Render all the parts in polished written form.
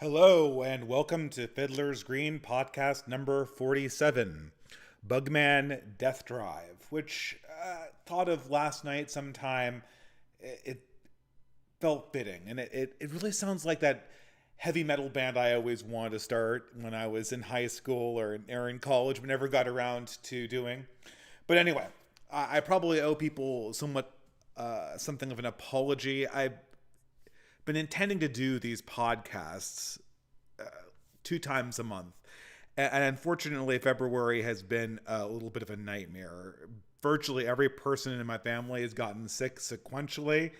Hello, and welcome to Fiddler's Green podcast number 47, Bugman Death Drive, which thought of last night sometime. It felt fitting, and it really sounds like that heavy metal band I always wanted to start when I was in high school or in college, but never got around to doing. But anyway, I probably owe people something of an apology. I've been intending to do these podcasts uh, 2 times a month. And unfortunately, February has been a little bit of a nightmare. Virtually every person in my family has gotten sick sequentially,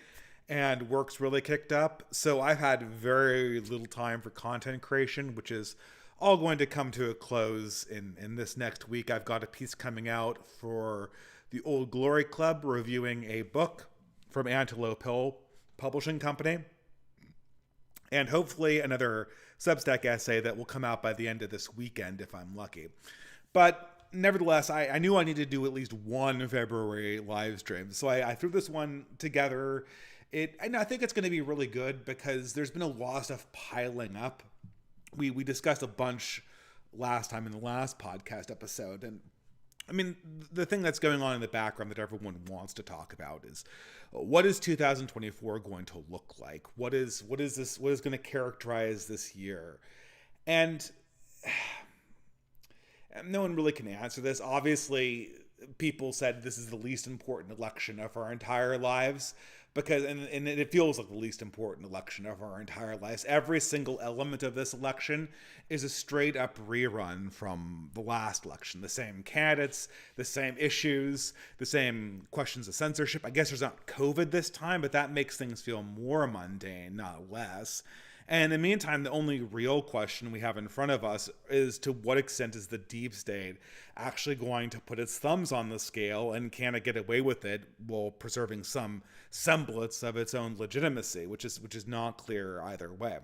and work's really kicked up. So I've had very little time for content creation, which is all going to come to a close in this next week. I've got a piece coming out for the Old Glory Club reviewing a book from Antelope Hill Publishing Company, and hopefully another Substack essay that will come out by the end of this weekend if I'm lucky. But nevertheless, I knew I needed to do at least one February live stream. So I threw this one together. I think it's going to be really good because there's been a lot of stuff piling up. We discussed a bunch last time in the last podcast episode, and I mean, the thing that's going on in the background that everyone wants to talk about is what is 2024 going to look like? What is going to characterize this year? And no one really can answer this. Obviously, people said this is the least important election of our entire lives because and it feels like the least important election of our entire lives. Every single element of this election is a straight up rerun from the last election. The same candidates, the same issues, the same questions of censorship. I guess there's not COVID this time, but that makes things feel more mundane, not less. And in the meantime, the only real question we have in front of us is to what extent is the deep state actually going to put its thumbs on the scale, and can it get away with it while preserving some semblance of its own legitimacy, which is not clear either way.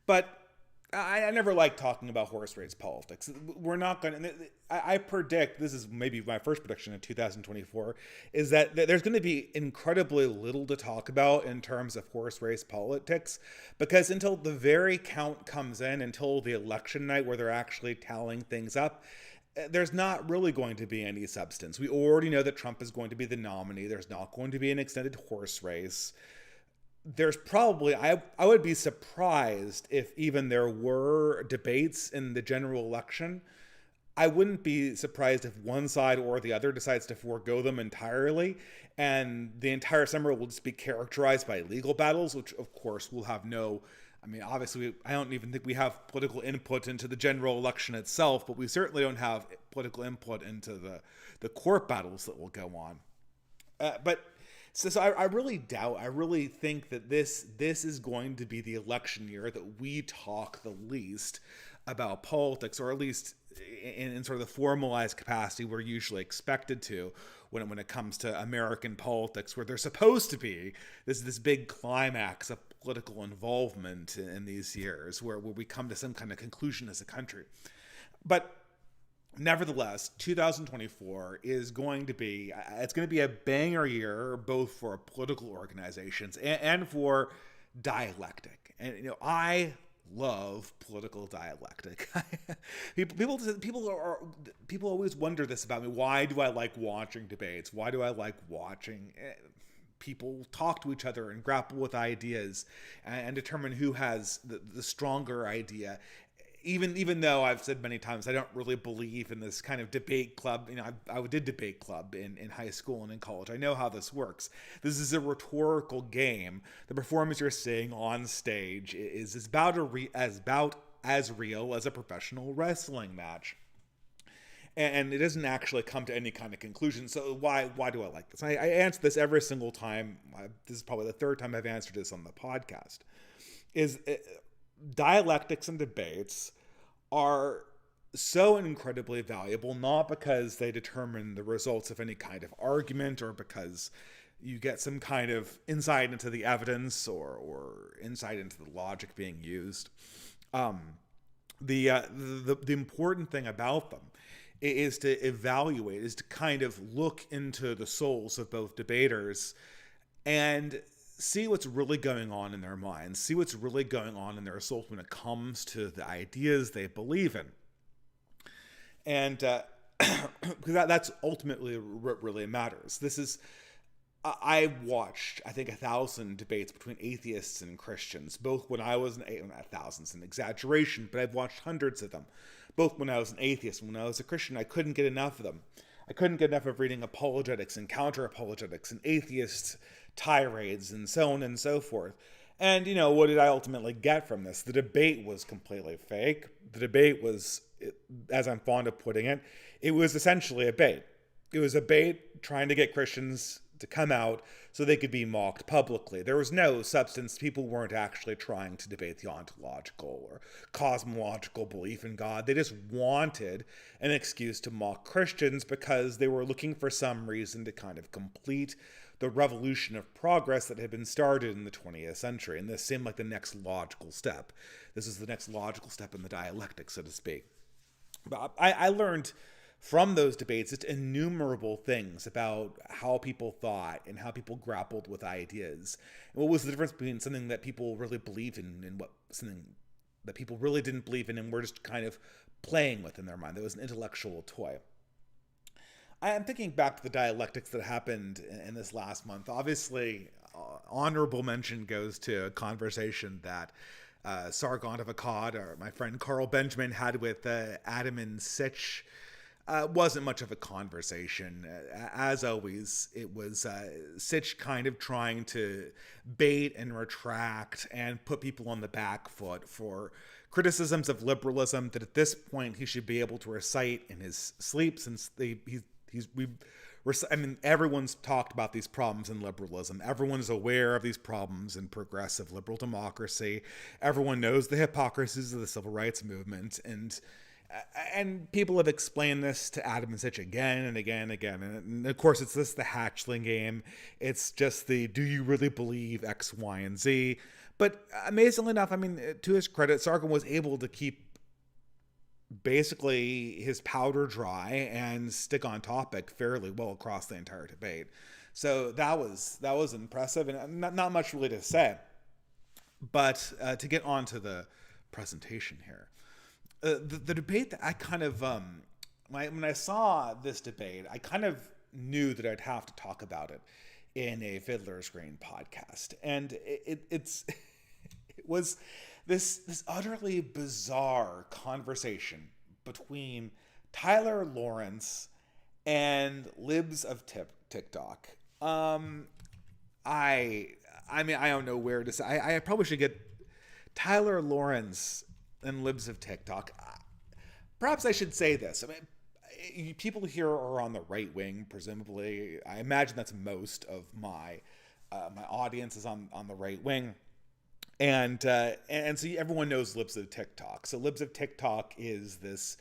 But I never like talking about horse race politics. We're not going to. I predict, this is maybe my first prediction in 2024, is that there's going to be incredibly little to talk about in terms of horse race politics, because until the very count comes in, until the election night where they're actually tallying things up, there's not really going to be any substance. We already know that Trump is going to be the nominee. There's not going to be an extended horse race. There's probably, I would be surprised if even there were debates in the general election. I wouldn't be surprised if one side or the other decides to forego them entirely, and the entire summer will just be characterized by legal battles, which of course will have no, I mean, obviously, I don't even think we have political input into the general election itself, but we certainly don't have political input into the court battles that will go on. So I really think that this is going to be the election year that we talk the least about politics, or at least in sort of the formalized capacity we're usually expected to when it comes to American politics, where there's supposed to be this big climax of political involvement in these years where we come to some kind of conclusion as a country. But nevertheless, 2024 is going to be, it's going to be a banger year, both for political organizations and for dialectic. And, I love political dialectic. People always wonder this about me. Why do I like watching debates? Why do I like watching people talk to each other and grapple with ideas and determine who has the stronger idea? Even though I've said many times I don't really believe in this kind of debate club. I did debate club in high school and in college. I know how this works. This is a rhetorical game. The performance you're seeing on stage is about as real as a professional wrestling match. And it doesn't actually come to any kind of conclusion. So why do I like this? I answer this every single time. This is probably the third time I've answered this on the podcast. Dialectics and debates are so incredibly valuable, not because they determine the results of any kind of argument or because you get some kind of insight into the evidence or insight into the logic being used. The important thing about them is to kind of look into the souls of both debaters and see what's really going on in their minds, see what's really going on in their souls when it comes to the ideas they believe in. And because that's ultimately what really matters. I watched, I think, 1,000 debates between atheists and Christians, both when I was an atheist. Not thousands, an exaggeration, but I've watched hundreds of them, both when I was an atheist and when I was a Christian. I couldn't get enough of them. I couldn't get enough of reading apologetics and counter-apologetics and atheist tirades and so on and so forth. And, what did I ultimately get from this? The debate was completely fake. The debate was, as I'm fond of putting it, it was essentially a bait. It was a bait trying to get Christians to come out so they could be mocked publicly. There was no substance. People weren't actually trying to debate the ontological or cosmological belief in God. They just wanted an excuse to mock Christians because they were looking for some reason to kind of complete the revolution of progress that had been started in the 20th century. And this seemed like the next logical step. This is the next logical step in the dialectic, so to speak. But I learned from those debates just innumerable things about how people thought and how people grappled with ideas. And what was the difference between something that people really believed in and something that people really didn't believe in and were just kind of playing with in their mind. That was an intellectual toy. I am thinking back to the dialectics that happened in this last month. Obviously, honorable mention goes to a conversation that Sargon of Akkad, or my friend Carl Benjamin, had with Adam and Sitch. Wasn't much of a conversation. As always, it was Sitch kind of trying to bait and retract and put people on the back foot for criticisms of liberalism that at this point he should be able to recite in his sleep, since everyone's talked about these problems in liberalism. Everyone's aware of these problems in progressive liberal democracy. Everyone knows the hypocrisies of the civil rights movement, and people have explained this to Adam and Sitch again and again and again. And of course, it's the hatchling game. It's just do you really believe X, Y, and Z? But amazingly enough, to his credit, Sargon was able to keep basically his powder dry and stick on topic fairly well across the entire debate. So that was impressive, and not much really to say. But to get on to the presentation here. The debate that I kind of, when I saw this debate, I kind of knew that I'd have to talk about it in a Fiddler's Green podcast. And it was this utterly bizarre conversation between Tyler Lawrence and libs of TikTok. I don't know where to say. I probably should get Tyler Lawrence and libs of TikTok. Perhaps I should say this. People here are on the right wing, presumably. I imagine that's most of my audience is on the right wing. And so everyone knows libs of TikTok. So libs of TikTok is this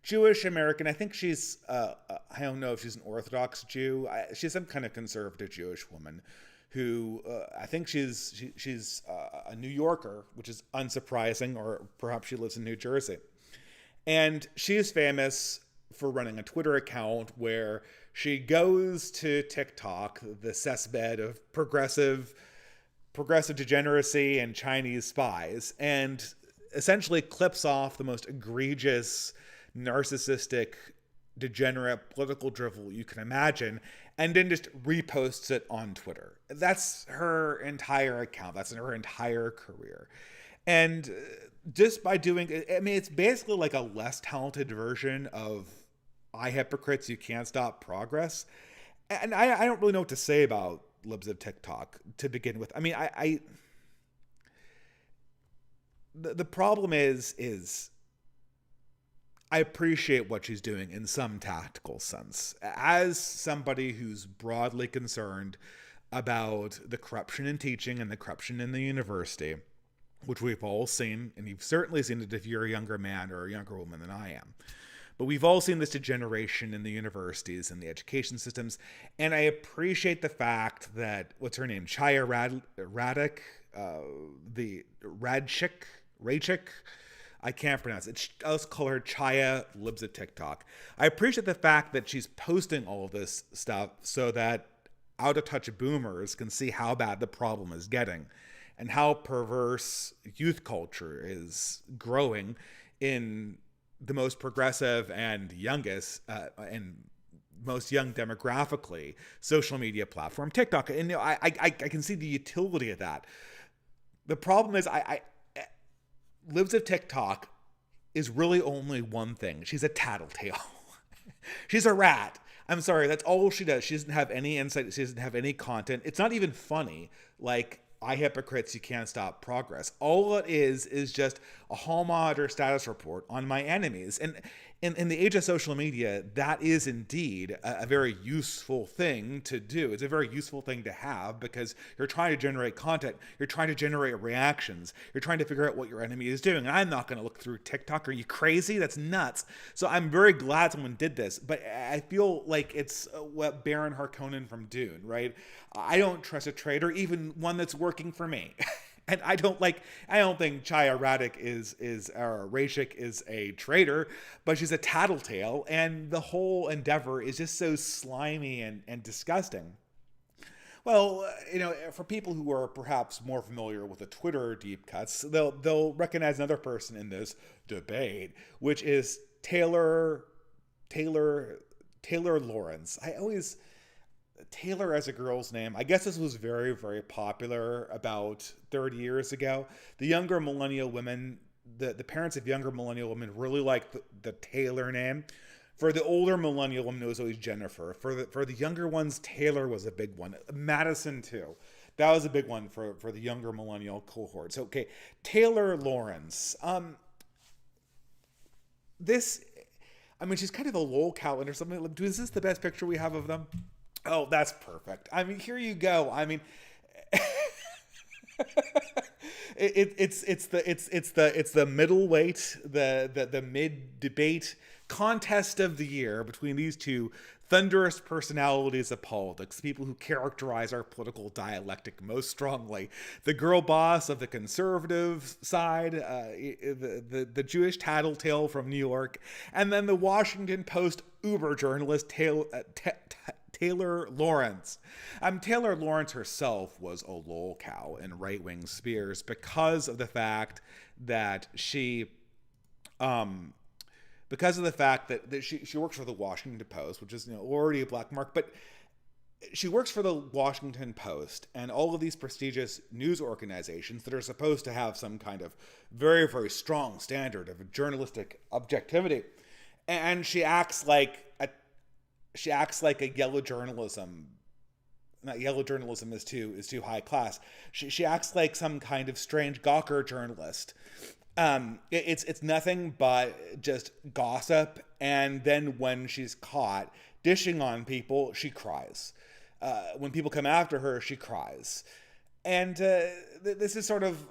Jewish American. I think she's, I don't know if she's an Orthodox Jew. She's some kind of conservative Jewish woman who I think she's a New Yorker, which is unsurprising, or perhaps she lives in New Jersey. And she is famous for running a Twitter account where she goes to TikTok, the cesspit of progressive degeneracy and Chinese spies, and essentially clips off the most egregious, narcissistic, degenerate political drivel you can imagine, and then just reposts it on Twitter. That's her entire account. That's her entire career. And just by doing it, it's basically like a less talented version of I Hypocrites, You Can't Stop Progress. And I don't really know what to say about libs of TikTok to begin with. The problem is I appreciate what she's doing in some tactical sense. As somebody who's broadly concerned about the corruption in teaching and the corruption in the university, which we've all seen, and you've certainly seen it if you're a younger man or a younger woman than I am. But we've all seen this degeneration in the universities and the education systems, and I appreciate the fact that, what's her name, Chaya Radek, Rachik, I can't pronounce it. Let's call her Chaya, libs of TikTok. I appreciate the fact that she's posting all of this stuff so that out of touch boomers can see how bad the problem is getting and how perverse youth culture is growing in the most progressive and youngest and most young demographically social media platform, TikTok. And I can see the utility of that. The problem is I Libs of TikTok is really only one thing. She's a tattletale. She's a rat. I'm sorry, that's all she does. She doesn't have any insight. She doesn't have any content. It's not even funny. Like, I hypocrites, you can't stop progress. All it is just a hall monitor status report on my enemies. And in the age of social media, that is indeed a very useful thing to do. It's a very useful thing to have because you're trying to generate content. You're trying to generate reactions. You're trying to figure out what your enemy is doing. And I'm not going to look through TikTok. Are you crazy? That's nuts. So I'm very glad someone did this. But I feel like it's what Baron Harkonnen from Dune, right? I don't trust a traitor, even one that's working for me. And I don't think Chaya Radic or Rashik is a traitor, but she's a tattletale, and the whole endeavor is just so slimy and disgusting. Well, for people who are perhaps more familiar with the Twitter deep cuts, they'll recognize another person in this debate, which is Taylor Lawrence. Taylor as a girl's name. I guess this was very, very popular about 30 years ago. The younger millennial women, the parents of younger millennial women really liked the Taylor name. For the older millennial women, it was always Jennifer. For the younger ones, Taylor was a big one. Madison too. That was a big one for the younger millennial cohort. So, okay, Taylor Lawrence. She's kind of a lolcow or something. Is this the best picture we have of them? Oh, that's perfect. Here you go. It's the middleweight, the mid debate contest of the year between these two thunderous personalities of politics, people who characterize our political dialectic most strongly. The girl boss of the conservative side, the Jewish tattletale from New York, and then the Washington Post Uber journalist Taylor Lawrence. Taylor Lawrence herself was a lolcow in right-wing spheres because of the fact that she works for the Washington Post, which is already a black mark, but she works for the Washington Post and all of these prestigious news organizations that are supposed to have some kind of very, very strong standard of journalistic objectivity. And she acts like a yellow journalism. Not yellow journalism is too high class. She acts like some kind of strange Gawker journalist. It's nothing but just gossip, and then when she's caught dishing on people, she cries. When people come after her, she cries. And this is sort of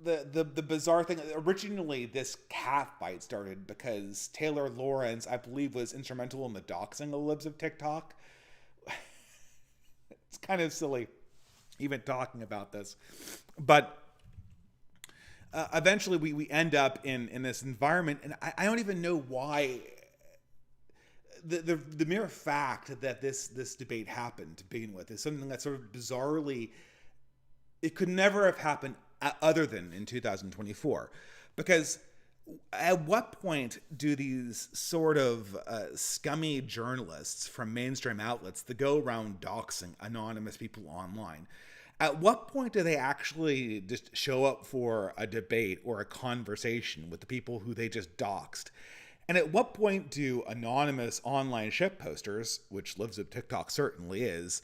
the bizarre thing. Originally, this cat fight started because Taylor Lawrence, I believe, was instrumental in the doxing of libs of TikTok. It's kind of silly even talking about this. But eventually we end up in this environment, and I don't even know why. The mere fact that this debate happened to begin with is something that sort of bizarrely, it could never have happened other than in 2024. Because at what point do these sort of scummy journalists from mainstream outlets that go around doxing anonymous people online, at what point do they actually just show up for a debate or a conversation with the people who they just doxed? And at what point do anonymous online shit posters, which Lives of TikTok certainly is,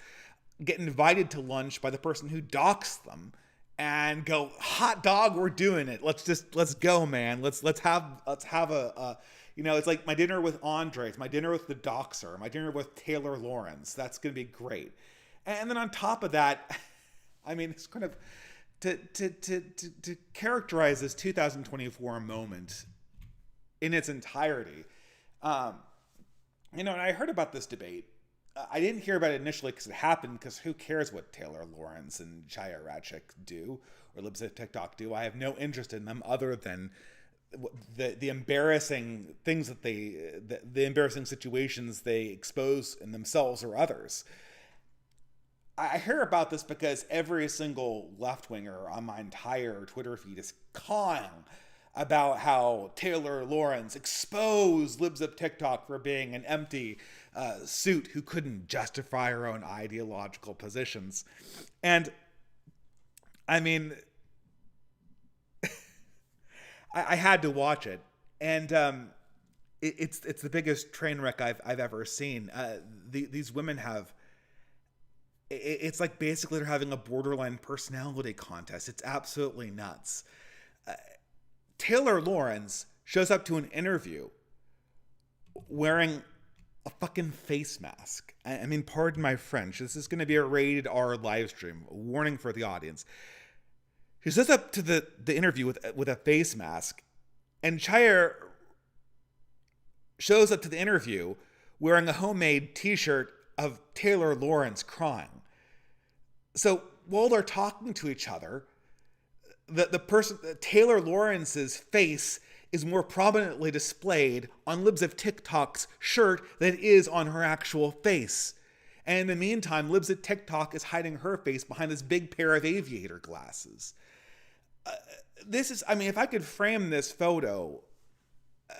get invited to lunch by the person who doxed them and go, hot dog, we're doing it. Let's go, man. Let's have a it's like my dinner with Andre. It's my dinner with the doxer. My dinner with Taylor Lawrence. That's going to be great. And then on top of that, it's kind of to characterize this 2024 moment in its entirety. And I heard about this debate. I didn't hear about it initially because it happened, because who cares what Taylor Lawrence and Chaya Radic do or Libs of TikTok do? I have no interest in them other than the embarrassing things that the embarrassing situations they expose in themselves or others. I hear about this because every single left-winger on my entire Twitter feed is cawing about how Taylor Lawrence exposed libs of TikTok for being an empty suit who couldn't justify her own ideological positions. And I mean, I had to watch it, and it's the biggest train wreck I've ever seen. These women have. It's like basically they're having a borderline personality contest. It's absolutely nuts. Taylor Lawrence shows up to an interview wearing a fucking face mask. I mean, pardon my French. This is going to be a rated R live stream. A warning for the audience. She shows up to the interview with a face mask, and Chaya shows up to the interview wearing a homemade t-shirt of Taylor Lawrence crying. So while they're talking to each other, the person, Taylor Lawrence's face is more prominently displayed on Libs of TikTok's shirt than it is on her actual face. And in the meantime, Libs of TikTok is hiding her face behind this big pair of aviator glasses. This is, I mean, if I could frame this photo,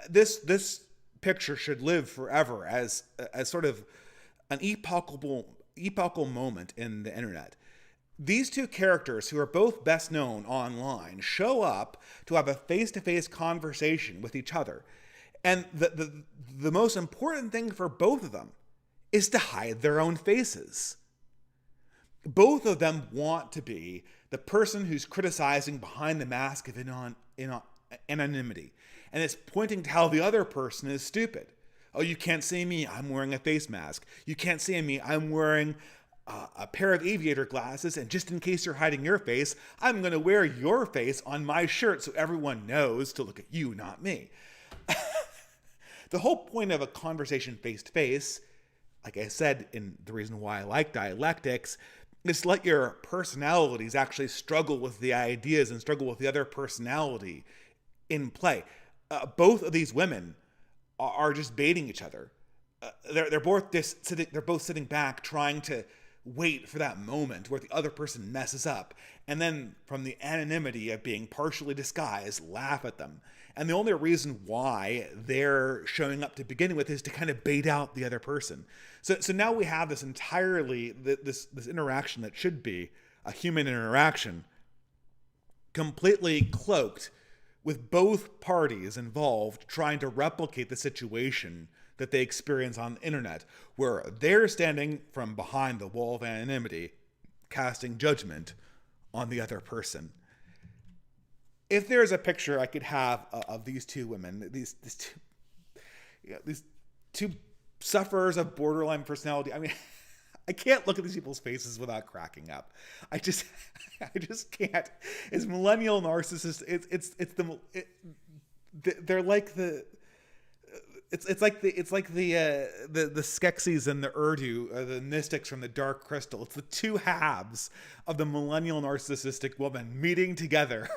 this picture should live forever as sort of an epochal moment in the internet. These two characters, who are both best known online, show up to have a face-to-face conversation with each other. And the most important thing for both of them is to hide their own faces. Both of them want to be the person who's criticizing behind the mask of anonymity. And it's pointing to how the other person is stupid. Oh, you can't see me, I'm wearing a face mask. You can't see me, I'm wearing a pair of aviator glasses, and just in case you're hiding your face, I'm going to wear your face on my shirt so everyone knows to look at you, not me. The whole point of a conversation face-to-face, like I said, in the reason why I like dialectics, is to let your personalities actually struggle with the ideas and struggle with the other personality in play. Both of these women are just baiting each other. They're both sitting back trying to wait for that moment where the other person messes up, and then from the anonymity of being partially disguised, laugh at them. And the only reason why they're showing up to begin with is to kind of bait out the other person. So now we have this entirely, this interaction that should be a human interaction, completely cloaked with both parties involved trying to replicate the situation that they experience on the internet, where they're standing from behind the wall of anonymity, casting judgment on the other person. If there's a picture I could have of these two women, these two sufferers of borderline personality, I mean, I can't look at these people's faces without cracking up. I just can't. It's millennial narcissists. They're like the. It's like the Skeksis and the Urdu, the mystics from the Dark Crystal. It's the two halves of the millennial narcissistic woman meeting together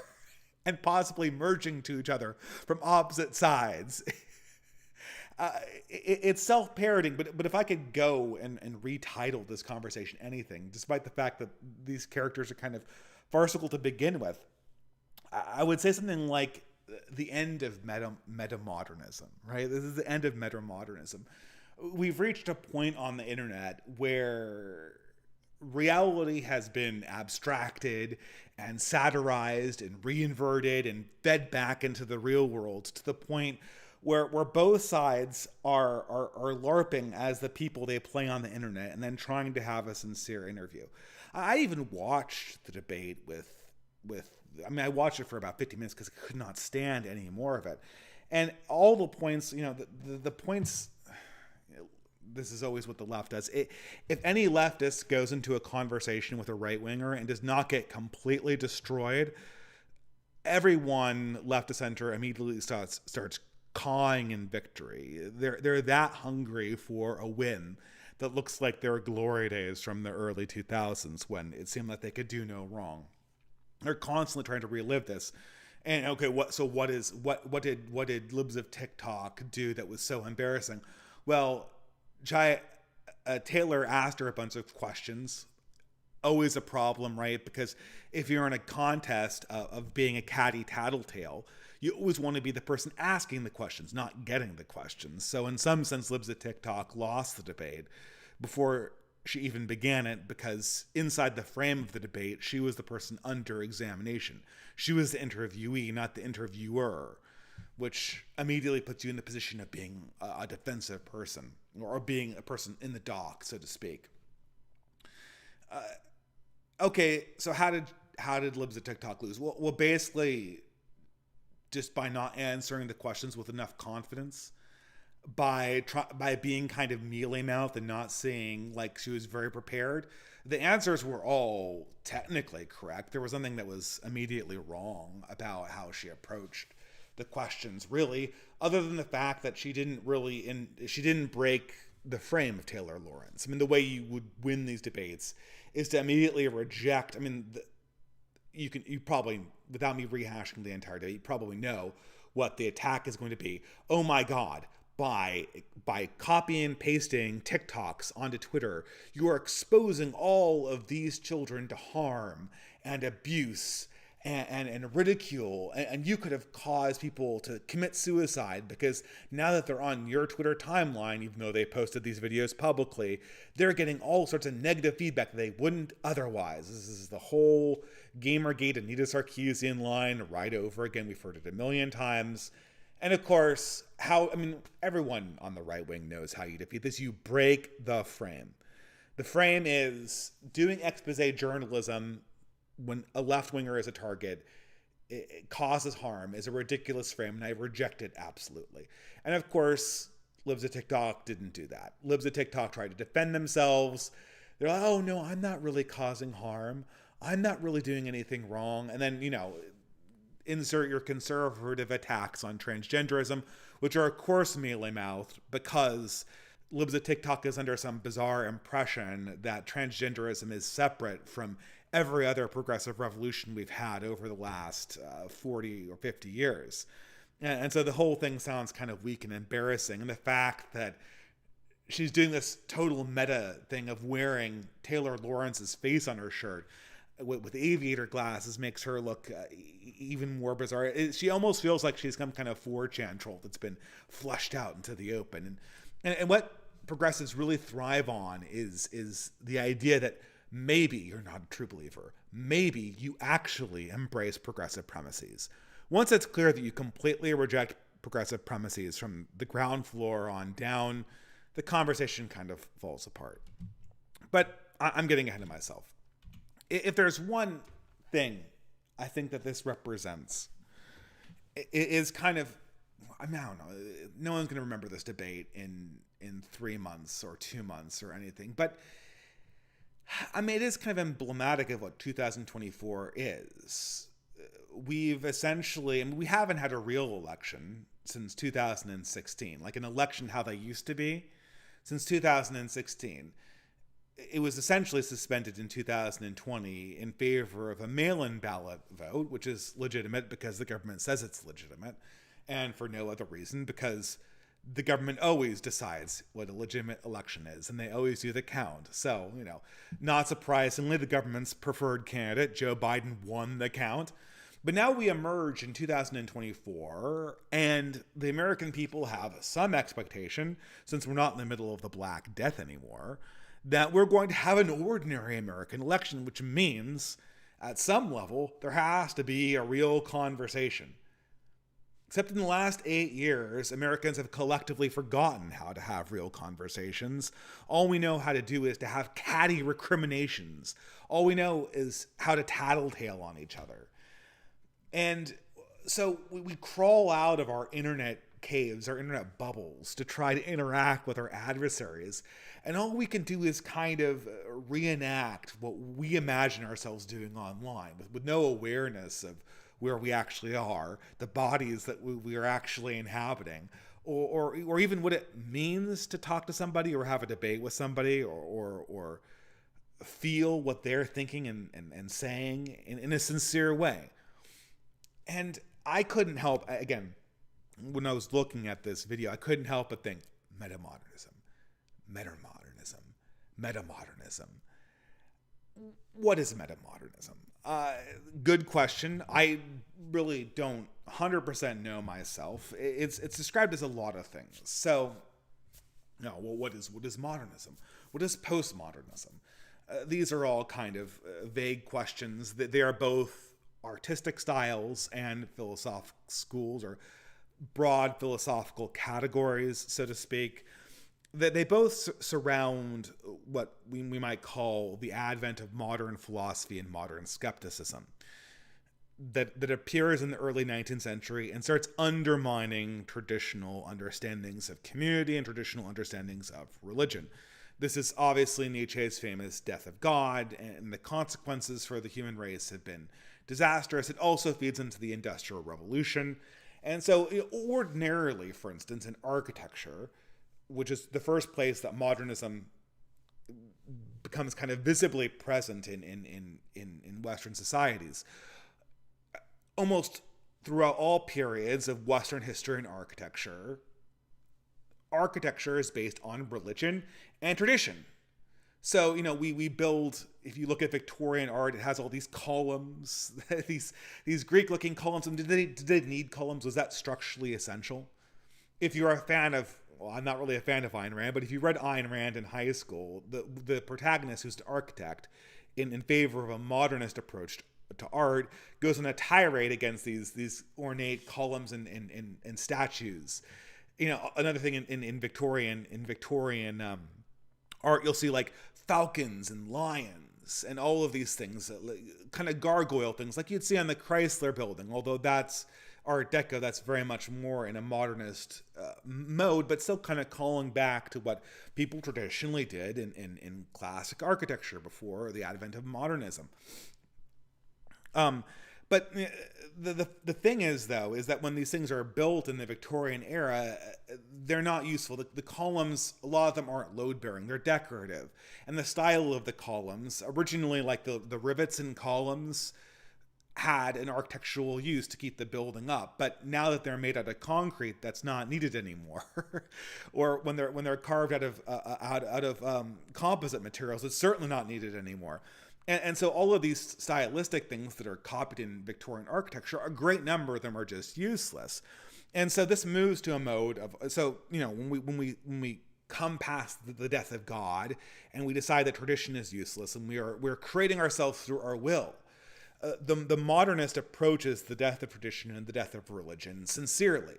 and possibly merging to each other from opposite sides. It's self-parroting, but if I could go and retitle this conversation anything, despite the fact that these characters are kind of farcical to begin with, I would say something like the end of metamodernism, right? This is the end of metamodernism. We've reached a point on the internet where reality has been abstracted and satirized and reinverted and fed back into the real world to the point where both sides are LARPing as the people they play on the internet and then trying to have a sincere interview. I even watched the debate I watched it for about 50 minutes because I could not stand any more of it. And all the points, the points, this is always what the left does. If any leftist goes into a conversation with a right-winger and does not get completely destroyed, everyone left to center immediately starts cawing in victory. They're that hungry for a win that looks like their glory days from the early 2000s when it seemed like they could do no wrong. They're constantly trying to relive this. And okay, what did Libs of TikTok do that was so embarrassing? Well, Taylor asked her a bunch of questions always a problem, right? Because if you're in a contest of being a catty tattletale, you always want to be the person asking the questions, not getting the questions. So in some sense, Libs of TikTok lost the debate before she even began it, because inside the frame of the debate, she was the person under examination. She was the interviewee, not the interviewer, which immediately puts you in the position of being a defensive person, or being a person in the dock, so to speak. Okay, so how did Libs of TikTok lose? Well, basically, just by not answering the questions with enough confidence, by being kind of mealy-mouthed and not seeing like she was very prepared. The answers were all technically correct. There was nothing that was immediately wrong about how she approached the questions, really, other than the fact that she didn't break the frame of Taylor Lorenz. I mean, the way you would win these debates is to immediately reject. I mean, you probably, without me rehashing the entire debate, you probably know what the attack is going to be. Oh my God. By copying and pasting TikToks onto Twitter, you are exposing all of these children to harm and abuse and ridicule, and you could have caused people to commit suicide, because now that they're on your Twitter timeline, even though they posted these videos publicly, they're getting all sorts of negative feedback that they wouldn't otherwise. This is the whole Gamergate Anita Sarkeesian line right over again. We've heard it a million times. And of course, everyone on the right wing knows how you defeat this. You break the frame. The frame is doing expose journalism when a left-winger is a target. It causes harm, is a ridiculous frame, and I reject it absolutely. And of course, Libs of TikTok didn't do that. Libs of TikTok tried to defend themselves. They're like, oh no, I'm not really causing harm. I'm not really doing anything wrong. And then, insert your conservative attacks on transgenderism, which are of course mealy-mouthed, because Libs of TikTok is under some bizarre impression that transgenderism is separate from every other progressive revolution we've had over the last 40 or 50 years. And so the whole thing sounds kind of weak and embarrassing. And the fact that she's doing this total meta thing of wearing Taylor Lorenz's face on her shirt with aviator glasses makes her look even more bizarre. She almost feels like she's some kind of 4chan troll that's been flushed out into the open. And what progressives really thrive on is the idea that maybe you're not a true believer. Maybe you actually embrace progressive premises. Once it's clear that you completely reject progressive premises from the ground floor on down, the conversation kind of falls apart. But I'm getting ahead of myself. If there's one thing I think that this represents, it is kind of, I don't know, no one's going to remember this debate in 3 months or 2 months or anything, but it is kind of emblematic of what 2024 is. We've essentially, we haven't had a real election since 2016, like an election how they used to be, since 2016. It was essentially suspended in 2020 in favor of a mail-in ballot vote, which is legitimate because the government says it's legitimate, and for no other reason, because the government always decides what a legitimate election is, and they always do the count. So, not surprisingly, the government's preferred candidate, Joe Biden, won the count. But now we emerge in 2024, and the American people have some expectation, since we're not in the middle of the Black Death anymore, that we're going to have an ordinary American election, which means at some level there has to be a real conversation. Except in the last 8 years, Americans have collectively forgotten how to have real conversations. All we know how to do is to have catty recriminations. All we know is how to tattletale on each other. And so we crawl out of our internet caves, our internet bubbles, to try to interact with our adversaries. And all we can do is kind of reenact what we imagine ourselves doing online, with no awareness of where we actually are, the bodies that we are actually inhabiting, or even what it means to talk to somebody or have a debate with somebody, or feel what they're thinking and saying in a sincere way. And I couldn't help, again, when I was looking at this video, I couldn't help but think, metamodernism. what is metamodernism? Good question. I really don't 100% know myself. It's described as a lot of things. So, no, well, what is modernism? What is postmodernism? These are all kind of vague questions. They are both artistic styles and philosophical schools, or broad philosophical categories, so to speak. They both surround what we might call the advent of modern philosophy and modern skepticism that appears in the early 19th century and starts undermining traditional understandings of community and traditional understandings of religion. This is obviously Nietzsche's famous Death of God, and the consequences for the human race have been disastrous. It also feeds into the Industrial Revolution. And so ordinarily, for instance, in architecture, which is the first place that modernism becomes kind of visibly present in Western societies, almost throughout all periods of Western history and architecture is based on religion and tradition. So, we build, if you look at Victorian art, it has all these columns, these Greek-looking columns. And did they need columns? Was that structurally essential? If you're a fan of, well, I'm not really a fan of Ayn Rand, but if you read Ayn Rand in high school, the protagonist, who's the architect, in favor of a modernist approach to art, goes on a tirade against these ornate columns and statues. Another thing in Victorian art, you'll see like falcons and lions and all of these things, kind of gargoyle things like you'd see on the Chrysler Building, although that's Art Deco. That's very much more in a modernist mode, but still kind of calling back to what people traditionally did in classic architecture before the advent of modernism. But the thing is, though, is that when these things are built in the Victorian era, they're not useful. The columns, a lot of them aren't load-bearing. They're decorative. And the style of the columns, originally like the rivets in columns, had an architectural use to keep the building up. But now that they're made out of concrete, that's not needed anymore. Or when they're carved out of composite materials, it's certainly not needed anymore. And so all of these stylistic things that are copied in Victorian architecture, a great number of them are just useless. And so this moves to a mode of, so, when we come past the death of God and we decide that tradition is useless and we're creating ourselves through our will, the modernist approaches the death of tradition and the death of religion sincerely.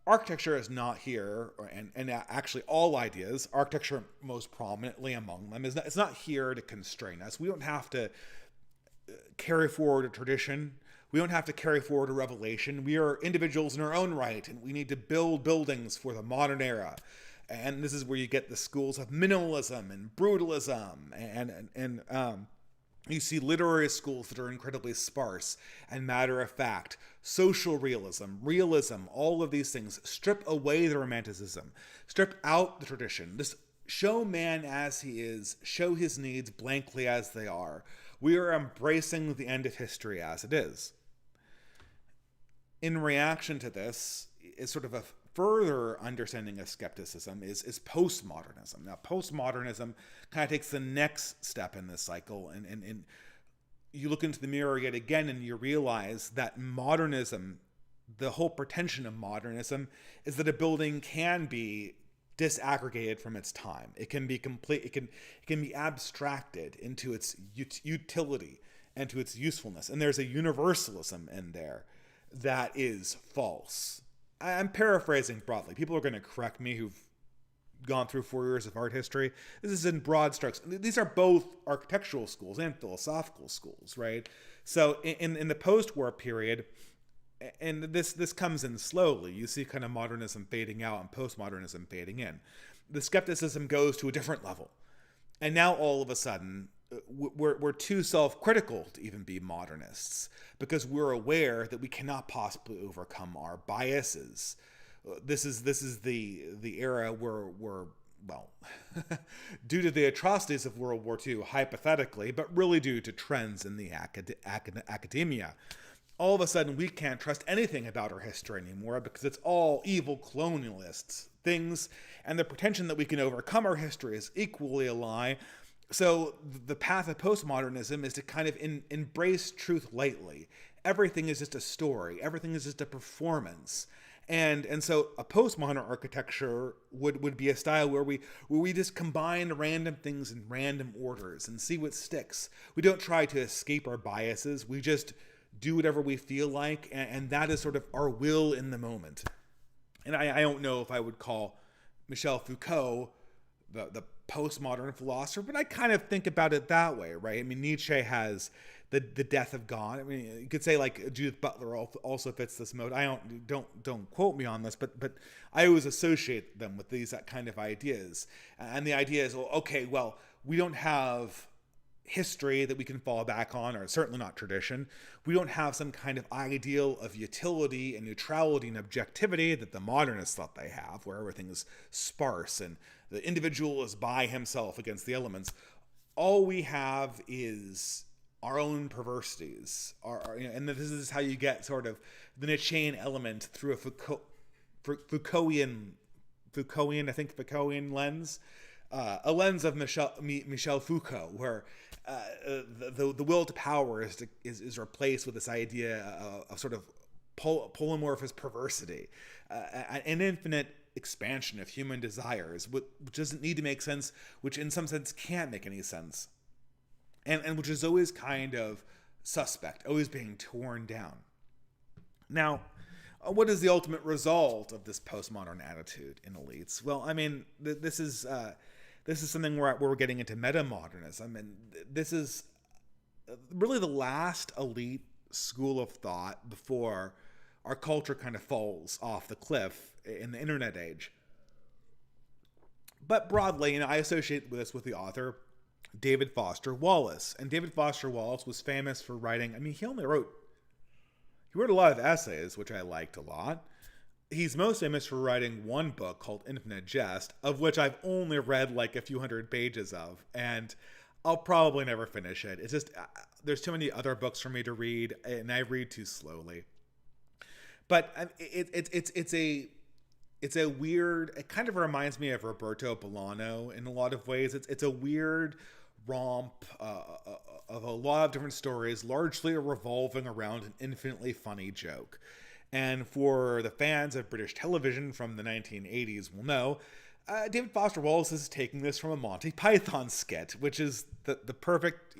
Architecture is not here, and actually all ideas, architecture most prominently among them, it's not here to constrain us. We don't have to carry forward a tradition. We don't have to carry forward a revelation. We are individuals in our own right, and we need to build buildings for the modern era. And this is where you get the schools of minimalism and brutalism, and you see literary schools that are incredibly sparse and matter-of-fact. Social realism, all of these things strip away the romanticism, strip out the tradition. Just show man as he is, show his needs blankly as they are. We are embracing the end of history as it is. In reaction to this is sort of a further understanding of skepticism is postmodernism. Now, postmodernism kind of takes the next step in this cycle, and you look into the mirror yet again and you realize that modernism, the whole pretension of modernism, is that a building can be disaggregated from its time. It can be complete. It can be abstracted into its utility and to its usefulness. And there's a universalism in there that is false. I'm paraphrasing broadly. People are going to correct me who've gone through 4 years of art history. This is in broad strokes. These are both architectural schools and philosophical schools, right? So in the post-war period, and this comes in slowly, you see kind of modernism fading out and postmodernism fading in. The skepticism goes to a different level. And now all of a sudden, we're too self-critical to even be modernists, because we're aware that we cannot possibly overcome our biases. This is the era where we're, well, due to the atrocities of World War II, hypothetically, but really due to trends in the academia, all of a sudden we can't trust anything about our history anymore because it's all evil colonialist things, and the pretension that we can overcome our history is equally a lie. So the path of postmodernism is to kind of embrace truth lightly. Everything is just a story. Everything is just a performance. And so a postmodern architecture would be a style where we just combine random things in random orders and see what sticks. We don't try to escape our biases. We just do whatever we feel like, and that is sort of our will in the moment. And I don't know if I would call Michel Foucault the postmodern philosopher, but I kind of think about it that way, right? I mean, Nietzsche has the death of God. I mean, you could say like Judith Butler also fits this mode. I don't quote me on this, but I always associate them with these kind of ideas. And the idea is, well, okay, well, we don't have history that we can fall back on, or certainly not tradition. We don't have some kind of ideal of utility and neutrality and objectivity that the modernists thought they have, where everything is sparse and the individual is by himself against the elements. All we have is our own perversities, and this is how you get sort of the Nietzschean element through a Foucaultian lens, a lens of Michel Foucault, where the will to power is replaced with this idea of sort of polymorphous perversity, an infinite expansion of human desires, which doesn't need to make sense, which in some sense can't make any sense, and which is always kind of suspect, always being torn down. Now, what is the ultimate result of this postmodern attitude in elites? Well, I mean, this is something where we're getting into metamodernism, and this is really the last elite school of thought before our culture kind of falls off the cliff in the internet age. But broadly, I associate this with the author David Foster Wallace. And David Foster Wallace was famous for writing, he wrote a lot of essays, which I liked a lot. He's most famous for writing one book called Infinite Jest, of which I've only read like a few hundred pages of, and I'll probably never finish it. It's just, there's too many other books for me to read, and I read too slowly. But it's a weird, it kind of reminds me of Roberto Bolaño in a lot of ways. It's a weird romp of a lot of different stories, largely revolving around an infinitely funny joke. And for the fans of British television from the 1980s will know, David Foster Wallace is taking this from a Monty Python skit, which is the perfect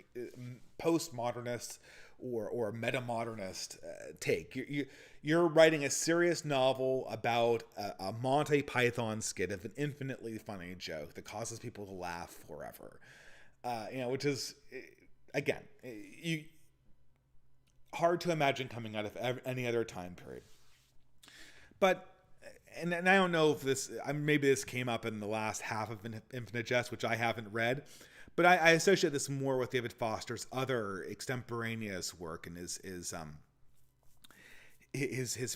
postmodernist or metamodernist take. You're writing a serious novel about a Monty Python skit of an infinitely funny joke that causes people to laugh forever. Which is, again, hard to imagine coming out of any other time period. But, and I don't know if maybe this came up in the last half of Infinite Jest, which I haven't read, but I associate this more with David Foster's other extemporaneous work and his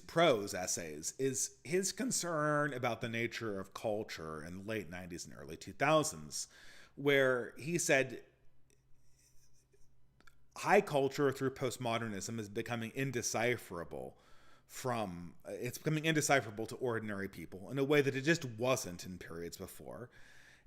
prose essays, is his concern about the nature of culture in the late 90s and early 2000s, where he said high culture through postmodernism is becoming indecipherable to ordinary people in a way that it just wasn't in periods before.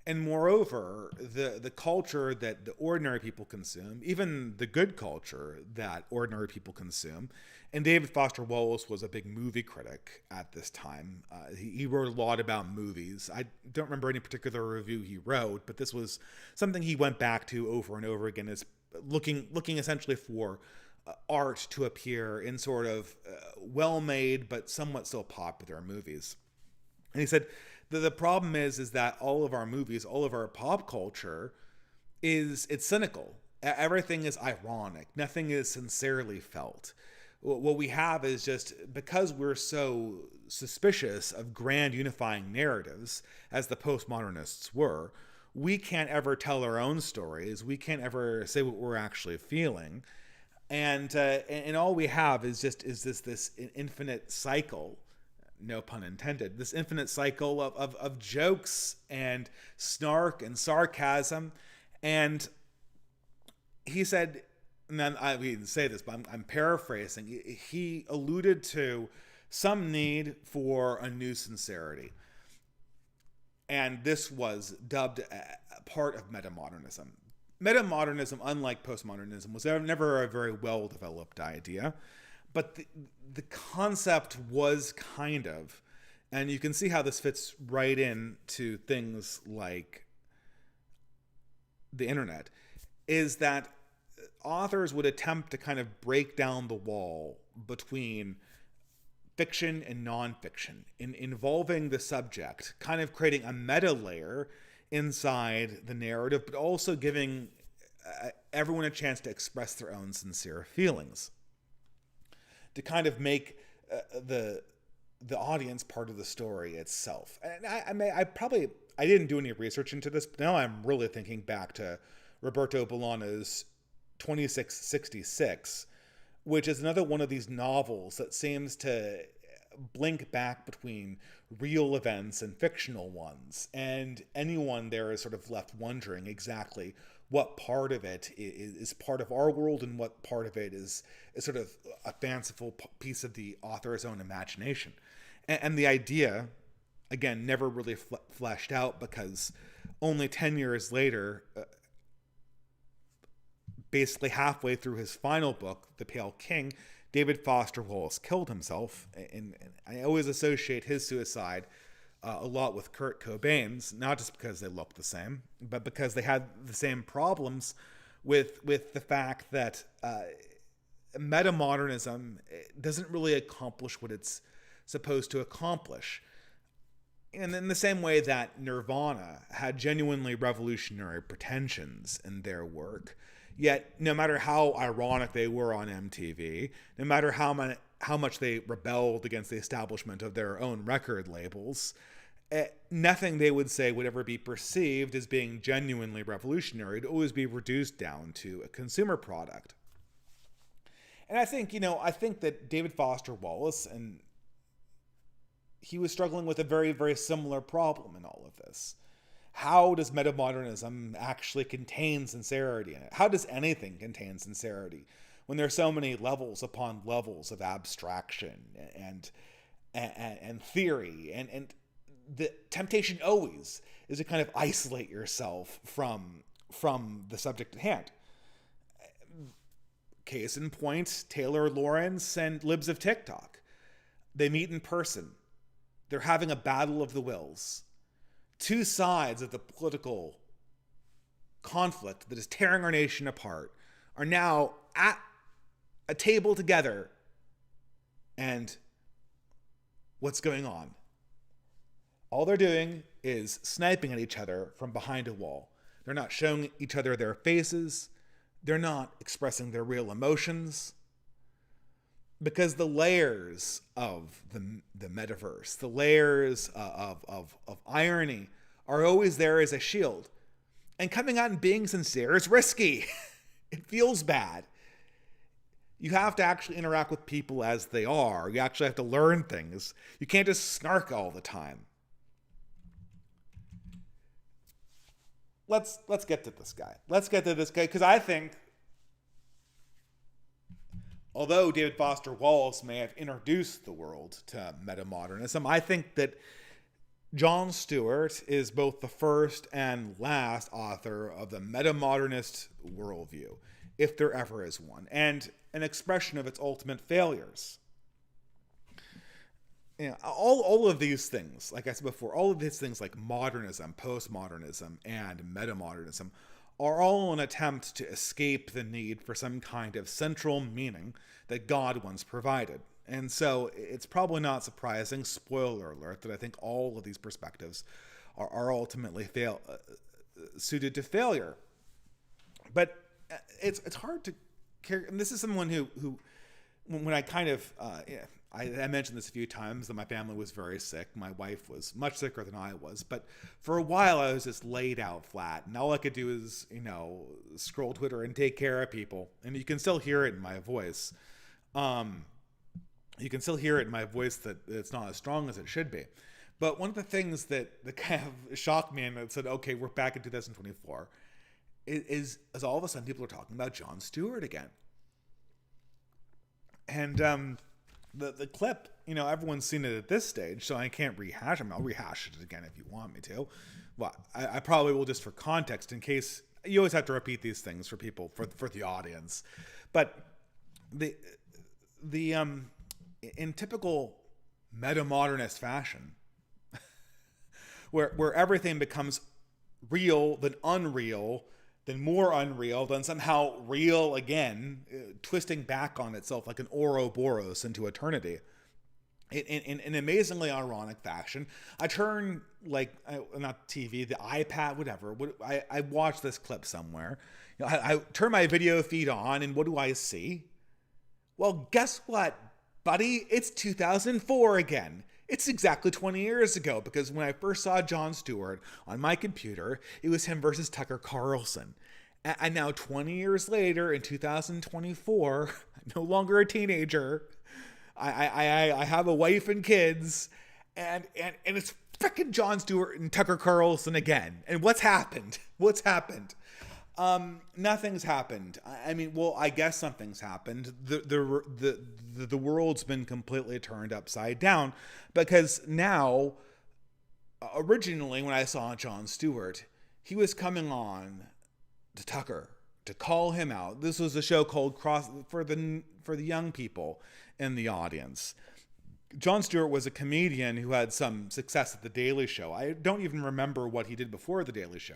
And moreover, the culture that the ordinary people consume, even the good culture that ordinary people consume, and David Foster Wallace was a big movie critic at this time. He wrote a lot about movies. I don't remember any particular review he wrote, but this was something he went back to over and over again, as looking essentially for art to appear in sort of well-made but somewhat still popular movies. And he said, the problem is that all of our movies, all of our pop culture, it's cynical. Everything is ironic. Nothing is sincerely felt. What we have is just, because we're so suspicious of grand unifying narratives, as the postmodernists were, we can't ever tell our own stories. We can't ever say what we're actually feeling. And all we have is this infinite cycle, no pun intended, this infinite cycle of jokes and snark and sarcasm. And he said, and then I didn't say this, but I'm paraphrasing, he alluded to some need for a new sincerity. And this was dubbed a part of metamodernism. metamodernism, unlike postmodernism, was never a very well-developed idea, but the concept was kind of, and you can see how this fits right into things like the internet, is that authors would attempt to kind of break down the wall between fiction and nonfiction in involving the subject, kind of creating a meta layer inside the narrative, but also giving everyone a chance to express their own sincere feelings, to kind of make the audience part of the story itself. And I didn't do any research into this, but now I'm really thinking back to Roberto Bolaño's 2666, which is another one of these novels that seems to blink back between real events and fictional ones. And anyone there is sort of left wondering exactly what part of it is part of our world and what part of it is sort of a fanciful piece of the author's own imagination. And the idea, again, never really fleshed out, because only 10 years later, basically halfway through his final book, The Pale King, David Foster Wallace killed himself. And I always associate his suicide a lot with Kurt Cobain's, not just because they looked the same, but because they had the same problems with the fact that metamodernism doesn't really accomplish what it's supposed to accomplish. And in the same way that Nirvana had genuinely revolutionary pretensions in their work, yet no matter how ironic they were on MTV, no matter how much they rebelled against the establishment of their own record labels, nothing they would say would ever be perceived as being genuinely revolutionary. It'd always be reduced down to a consumer product. And I think that David Foster Wallace, and he was struggling with a very, very similar problem in all of this. How does metamodernism actually contain sincerity in it? How does anything contain sincerity when there are so many levels upon levels of abstraction and theory? And the temptation always is to kind of isolate yourself from the subject at hand. Case in point, Taylor Lawrence and Libs of TikTok. They meet in person. They're having a battle of the wills. Two sides of the political conflict that is tearing our nation apart are now at a table together. And what's going on? All they're doing is sniping at each other from behind a wall. They're not showing each other their faces. They're not expressing their real emotions. Because the layers of the metaverse, the layers of irony are always there as a shield. And coming out and being sincere is risky. It feels bad. You have to actually interact with people as they are. You actually have to learn things. You can't just snark all the time. Let's get to this guy. Because I think, although David Foster Wallace may have introduced the world to metamodernism, I think that Jon Stewart is both the first and last author of the metamodernist worldview, if there ever is one, and an expression of its ultimate failures. All of these things, like I said before, all of these things like modernism, postmodernism, and metamodernism are all an attempt to escape the need for some kind of central meaning that God once provided. And so it's probably not surprising, spoiler alert, that I think all of these perspectives are ultimately suited to failure. But it's hard to care. And this is someone who when I kind of, I mentioned this a few times, that my family was very sick. My wife was much sicker than I was. But for a while, I was just laid out flat. And all I could do is, scroll Twitter and take care of people. And you can still hear it in my voice. You can still hear it in my voice that it's not as strong as it should be. But one of the things that kind of shocked me and said, okay, we're back in 2024, is all of a sudden people are talking about Jon Stewart again. And the clip, everyone's seen it at this stage, so I can't rehash it. I'll rehash it again if you want me to. Well, I probably will, just for context, in case, you always have to repeat these things for people, for the audience. But the in typical meta-modernist fashion, where everything becomes real, then unreal, then more unreal, then somehow real again, twisting back on itself like an Ouroboros into eternity. In an amazingly ironic fashion, I turn, not TV, the iPad, whatever. I watch this clip somewhere. I turn my video feed on, and what do I see? Well, guess what, buddy? It's 2004 again. It's exactly 20 years ago, because when I first saw Jon Stewart on my computer, it was him versus Tucker Carlson. And now 20 years later, in 2024, I'm no longer a teenager. I have a wife and kids, and it's frickin' Jon Stewart and Tucker Carlson again. And what's happened? What's happened? Nothing's happened. I mean, well, I guess something's happened. The world's been completely turned upside down, because now, originally when I saw Jon Stewart, he was coming on to Tucker to call him out. This was a show called Cross for the young people in the audience. Jon Stewart was a comedian who had some success at The Daily Show. I don't even remember what he did before The Daily Show.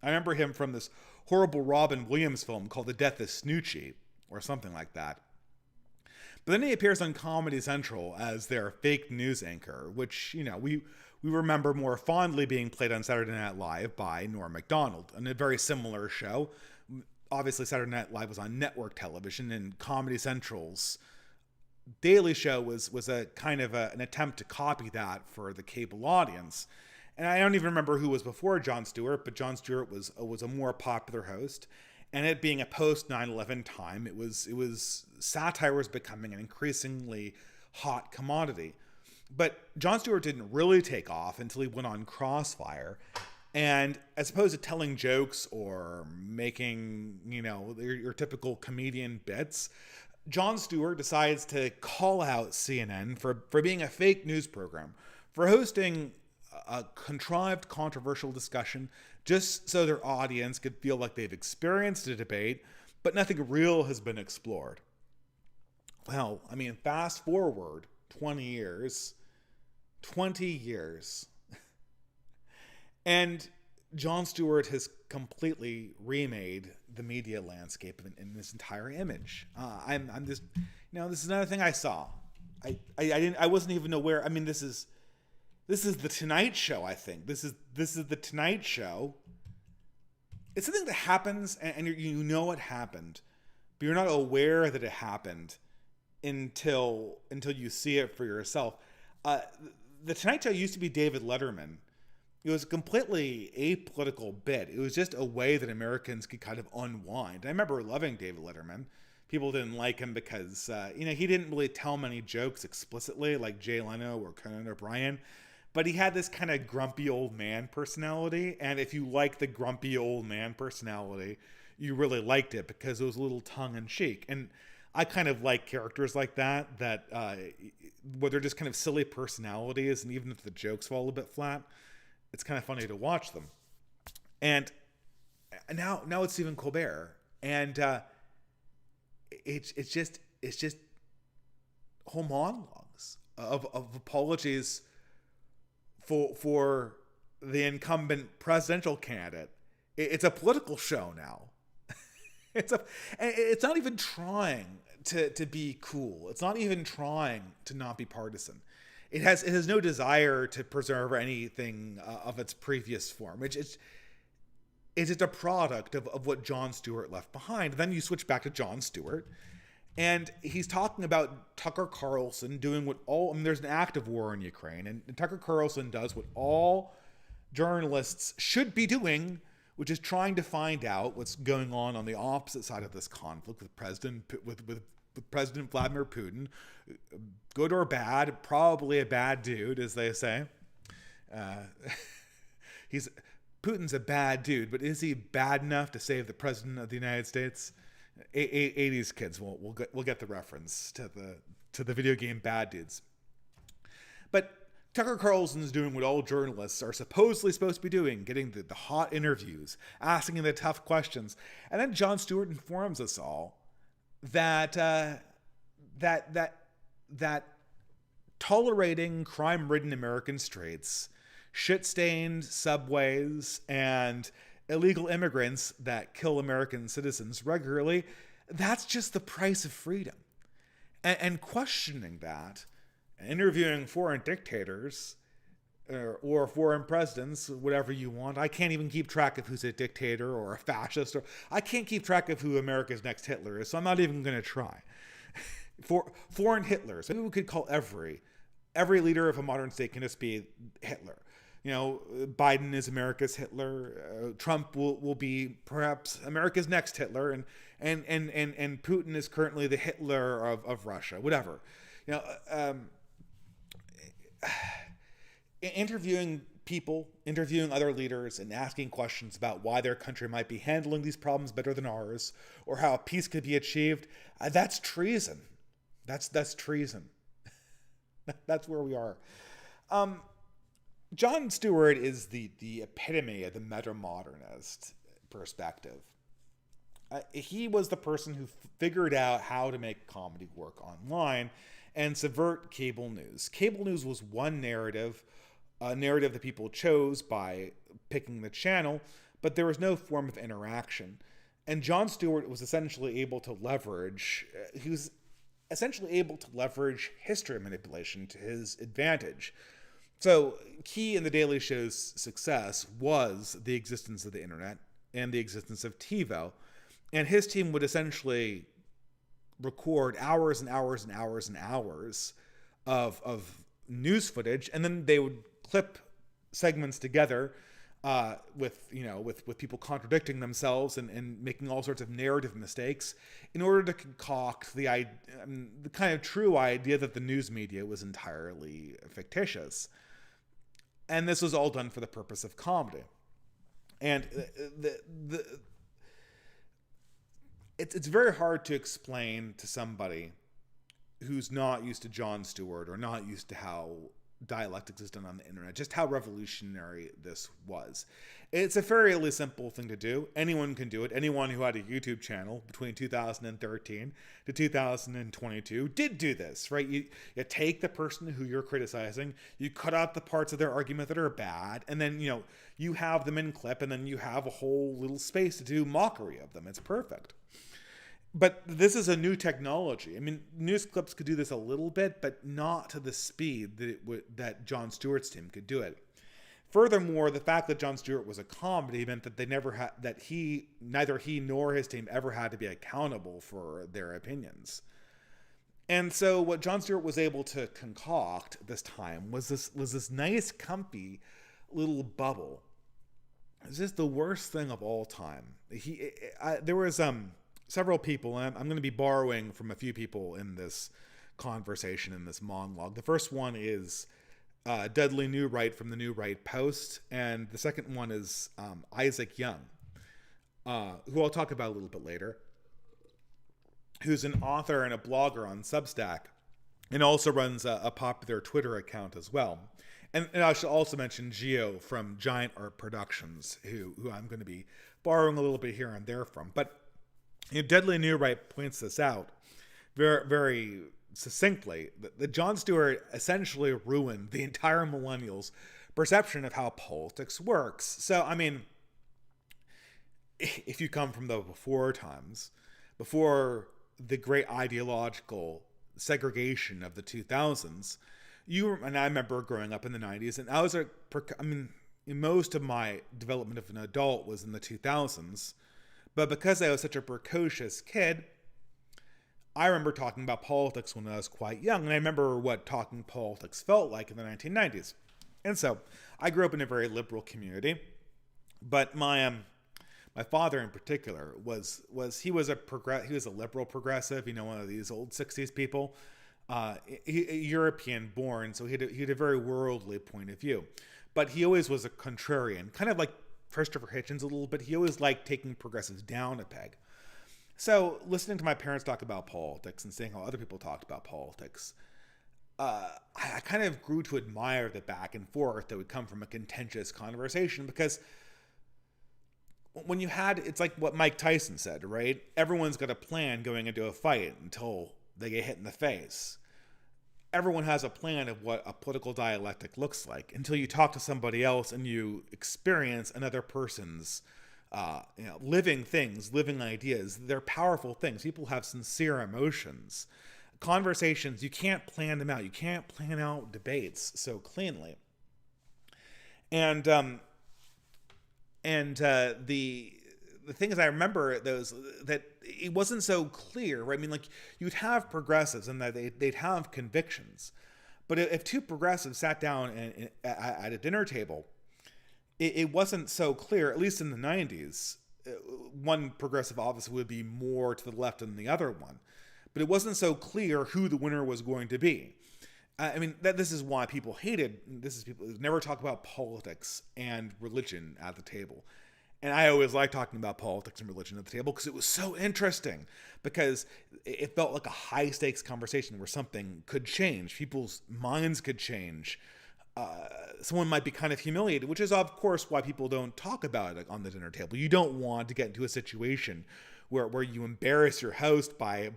I remember him from this horrible Robin Williams film called The Death of Snoochie, or something like that. But then he appears on Comedy Central as their fake news anchor, which, we remember more fondly being played on Saturday Night Live by Norm Macdonald, in a very similar show. Obviously, Saturday Night Live was on network television, and Comedy Central's Daily Show was a kind of an attempt to copy that for the cable audience. And I don't even remember who was before Jon Stewart, but Jon Stewart was a more popular host. And it being a post 9/11 time, it was satire was becoming an increasingly hot commodity. But Jon Stewart didn't really take off until he went on Crossfire. And as opposed to telling jokes or making, your typical comedian bits, Jon Stewart decides to call out CNN for being a fake news program, for hosting a contrived controversial discussion just so their audience could feel like they've experienced a debate, but nothing real has been explored. Well, I mean, fast forward 20 years, and Jon Stewart has completely remade the media landscape in this entire image. I'm just, this is another thing I saw. I wasn't even aware. I mean, this is the Tonight Show. I think this is the Tonight Show. It's something that happens, and it happened, but you're not aware that it happened until you see it for yourself. The Tonight Show used to be David Letterman. It was a completely apolitical bit. It was just a way that Americans could kind of unwind. I remember loving David Letterman. People didn't like him because, he didn't really tell many jokes explicitly like Jay Leno or Conan O'Brien. But he had this kind of grumpy old man personality. And if you like the grumpy old man personality, you really liked it because it was a little tongue-in-cheek. And I kind of like characters like that where they're just kind of silly personalities. And even if the jokes fall a bit flat, it's kind of funny to watch them. And now it's Stephen Colbert. And it's just whole monologues of apologies for the incumbent presidential candidate. It's a political show now. It's not even trying to be cool. It's not even trying to not be partisan. It has no desire to preserve anything of its previous form. It's just a product of what Jon Stewart left behind. Then you switch back to Jon Stewart, and he's talking about Tucker Carlson doing there's an active war in Ukraine, and Tucker Carlson does what all journalists should be doing, which is trying to find out what's going on the opposite side of this conflict with President Vladimir Putin. Good or bad, probably a bad dude, as they say. Putin's a bad dude, but is he bad enough to save the president of the United States? 80s kids will get the reference to the video game Bad Dudes. But Tucker Carlson's doing what all journalists are supposedly supposed to be doing, getting the hot interviews, asking the tough questions. And then Jon Stewart informs us all that that tolerating crime-ridden American streets, shit-stained subways, and illegal immigrants that kill American citizens regularly, that's just the price of freedom. And questioning that, interviewing foreign dictators or foreign presidents, whatever you want. I can't even keep track of who's a dictator or a fascist. Or I can't keep track of who America's next Hitler is, so I'm not even going to try. Foreign Hitlers. Maybe we could call every leader of a modern state can just be Hitler. Biden is America's Hitler. Trump will be perhaps America's next Hitler, and Putin is currently the Hitler of Russia. Whatever. Interviewing people, interviewing other leaders, and asking questions about why their country might be handling these problems better than ours, or how peace could be achieved, that's treason. That's treason. That's where we are. Jon Stewart is the epitome of the meta-modernist perspective. He was the person who figured out how to make comedy work online and subvert cable news. Cable news was one narrative, a narrative that people chose by picking the channel, but there was no form of interaction. And Jon Stewart was essentially able to leverage, history manipulation to his advantage. So key in The Daily Show's success was the existence of the internet and the existence of TiVo. And his team would essentially record hours and hours and hours and hours of news footage, and then they would clip segments together with people contradicting themselves and making all sorts of narrative mistakes in order to concoct the kind of true idea that the news media was entirely fictitious. And this was all done for the purpose of comedy. And it's very hard to explain to somebody who's not used to Jon Stewart or not used to how dialectics is done on the internet just how revolutionary this was. It's a fairly simple thing to do. Anyone can do it. Anyone who had a YouTube channel between 2013 to 2022 did do this, right? You take the person who you're criticizing, you cut out the parts of their argument that are bad, and then you have them in clip, and then you have a whole little space to do mockery of them. It's perfect. But this is a new technology. I mean, news clips could do this a little bit, but not to the speed that Jon Stewart's team could do it. Furthermore, the fact that Jon Stewart was a comedy meant that neither he nor his team ever had to be accountable for their opinions. And so what Jon Stewart was able to concoct this time was this nice, comfy little bubble. It's just the worst thing of all time. There was several people, and I'm going to be borrowing from a few people in this conversation, in this monologue. The first one is Dudley Newwright from the New Right Post, and the second one is Isaac Young, who I'll talk about a little bit later, who's an author and a blogger on Substack, and also runs a popular Twitter account as well. And I should also mention Gio from Giant Art Productions, who I'm going to be borrowing a little bit here and there from. But Dudley Newwright points this out very, very succinctly, that Jon Stewart essentially ruined the entire millennials' perception of how politics works. So, I mean, if you come from the before times, before the great ideological segregation of the 2000s, and I remember growing up in the 90s, and most of my development of an adult was in the 2000s. But because I was such a precocious kid, I remember talking about politics when I was quite young, and I remember what talking politics felt like in the 1990s. And so I grew up in a very liberal community, but my father in particular was a liberal progressive, one of these old 60s people, European born, so he had a very worldly point of view. But he always was a contrarian, kind of like Christopher Hitchens a little bit. He always liked taking progressives down a peg. So listening to my parents talk about politics and seeing how other people talked about politics, I kind of grew to admire the back and forth that would come from a contentious conversation, because when you had, it's like what Mike Tyson said, right? Everyone's got a plan going into a fight until they get hit in the face. Everyone has a plan of what a political dialectic looks like until you talk to somebody else and you experience another person's living things, living ideas. They're powerful things. People have sincere emotions. Conversations, you can't plan them out. You can't plan out debates so cleanly. And the thing is, I remember those, that it wasn't so clear, right? I mean, like, you'd have progressives and that they'd have convictions, but if two progressives sat down at a dinner table, it wasn't so clear, at least in the 90s. One progressive obviously would be more to the left than the other one, but it wasn't so clear who the winner was going to be. I mean, this is why people hated, people never talk about politics and religion at the table. And I always liked talking about politics and religion at the table because it was so interesting, because it felt like a high stakes conversation where something could change. People's minds could change. Someone might be kind of humiliated, which is, of course, why people don't talk about it on the dinner table. You don't want to get into a situation where you embarrass your host by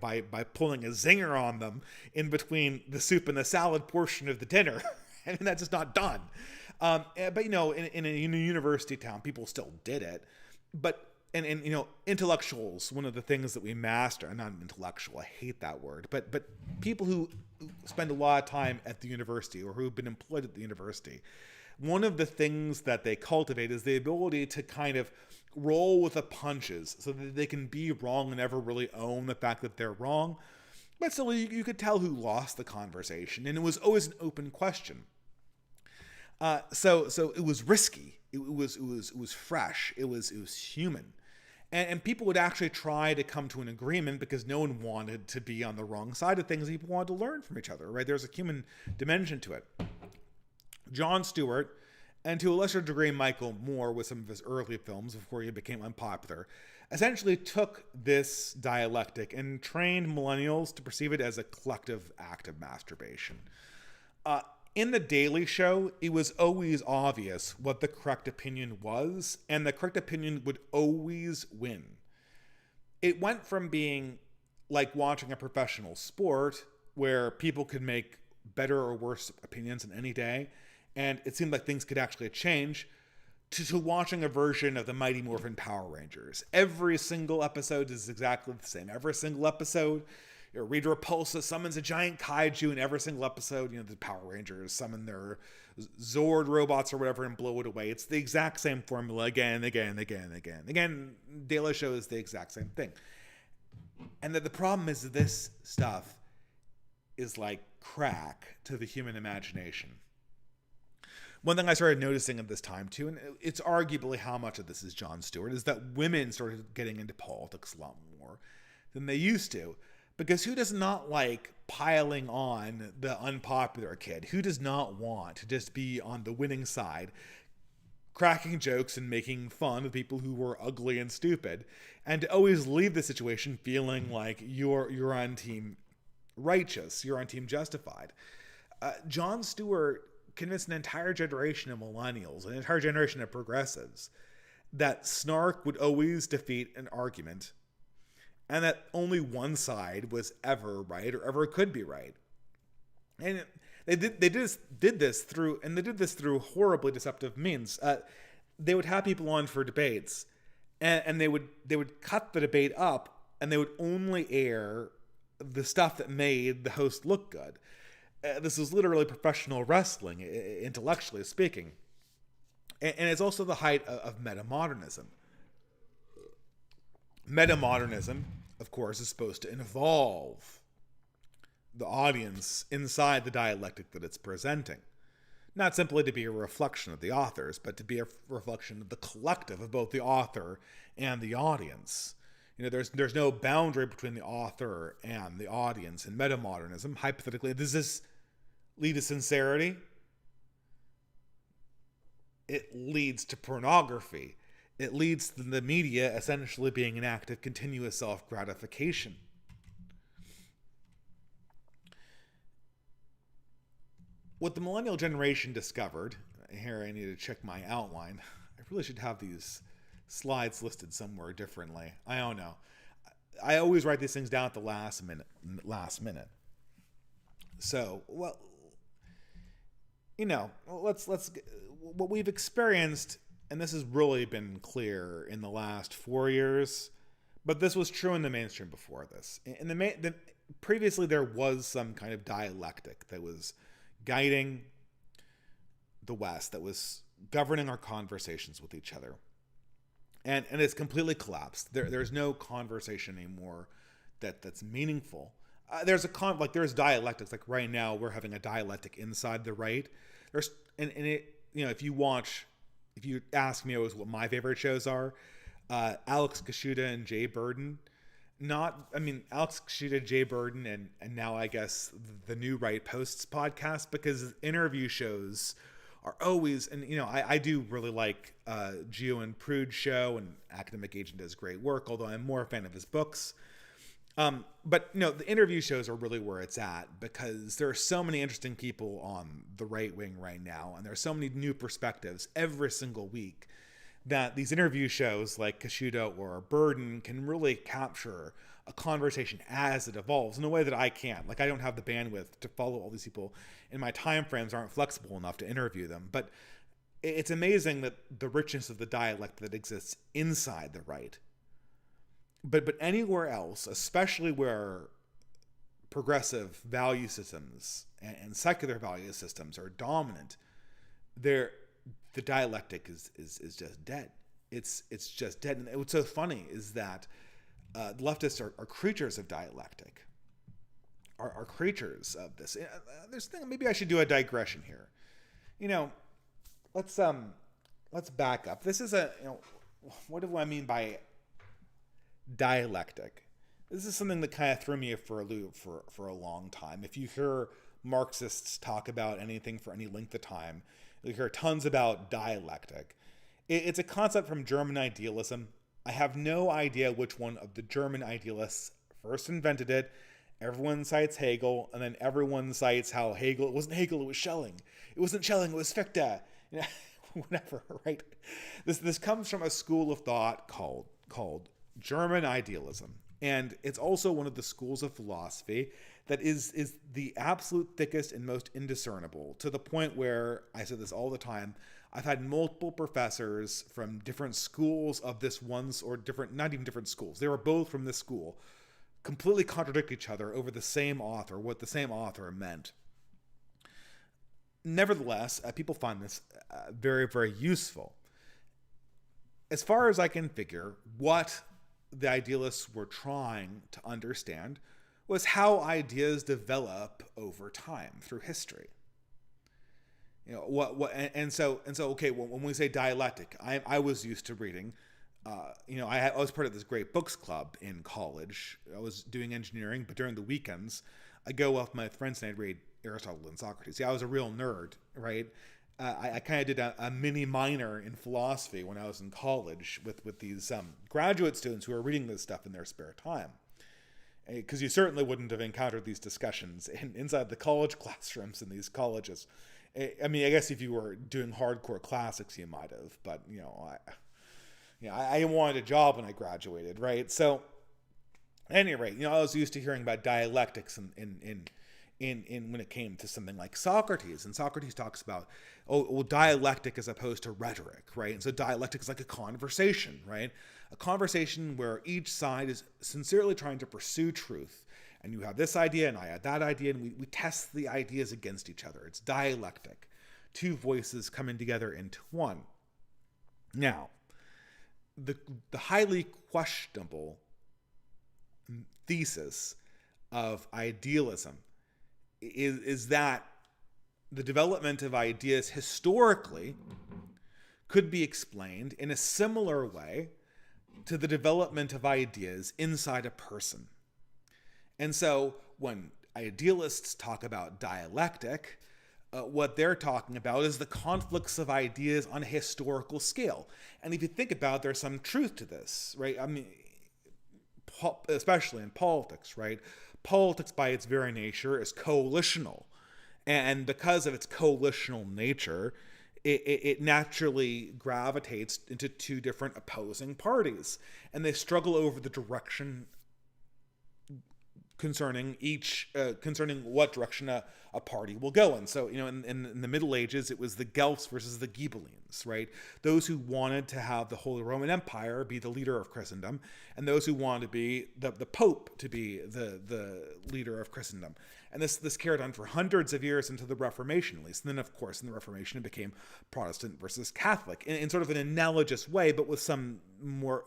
pulling a zinger on them in between the soup and the salad portion of the dinner. I mean, that's just not done. But, you know, in a university town, people still did it. But, and you know, intellectuals, one of the things that we master, I'm not an intellectual, I hate that word, but people who spend a lot of time at the university or who've been employed at the university, one of the things that they cultivate is the ability to kind of roll with the punches so that they can be wrong and never really own the fact that they're wrong. But still, you could tell who lost the conversation, and it was always an open question. So it was risky. It was fresh. It was human, and people would actually try to come to an agreement because no one wanted to be on the wrong side of things. People wanted to learn from each other, right? There's a human dimension to it. Jon Stewart, and to a lesser degree Michael Moore with some of his early films before he became unpopular, essentially took this dialectic and trained millennials to perceive it as a collective act of masturbation. In The Daily Show, it was always obvious what the correct opinion was, and the correct opinion would always win. It went from being like watching a professional sport where people could make better or worse opinions in any day, and it seemed like things could actually change, to watching a version of the Mighty Morphin Power Rangers. Every single episode is exactly the same. Every single episode, Rita Repulsa summons a giant kaiju in every single episode. You know, the Power Rangers summon their Zord robots or whatever and blow it away. It's the exact same formula again, again, again, again. Again, Daily Show is the exact same thing. And that the problem is that this stuff is like crack to the human imagination. One thing I started noticing at this time too, and it's arguably how much of this is Jon Stewart, is that women started getting into politics a lot more than they used to. Because who does not like piling on the unpopular kid? Who does not want to just be on the winning side, cracking jokes and making fun of people who were ugly and stupid, and to always leave the situation feeling like you're on team righteous, you're on team justified? Jon Stewart convinced an entire generation of millennials, an entire generation of progressives, that snark would always defeat an argument, and that only one side was ever right or ever could be right. And they did this through horribly deceptive means. They would have people on for debates, and they would cut the debate up, and they would only air the stuff that made the host look good. This is literally professional wrestling, intellectually speaking. And it's also the height of metamodernism. Metamodernism, of course, is supposed to involve the audience inside the dialectic that it's presenting. Not simply to be a reflection of the authors, but to be a reflection of the collective of both the author and the audience. You know, there's no boundary between the author and the audience in metamodernism. Hypothetically, does this lead to sincerity? It leads to pornography. It leads to the media essentially being an act of continuous self-gratification. what the millennial generation discovered, here I need to check my outline. I really should have these slides listed somewhere differently. I don't know. I always write these things down at the last minute. So, well, let's what we've experienced, and this has really been clear in the last 4 years, but this was true in the mainstream before this. Previously, there was some kind of dialectic that was guiding the West, that was governing our conversations with each other. And it's completely collapsed. There's no conversation anymore that's meaningful. There's dialectics. Like right now, we're having a dialectic inside the right. If you ask me what my favorite shows are, Alex Kashuda and Jay Burden. Alex Kashuda, Jay Burden, and now I guess the New Right Posts podcast, because interview shows are always, and I do really like Geo and Prude's show, and Academic Agent does great work, although I'm more a fan of his books. But the interview shows are really where it's at, because there are so many interesting people on the right wing right now, and there are so many new perspectives every single week, that these interview shows like Kashuda or Burden can really capture a conversation as it evolves in a way that I can't. Like, I don't have the bandwidth to follow all these people, and my time frames aren't flexible enough to interview them. But it's amazing that the richness of the dialect that exists inside the right. But anywhere else, especially where progressive value systems and secular value systems are dominant, the dialectic is just dead. It's just dead. And what's so funny is that leftists are creatures of dialectic, are creatures of this. Maybe I should do a digression here. Let's back up. This is what do I mean by dialectic? This is something that kind of threw me for a loop for a long time. If you hear Marxists talk about anything for any length of time, you hear tons about dialectic. It's a concept from German idealism. I have no idea which one of the German idealists first invented it. Everyone cites Hegel, and then everyone cites how it wasn't Hegel, it was Schelling. It wasn't Schelling, it was Fichte. Whatever, right? This comes from a school of thought called German idealism. And it's also one of the schools of philosophy that is the absolute thickest and most indiscernible, to the point where, I say this all the time, I've had multiple professors from different schools of this once, or not even different schools, they were both from this school, completely contradict each other over the same author, what the same author meant. Nevertheless, people find this very, very useful. As far as I can figure, what the idealists were trying to understand was how ideas develop over time through history. Okay, when we say dialectic, I was used to reading. I was part of this great books club in college. I was doing engineering, but during the weekends, I go off with my friends and I'd read Aristotle and Socrates. I was a real nerd, right? I kind of did a mini minor in philosophy when I was in college with these graduate students who are reading this stuff in their spare time. Because you certainly wouldn't have encountered these discussions inside the college classrooms in these colleges. I guess if you were doing hardcore classics, you might have. But, I wanted a job when I graduated, right? So, at any rate, I was used to hearing about dialectics in when it came to something like Socrates. And Socrates talks about, dialectic as opposed to rhetoric, right? And so dialectic is like a conversation, right? A conversation where each side is sincerely trying to pursue truth. And you have this idea and I have that idea, and we test the ideas against each other. It's dialectic. Two voices coming together into one. Now, the highly questionable thesis of idealism is that the development of ideas historically could be explained in a similar way to the development of ideas inside a person. And so when idealists talk about dialectic, what they're talking about is the conflicts of ideas on a historical scale. And if you think about it, there's some truth to this, right? Especially in politics, right? Politics by its very nature is coalitional. And because of its coalitional nature, it naturally gravitates into two different opposing parties, and they struggle over the direction concerning what direction a party will go in. So, in the Middle Ages, it was the Guelphs versus the Ghibellines, right? Those who wanted to have the Holy Roman Empire be the leader of Christendom, and those who wanted to be the Pope to be the leader of Christendom. And this carried on for hundreds of years into the Reformation, at least. And then, of course, in the Reformation, it became Protestant versus Catholic in sort of an analogous way, but with some more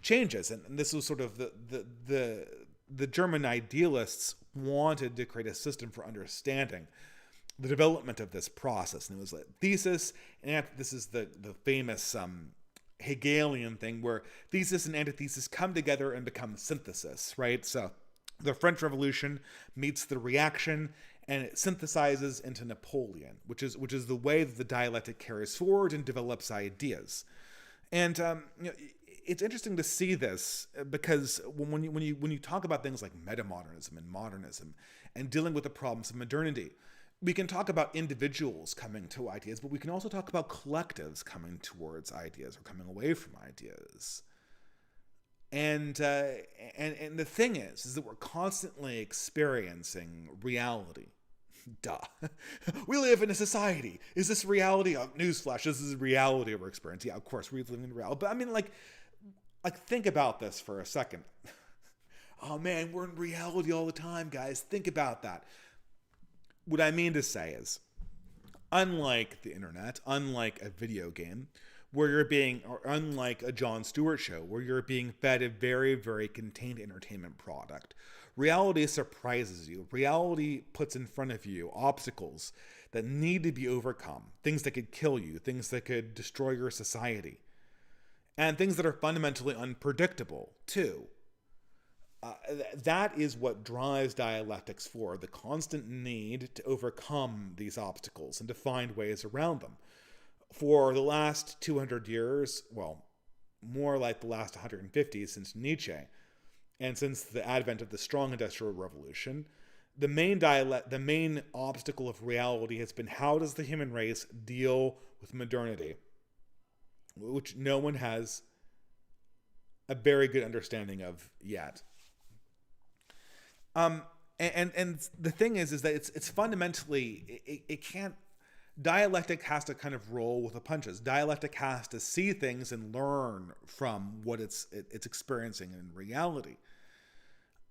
changes. And this was sort of the German idealists wanted to create a system for understanding the development of this process. And it was a thesis, and this is the famous Hegelian thing where thesis and antithesis come together and become synthesis, right? So the French Revolution meets the reaction, and it synthesizes into Napoleon, which is the way that the dialectic carries forward and develops ideas. And it's interesting to see this because when you talk about things like metamodernism and modernism and dealing with the problems of modernity, we can talk about individuals coming to ideas, but we can also talk about collectives coming towards ideas or coming away from ideas. And the thing is that we're constantly experiencing reality. Duh. We live in a society. Is this reality? Oh, newsflash, this is reality we're experiencing. Yeah, of course, we live in reality. But I mean, like think about this for a second. Oh man, we're in reality all the time, guys. Think about that. What I mean to say is, unlike the internet, unlike a video game, or unlike a Jon Stewart show, where you're being fed a very, very contained entertainment product, reality surprises you. Reality puts in front of you obstacles that need to be overcome, things that could kill you, things that could destroy your society, and things that are fundamentally unpredictable, too. That is what drives dialectics forward, the constant need to overcome these obstacles and to find ways around them. For the last 200 years, well, more like the last 150 since Nietzsche, and since the advent of the strong industrial revolution, the main obstacle of reality has been how does the human race deal with modernity, which no one has a very good understanding of yet. And the thing is that it's fundamentally it can't. Dialectic has to kind of roll with the punches. Dialectic has to see things and learn from what it's experiencing in reality.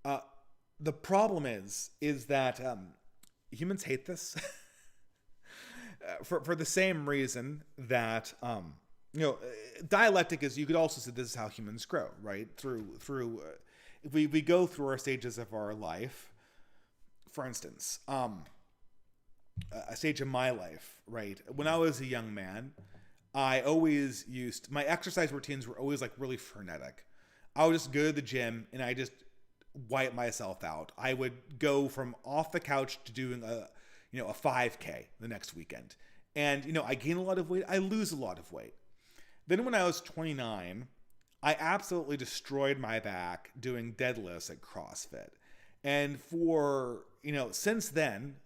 The problem is that humans hate this for the same reason that dialectic is. You could also say this is how humans grow, right? Through if we go through our stages of our life, for instance. A stage of my life, right? When I was a young man, I always my exercise routines were always like really frenetic. I would just go to the gym and I just wipe myself out. I would go from off the couch to doing a 5K the next weekend. And, I gain a lot of weight. I lose a lot of weight. Then when I was 29, I absolutely destroyed my back doing deadlifts at CrossFit. And for, since then,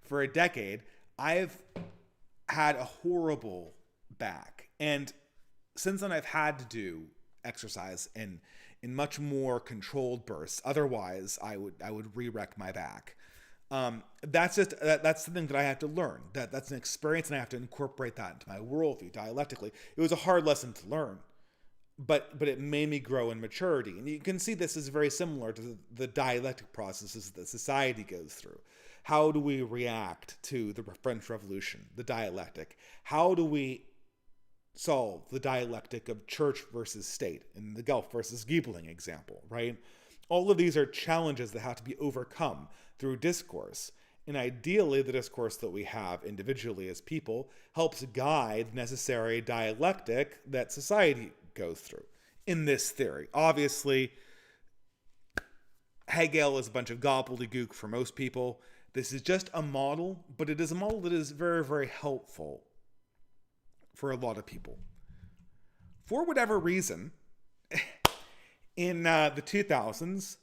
for a decade, I've had a horrible back. And since then, I've had to do exercise in much more controlled bursts. Otherwise, I would re-wreck my back. That's something that I have to learn. That's an experience, and I have to incorporate that into my worldview dialectically. It was a hard lesson to learn, but it made me grow in maturity. And you can see this is very similar to the dialectic processes that society goes through. How do we react to the French Revolution, the dialectic? How do we solve the dialectic of church versus state in the Guelph versus Ghibelline example, right? All of these are challenges that have to be overcome through discourse. And ideally, the discourse that we have individually as people helps guide necessary dialectic that society goes through in this theory. Obviously, Hegel is a bunch of gobbledygook for most people. This is just a model, but it is a model that is very, very helpful for a lot of people. For whatever reason, in the 2000s,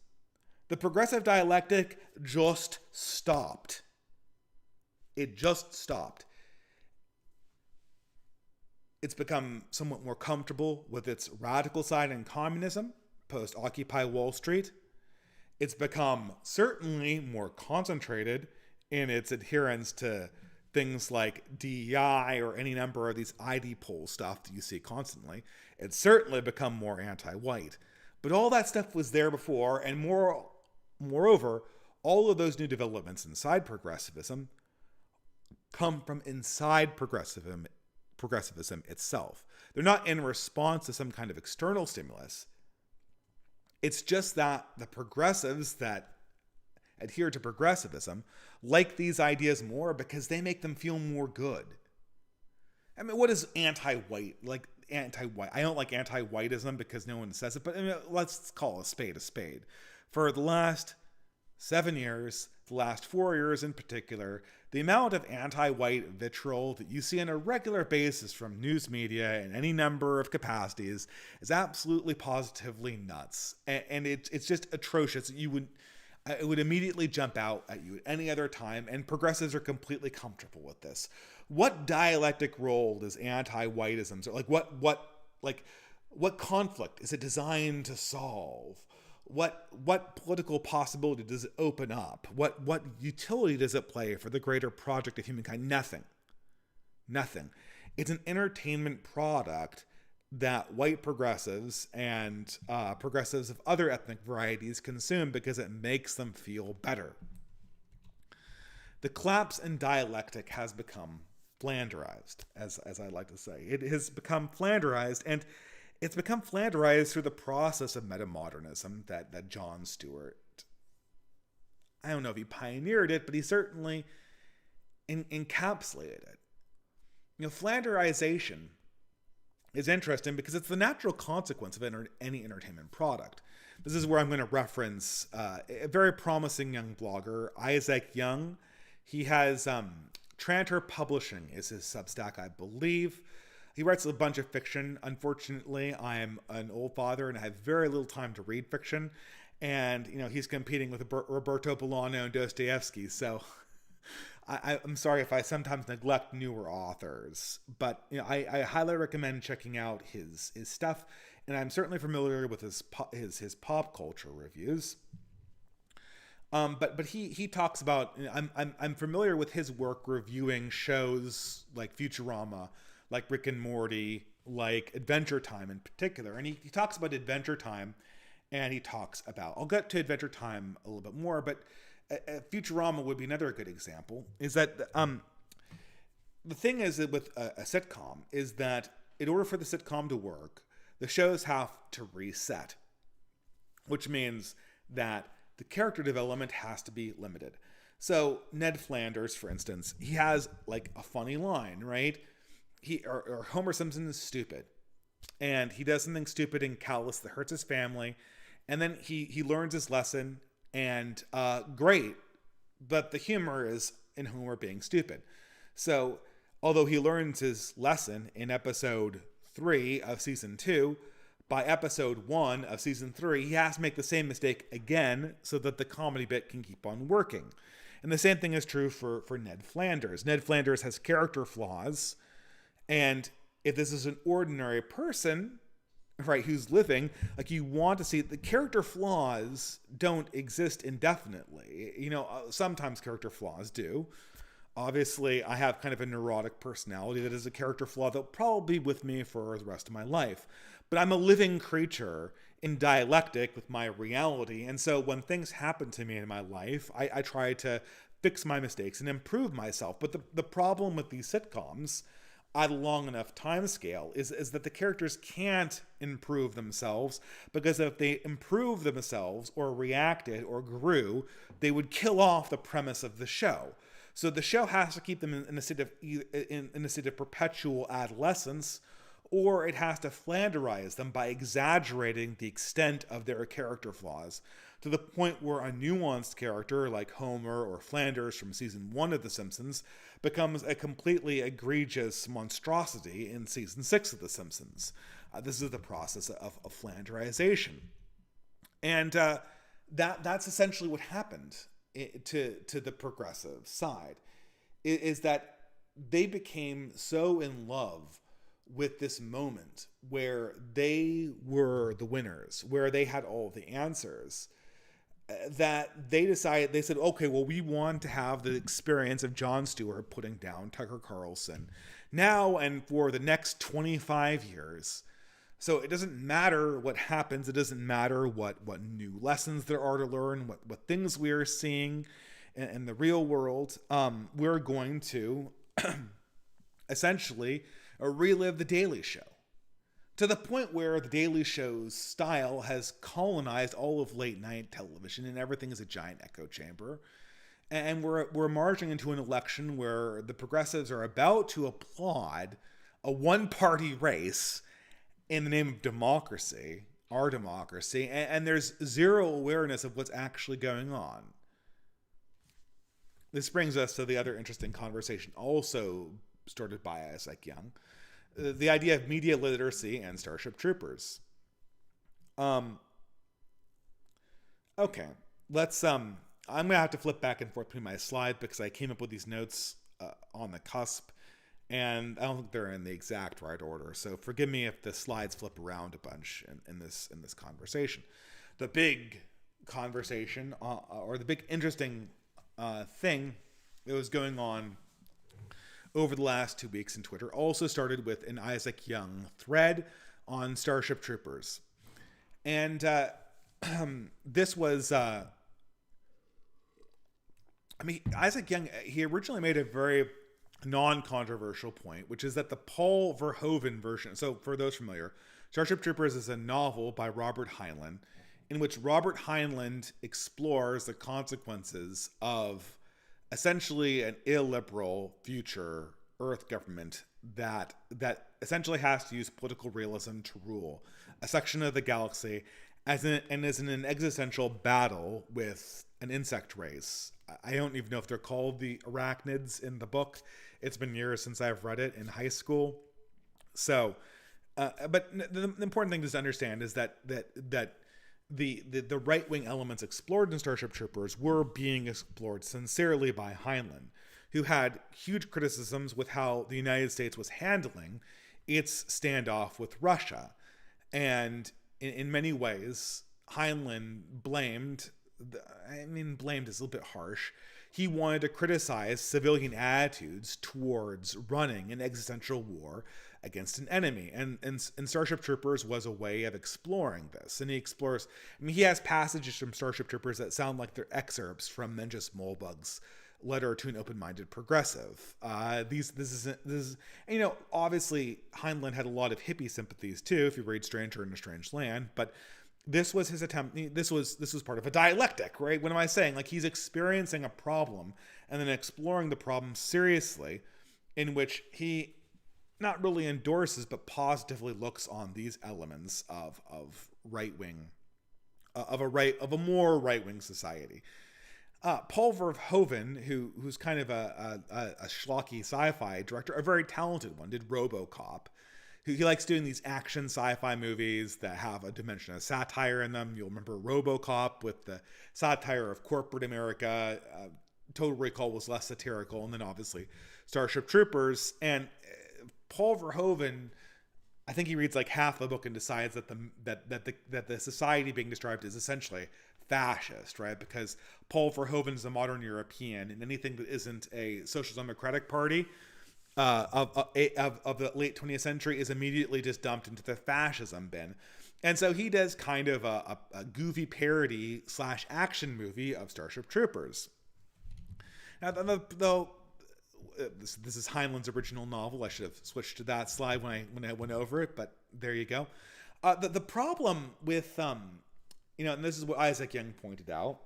The progressive dialectic just stopped. It just stopped. It's become somewhat more comfortable with its radical side in communism, post-Occupy Wall Street. It's become certainly more concentrated in its adherence to things like DEI or any number of these ID poll stuff that you see constantly. It's certainly become more anti-white. But all that stuff was there before, and moreover, all of those new developments inside progressivism come from inside progressivism itself. They're not in response to some kind of external stimulus. It's just that the progressives that adhere to progressivism like these ideas more because they make them feel more good. I mean, what is anti-white? Like anti-white. I don't like anti-whiteism because no one says it, but I mean, let's call a spade. For the last 7 years, the last 4 years in particular, the amount of anti-white vitriol that you see on a regular basis from news media in any number of capacities is absolutely positively nuts. And it's just atrocious. It would immediately jump out at you at any other time, and progressives are completely comfortable with this. What dialectic role does anti-whiteism, what conflict is it designed to solve? What political possibility does it open up? What utility does it play for the greater project of humankind? Nothing. It's an entertainment product that white progressives and progressives of other ethnic varieties consume because it makes them feel better. The collapse in dialectic has become flanderized, as I like to say. It has become flanderized, and it's become flanderized through the process of metamodernism that John Stewart, I don't know if he pioneered it, but he certainly encapsulated it. Flanderization is interesting because it's the natural consequence of any entertainment product. This is where I'm going to reference a very promising young blogger, Isaac Young. He has Tranter Publishing is his Substack, I believe. He writes a bunch of fiction. Unfortunately, I am an old father and I have very little time to read fiction. And, he's competing with Roberto Bolaño and Dostoevsky. So I'm sorry if I sometimes neglect newer authors, but I highly recommend checking out his stuff, and I'm certainly familiar with his pop culture reviews. But he talks about, I'm familiar with his work reviewing shows like Futurama, like Rick and Morty, like Adventure Time in particular, and he talks about Adventure Time, and he talks about, I'll get to Adventure Time a little bit more, but Futurama would be another good example, is that the thing is that with a sitcom is that in order for the sitcom to work, the shows have to reset, which means that the character development has to be limited. So Ned Flanders, for instance, he has like a funny line, right? Or Homer Simpson is stupid, and he does something stupid and callous that hurts his family, and then he learns his lesson. And great, but the humor is in Homer being stupid. So, although he learns his lesson in episode 3 of season 2, by episode 1 of season 3, he has to make the same mistake again so that the comedy bit can keep on working. And the same thing is true for Ned Flanders. Ned Flanders has character flaws, and if this is an ordinary person, right, who's living, like, you want to see the character flaws don't exist indefinitely. Sometimes character flaws do. Obviously, I have kind of a neurotic personality that is a character flaw that'll probably be with me for the rest of my life. But I'm a living creature in dialectic with my reality. And so when things happen to me in my life, I try to fix my mistakes and improve myself. But the problem with these sitcoms at a long enough time scale is that the characters can't improve themselves, because if they improved themselves or reacted or grew, they would kill off the premise of the show. So the show has to keep them in a state of perpetual adolescence, or it has to Flanderize them by exaggerating the extent of their character flaws to the point where a nuanced character like Homer or Flanders from season 1 of The Simpsons becomes a completely egregious monstrosity in season 6 of The Simpsons. This is the process of Flanderization. And that's essentially what happened to the progressive side, is that they became so in love with this moment where they were the winners, where they had all the answers, that they said, okay, well, we want to have the experience of Jon Stewart putting down Tucker Carlson now and for the next 25 years. So it doesn't matter what happens. It doesn't matter what new lessons there are to learn, what things we are seeing in the real world. We're going to essentially relive The Daily Show, to the point where The Daily Show's style has colonized all of late night television, and everything is a giant echo chamber. And we're marching into an election where the progressives are about to applaud a one-party race in the name of democracy, our democracy, and there's zero awareness of what's actually going on. This brings us to the other interesting conversation, also started by Isaac Young, the idea of media literacy and Starship Troopers. Okay, let's I'm gonna have to flip back and forth between my slide because I came up with these notes on the cusp, and I don't think they're in the exact right order. So forgive me if the slides flip around a bunch in this conversation. The big conversation, or the big interesting thing that was going on over the last 2 weeks in Twitter also started with an Isaac Young thread on Starship Troopers. And this was, Isaac Young, he originally made a very non-controversial point, which is that the Paul Verhoeven version, so for those familiar, Starship Troopers is a novel by Robert Heinlein, in which Robert Heinlein explores the consequences of essentially an illiberal future Earth government that essentially has to use political realism to rule a section of the galaxy is in an existential battle with an insect race. I don't even know if they're called the arachnids in the book. It's been years since I've read it in high school. So, but the important thing to understand is that the right-wing elements explored in Starship Troopers were being explored sincerely by Heinlein, who had huge criticisms with how the United States was handling its standoff with Russia. And in many ways, Heinlein blamed is a little bit harsh. He wanted to criticize civilian attitudes towards running an existential war against an enemy. And Starship Troopers was a way of exploring this. And he explores, he has passages from Starship Troopers that sound like they're excerpts from Mencius Mollberg's letter to an open-minded progressive. This is, obviously Heinlein had a lot of hippie sympathies too, if you read Stranger in a Strange Land, but this was his attempt. This was part of a dialectic, right? What am I saying? Like, he's experiencing a problem and then exploring the problem seriously, in which he not really endorses, but positively looks on these elements of right-wing, of a more right-wing society. Paul Verhoeven, who's kind of a schlocky sci-fi director, a very talented one, did RoboCop. He likes doing these action sci-fi movies that have a dimension of satire in them. You'll remember RoboCop with the satire of corporate America. Total Recall was less satirical, and then obviously Starship Troopers. And Paul Verhoeven, I think he reads like half the book and decides that the society being described is essentially fascist, right? Because Paul Verhoeven is a modern European, and anything that isn't a social democratic party of the late 20th century is immediately just dumped into the fascism bin. And so he does kind of a goofy parody / action movie of Starship Troopers. Now, though this is Heinlein's original novel, I should have switched to that slide when I went over it, but there you go. The problem with and this is what Isaac Young pointed out.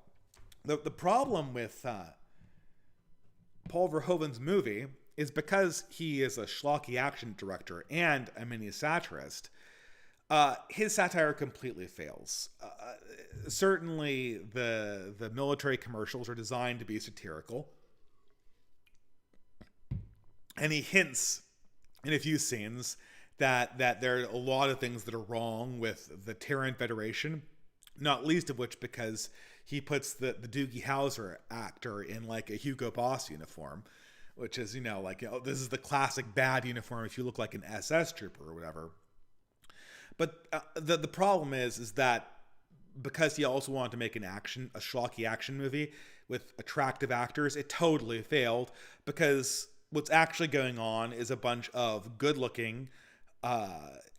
The problem with Paul Verhoeven's movie is because he is a schlocky action director and a mini satirist, his satire completely fails. Certainly the military commercials are designed to be satirical. And he hints in a few scenes that there are a lot of things that are wrong with the Terran Federation, Not least of which because he puts the Doogie Howser actor in like a Hugo Boss uniform, which is, like, this is the classic bad uniform if you look like an SS trooper or whatever. But the problem is that because he also wanted to make a schlocky action movie with attractive actors, it totally failed, because what's actually going on is a bunch of good-looking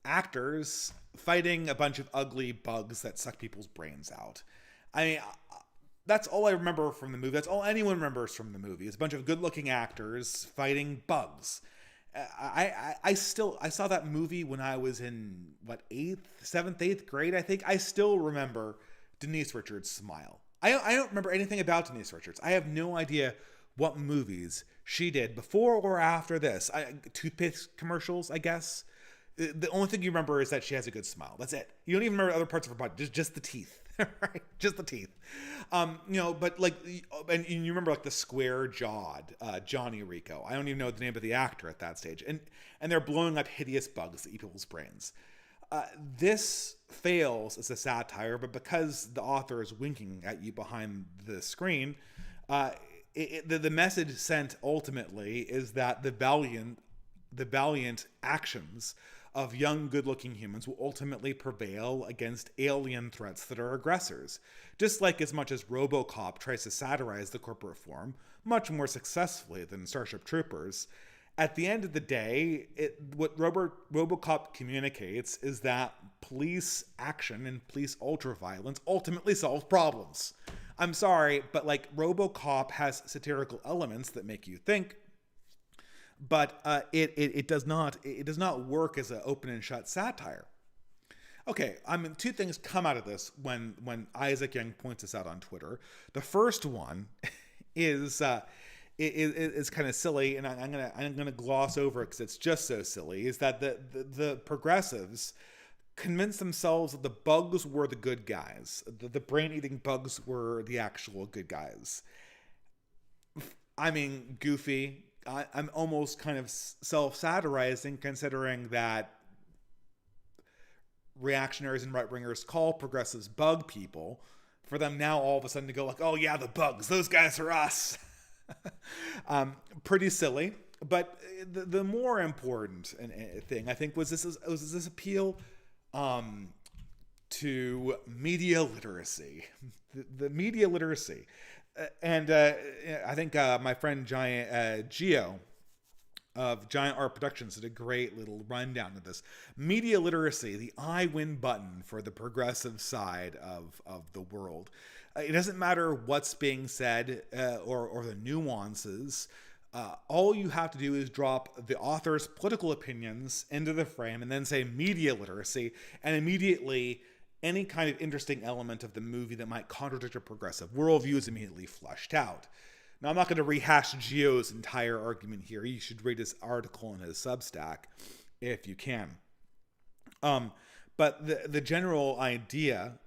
actors fighting a bunch of ugly bugs that suck people's brains out. I mean, that's all I remember from the movie. That's all anyone remembers from the movie, is a bunch of good-looking actors fighting bugs. I saw that movie when I was in seventh, eighth grade, I think. I still remember Denise Richards' smile. I don't remember anything about Denise Richards. I have no idea what movies she did before or after this. Toothpaste commercials, I guess. The only thing you remember is that she has a good smile. That's it. You don't even remember other parts of her body. Just the teeth. Right? Just the teeth. But like, and you remember like the square-jawed Johnny Rico. I don't even know the name of the actor at that stage. And they're blowing up hideous bugs that eat people's brains. This fails as a satire, but because the author is winking at you behind the screen, the message sent ultimately is that the valiant actions of young, good-looking humans will ultimately prevail against alien threats that are aggressors. Just like as much as RoboCop tries to satirize the corporate form, much more successfully than Starship Troopers, at the end of the day, what RoboCop communicates is that police action and police ultraviolence ultimately solve problems. I'm sorry, but like, RoboCop has satirical elements that make you think, but it does not work as an open and shut satire. Okay, two things come out of this when Isaac Young points this out on Twitter. The first one is kind of silly, and I'm gonna gloss over it because it's just so silly. Is that the progressives convinced themselves that the bugs were the good guys, the brain-eating bugs were the actual good guys. I mean, goofy. I'm almost kind of self-satirizing, considering that reactionaries and right-wingers call progressives bug people, for them now all of a sudden to go like, oh yeah, the bugs, those guys are us. Pretty silly. But the more important thing, I think, was this appeal to media literacy. The media literacy. And I think my friend Gio of Giant Art Productions did a great little rundown of this. Media literacy, the I win button for the progressive side of the world. It doesn't matter what's being said or the nuances. All you have to do is drop the author's political opinions into the frame and then say media literacy, and immediately any kind of interesting element of the movie that might contradict a progressive worldview is immediately flushed out. Now, I'm not going to rehash Gio's entire argument here. You should read his article in his Substack if you can. But the general idea,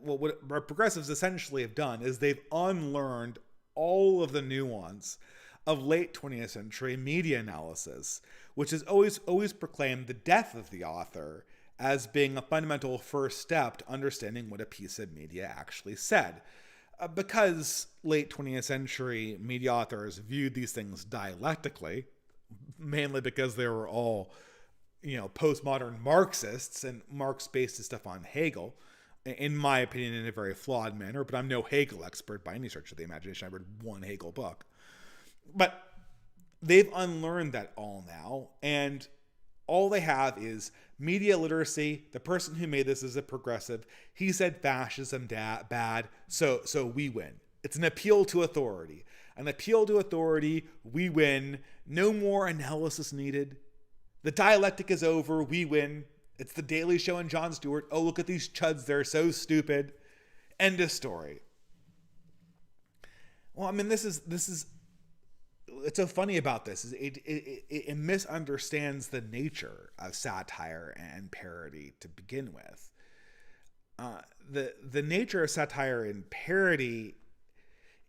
what progressives essentially have done is they've unlearned all of the nuance of late 20th century media analysis, which has always proclaimed the death of the author as being a fundamental first step to understanding what a piece of media actually said. Because late 20th century media authors viewed these things dialectically, mainly because they were all, postmodern Marxists, and Marx based his stuff on Hegel, in my opinion, in a very flawed manner, but I'm no Hegel expert by any stretch of the imagination. I read one Hegel book. But they've unlearned that all now, and all they have is media literacy. The person who made this is a progressive. He said fascism bad, so we win. It's an appeal to authority. An appeal to authority, we win. No more analysis needed. The dialectic is over, we win. It's the Daily Show and Jon Stewart. Oh, look at these chuds, they're so stupid. End of story. Well, this is what's so funny about this is it misunderstands the nature of satire and parody to begin with. The nature of satire and parody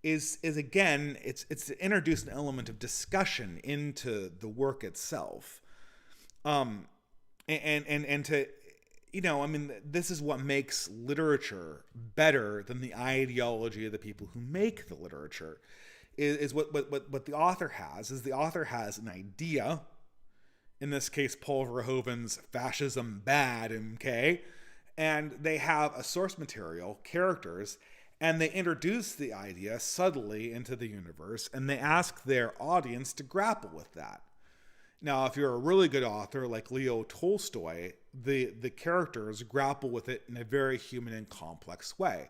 is again, it's to introduce an element of discussion into the work itself, and to I mean, this is what makes literature better than the ideology of the people who make the literature. Is what the author has is the author has an idea. In this case, Paul Verhoeven's fascism bad, MK, and they have a source material, characters, and they introduce the idea subtly into the universe, and they ask their audience to grapple with that. Now, if you're a really good author like Leo Tolstoy, the characters grapple with it in a very human and complex way,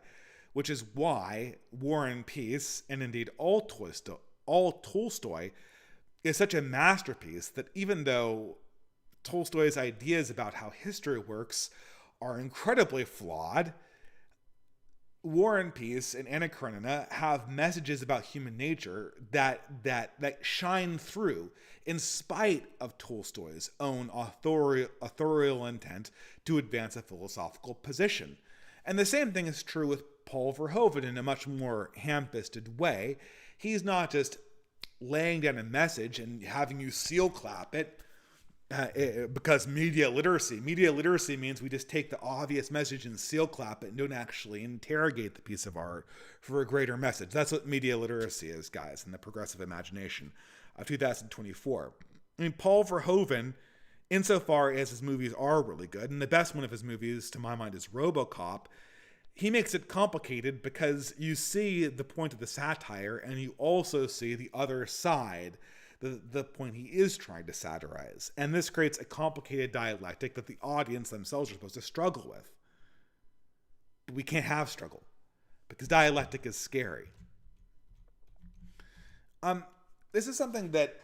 which is why War and Peace, and indeed all Tolstoy, is such a masterpiece that even though Tolstoy's ideas about how history works are incredibly flawed, War and Peace and Anna Karenina have messages about human nature that shine through in spite of Tolstoy's own authorial intent to advance a philosophical position. And the same thing is true with Paul Verhoeven in a much more ham-fisted way. He's not just laying down a message and having you seal clap it because media literacy means we just take the obvious message and seal clap it and don't actually interrogate the piece of art for a greater message. That's what media literacy is, guys, in the progressive imagination of 2024. I mean, Paul Verhoeven, insofar as his movies are really good, and the best one of his movies to my mind is RoboCop, he makes it complicated because you see the point of the satire and you also see the other side, the point he is trying to satirize. And this creates a complicated dialectic that the audience themselves are supposed to struggle with. But we can't have struggle because dialectic is scary. This is something that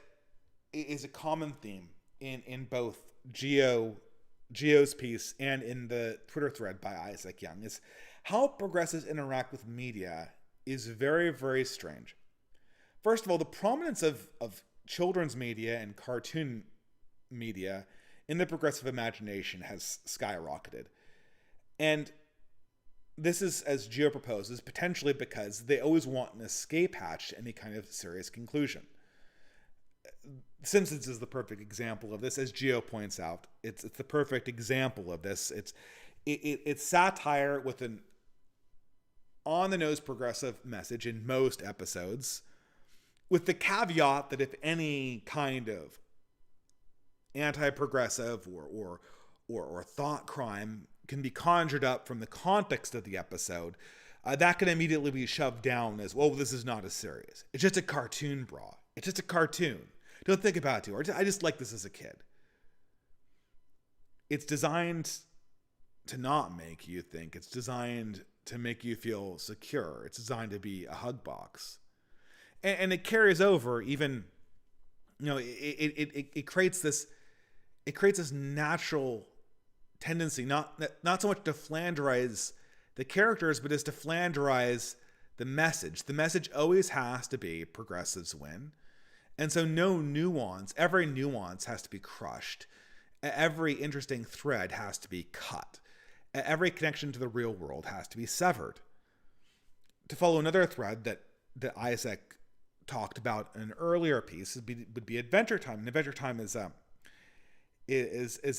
is a common theme in both Geo's piece and in the Twitter thread by Isaac Young, is how progressives interact with media is very, very strange. First of all, the prominence of children's media and cartoon media in the progressive imagination has skyrocketed. And this is, as Geo proposes, potentially because they always want an escape hatch to any kind of serious conclusion. Simpsons is the perfect example of this, as Geo points out. It's the perfect example of this. It's satire with an on-the-nose progressive message in most episodes, with the caveat that if any kind of anti-progressive or thought crime can be conjured up from the context of the episode, that can immediately be shoved down as, well, this is not as serious. It's just a cartoon, brah. It's just a cartoon. Don't think about it too hard. I just like this as a kid. It's designed to not make you think. It's designed to make you feel secure. It's designed to be a hug box. And it carries over even, it creates this natural tendency, not so much to flanderize the characters, but as to flanderize the message. The message always has to be progressives win. And so every nuance has to be crushed. Every interesting thread has to be cut. Every connection to the real world has to be severed. To follow another thread that Isaac talked about in an earlier piece would be Adventure Time. And Adventure Time is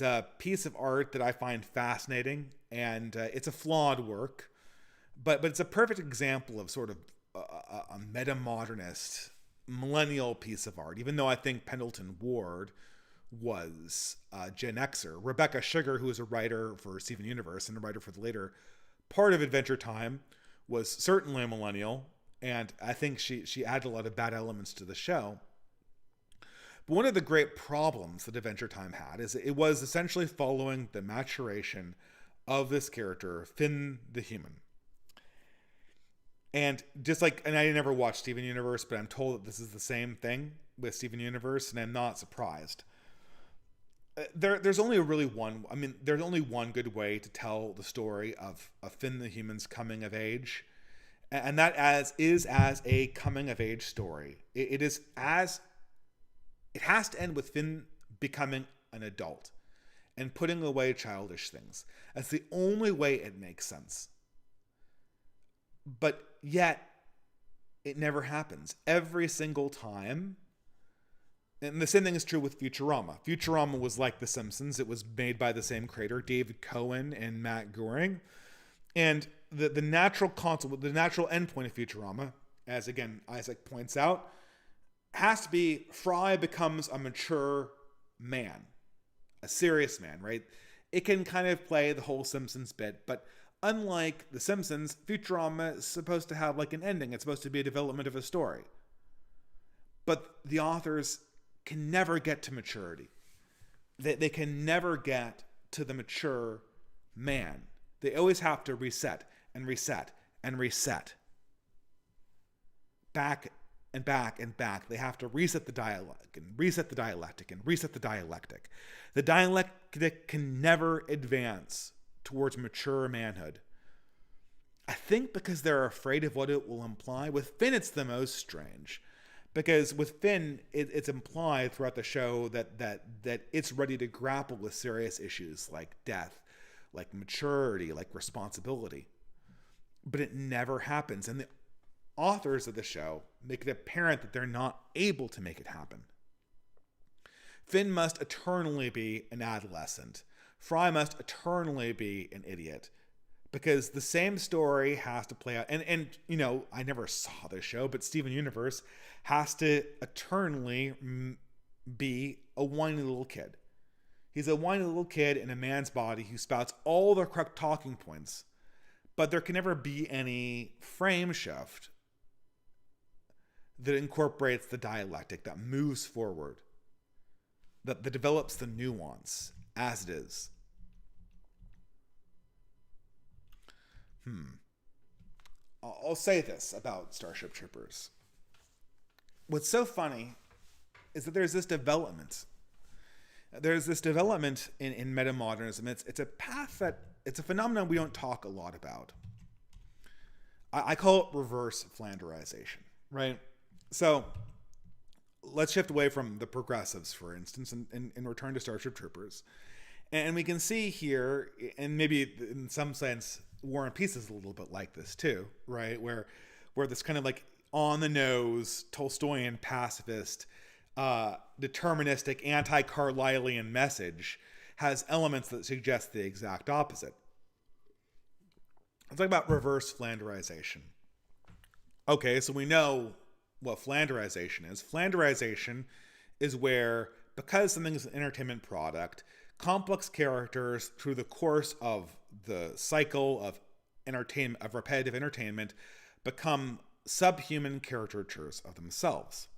a piece of art that I find fascinating, and it's a flawed work, but it's a perfect example of sort of a meta-modernist millennial piece of art, even though I think Pendleton Ward was a Gen Xer. Rebecca Sugar, who is a writer for Steven Universe and a writer for the later part of Adventure Time, was certainly a millennial, and I think she added a lot of bad elements to the show. But one of the great problems that Adventure Time had is it was essentially following the maturation of this character, Finn the Human. And I never watched Steven Universe, but I'm told that this is the same thing with Steven Universe, and I'm not surprised. There's only one good way to tell the story of Finn the Human's coming of age, and that is as a coming of age story. It has to end with Finn becoming an adult and putting away childish things. That's the only way it makes sense. But yet, it never happens. Every single time, And the same thing is true with Futurama. Futurama was like The Simpsons. It was made by the same creator, David Cohen and Matt Groening. And the natural concept, the natural endpoint of Futurama, as again Isaac points out, has to be Fry becomes a mature man, a serious man, right? It can kind of play the whole Simpsons bit, but unlike The Simpsons, Futurama is supposed to have like an ending. It's supposed to be a development of a story. But the authors can never get to maturity. They can never get to the mature man. They always have to reset and reset and reset. Back and back and back. They have to reset the dialogue and reset the dialectic and reset the dialectic. The dialectic can never advance towards mature manhood. I think because they're afraid of what it will imply. With Finn, it's the most strange. Because with Finn, it's implied throughout the show that it's ready to grapple with serious issues like death, like maturity, like responsibility. But it never happens. And the authors of the show make it apparent that they're not able to make it happen. Finn must eternally be an adolescent. Fry must eternally be an idiot. Because the same story has to play out. And you know, I never saw this show, but Steven Universe has to eternally be a whiny little kid. He's a whiny little kid in a man's body who spouts all the correct talking points. But there can never be any frame shift that incorporates the dialectic, that moves forward, that develops the nuance as it is. I'll say this about Starship Troopers. What's so funny is that there's this development. There's this development in metamodernism. It's a path it's a phenomenon we don't talk a lot about. I call it reverse Flanderization, right? So let's shift away from the progressives, for instance, and return to Starship Troopers. And we can see here, and maybe in some sense, War and Peace is a little bit like this too, right? Where this kind of like on the nose Tolstoyan pacifist, deterministic, anti-Carlylean message has elements that suggest the exact opposite. Let's talk about reverse Flanderization. Okay, so we know what Flanderization is. Flanderization is where, because something is an entertainment product, complex characters through the course of the cycle of entertainment, of repetitive entertainment, become subhuman caricatures of themselves.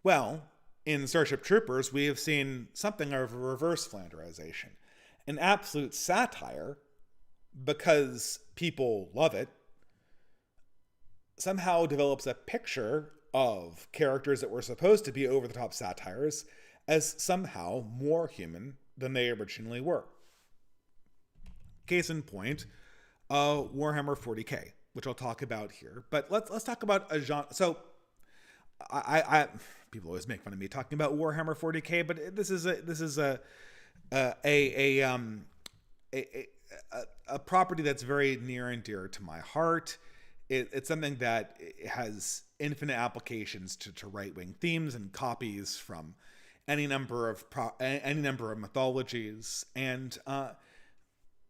Well, in Starship Troopers, we have seen something of a reverse Flanderization. An absolute satire, because people love it, somehow develops a picture of characters that were supposed to be over-the-top satires as somehow more human than they originally were. Case in point, Warhammer 40k, which I'll talk about here. But let's talk about a genre. So, I people always make fun of me talking about Warhammer 40k, but this is a property that's very near and dear to my heart. It's something that has infinite applications to right-wing themes and copies from any number of mythologies. And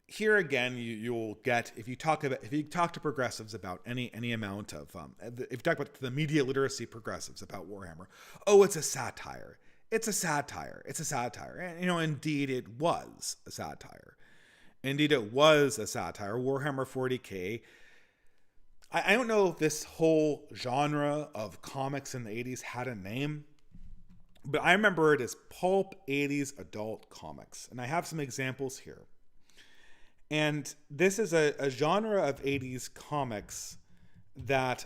here again, you'll get, if you talk to progressives about any amount of if you talk about the media literacy progressives about Warhammer, oh, it's a satire. It's a satire. It's a satire. And indeed it was a satire. Indeed it was a satire. Warhammer 40k. I don't know if this whole genre of comics in the 80s had a name, but I remember it as pulp 80s adult comics. And I have some examples here. And this is a genre of 80s comics that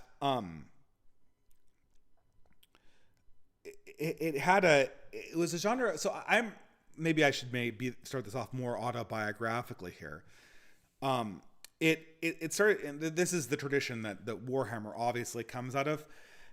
it was a genre. So maybe I should start this off more autobiographically here. It started, and this is the tradition that Warhammer obviously comes out of.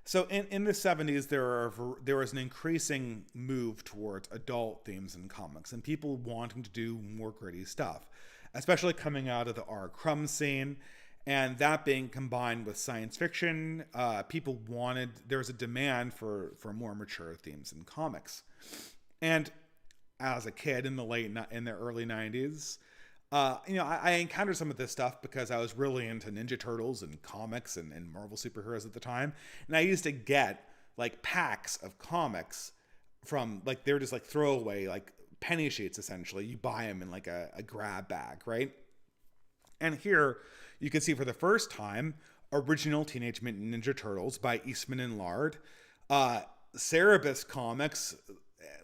So in the 70s, there was an increasing move towards adult themes in comics and people wanting to do more gritty stuff, especially coming out of the R. Crumb scene And that being combined with science fiction, there was a demand for more mature themes in comics. And as a kid in the early 90s, I encountered some of this stuff because I was really into Ninja Turtles and comics and Marvel superheroes at the time. And I used to get like packs of comics from like, they're just like throwaway, like penny sheets essentially. You buy them in like a grab bag, right? And here you can see for the first time, original Teenage Mutant Ninja Turtles by Eastman and Lard. Cerebus comics,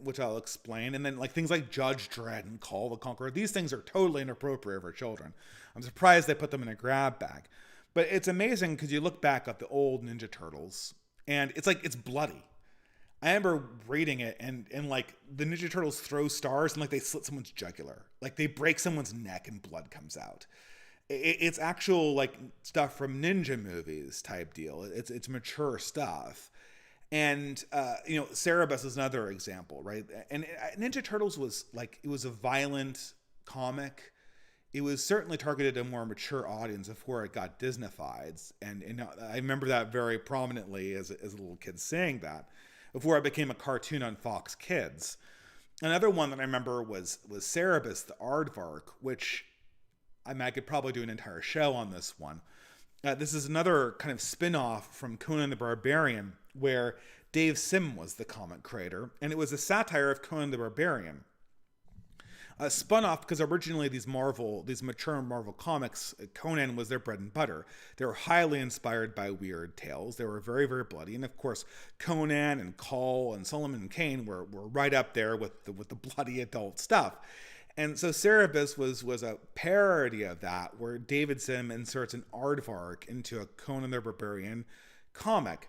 which I'll explain, and then like things like Judge Dredd and Call the Conqueror. These things are totally inappropriate for children. I'm surprised they put them in a grab bag. But it's amazing because you look back at the old Ninja Turtles, and it's bloody. I remember reading it, and like the Ninja Turtles throw stars and like they slit someone's jugular. Like they break someone's neck and blood comes out. It's actual like stuff from ninja movies type deal. It's mature stuff. And, Cerebus is another example, right? And Ninja Turtles was like, it was a violent comic. It was certainly targeted at a more mature audience before it got Disneyfied. And I remember that very prominently as a little kid saying that before it became a cartoon on Fox Kids. Another one that I remember was Cerebus, the Aardvark, which I could probably do an entire show on this one. This is another kind of spin-off from Conan the Barbarian, where Dave Sim was the comic creator, and it was a satire of Conan the Barbarian. Spun off because originally these mature Marvel comics, Conan was their bread and butter. They were highly inspired by weird tales. They were very, very bloody. And of course, Conan and Call and Solomon and Kane were right up there with the bloody adult stuff. And so Cerebus was a parody of that, where David Sim inserts an aardvark into a Conan the Barbarian comic.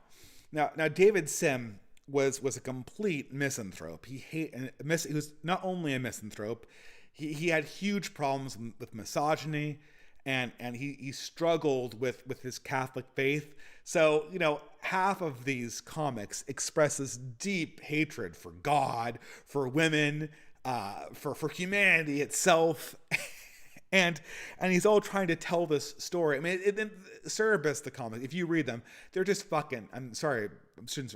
Now David Sim was a complete misanthrope. He was not only a misanthrope, he had huge problems with misogyny, and he struggled with his Catholic faith. So, half of these comics express this deep hatred for God, for women, for humanity itself. And he's all trying to tell this story. I mean, Cerebus, the comic, if you read them, they're just fucking,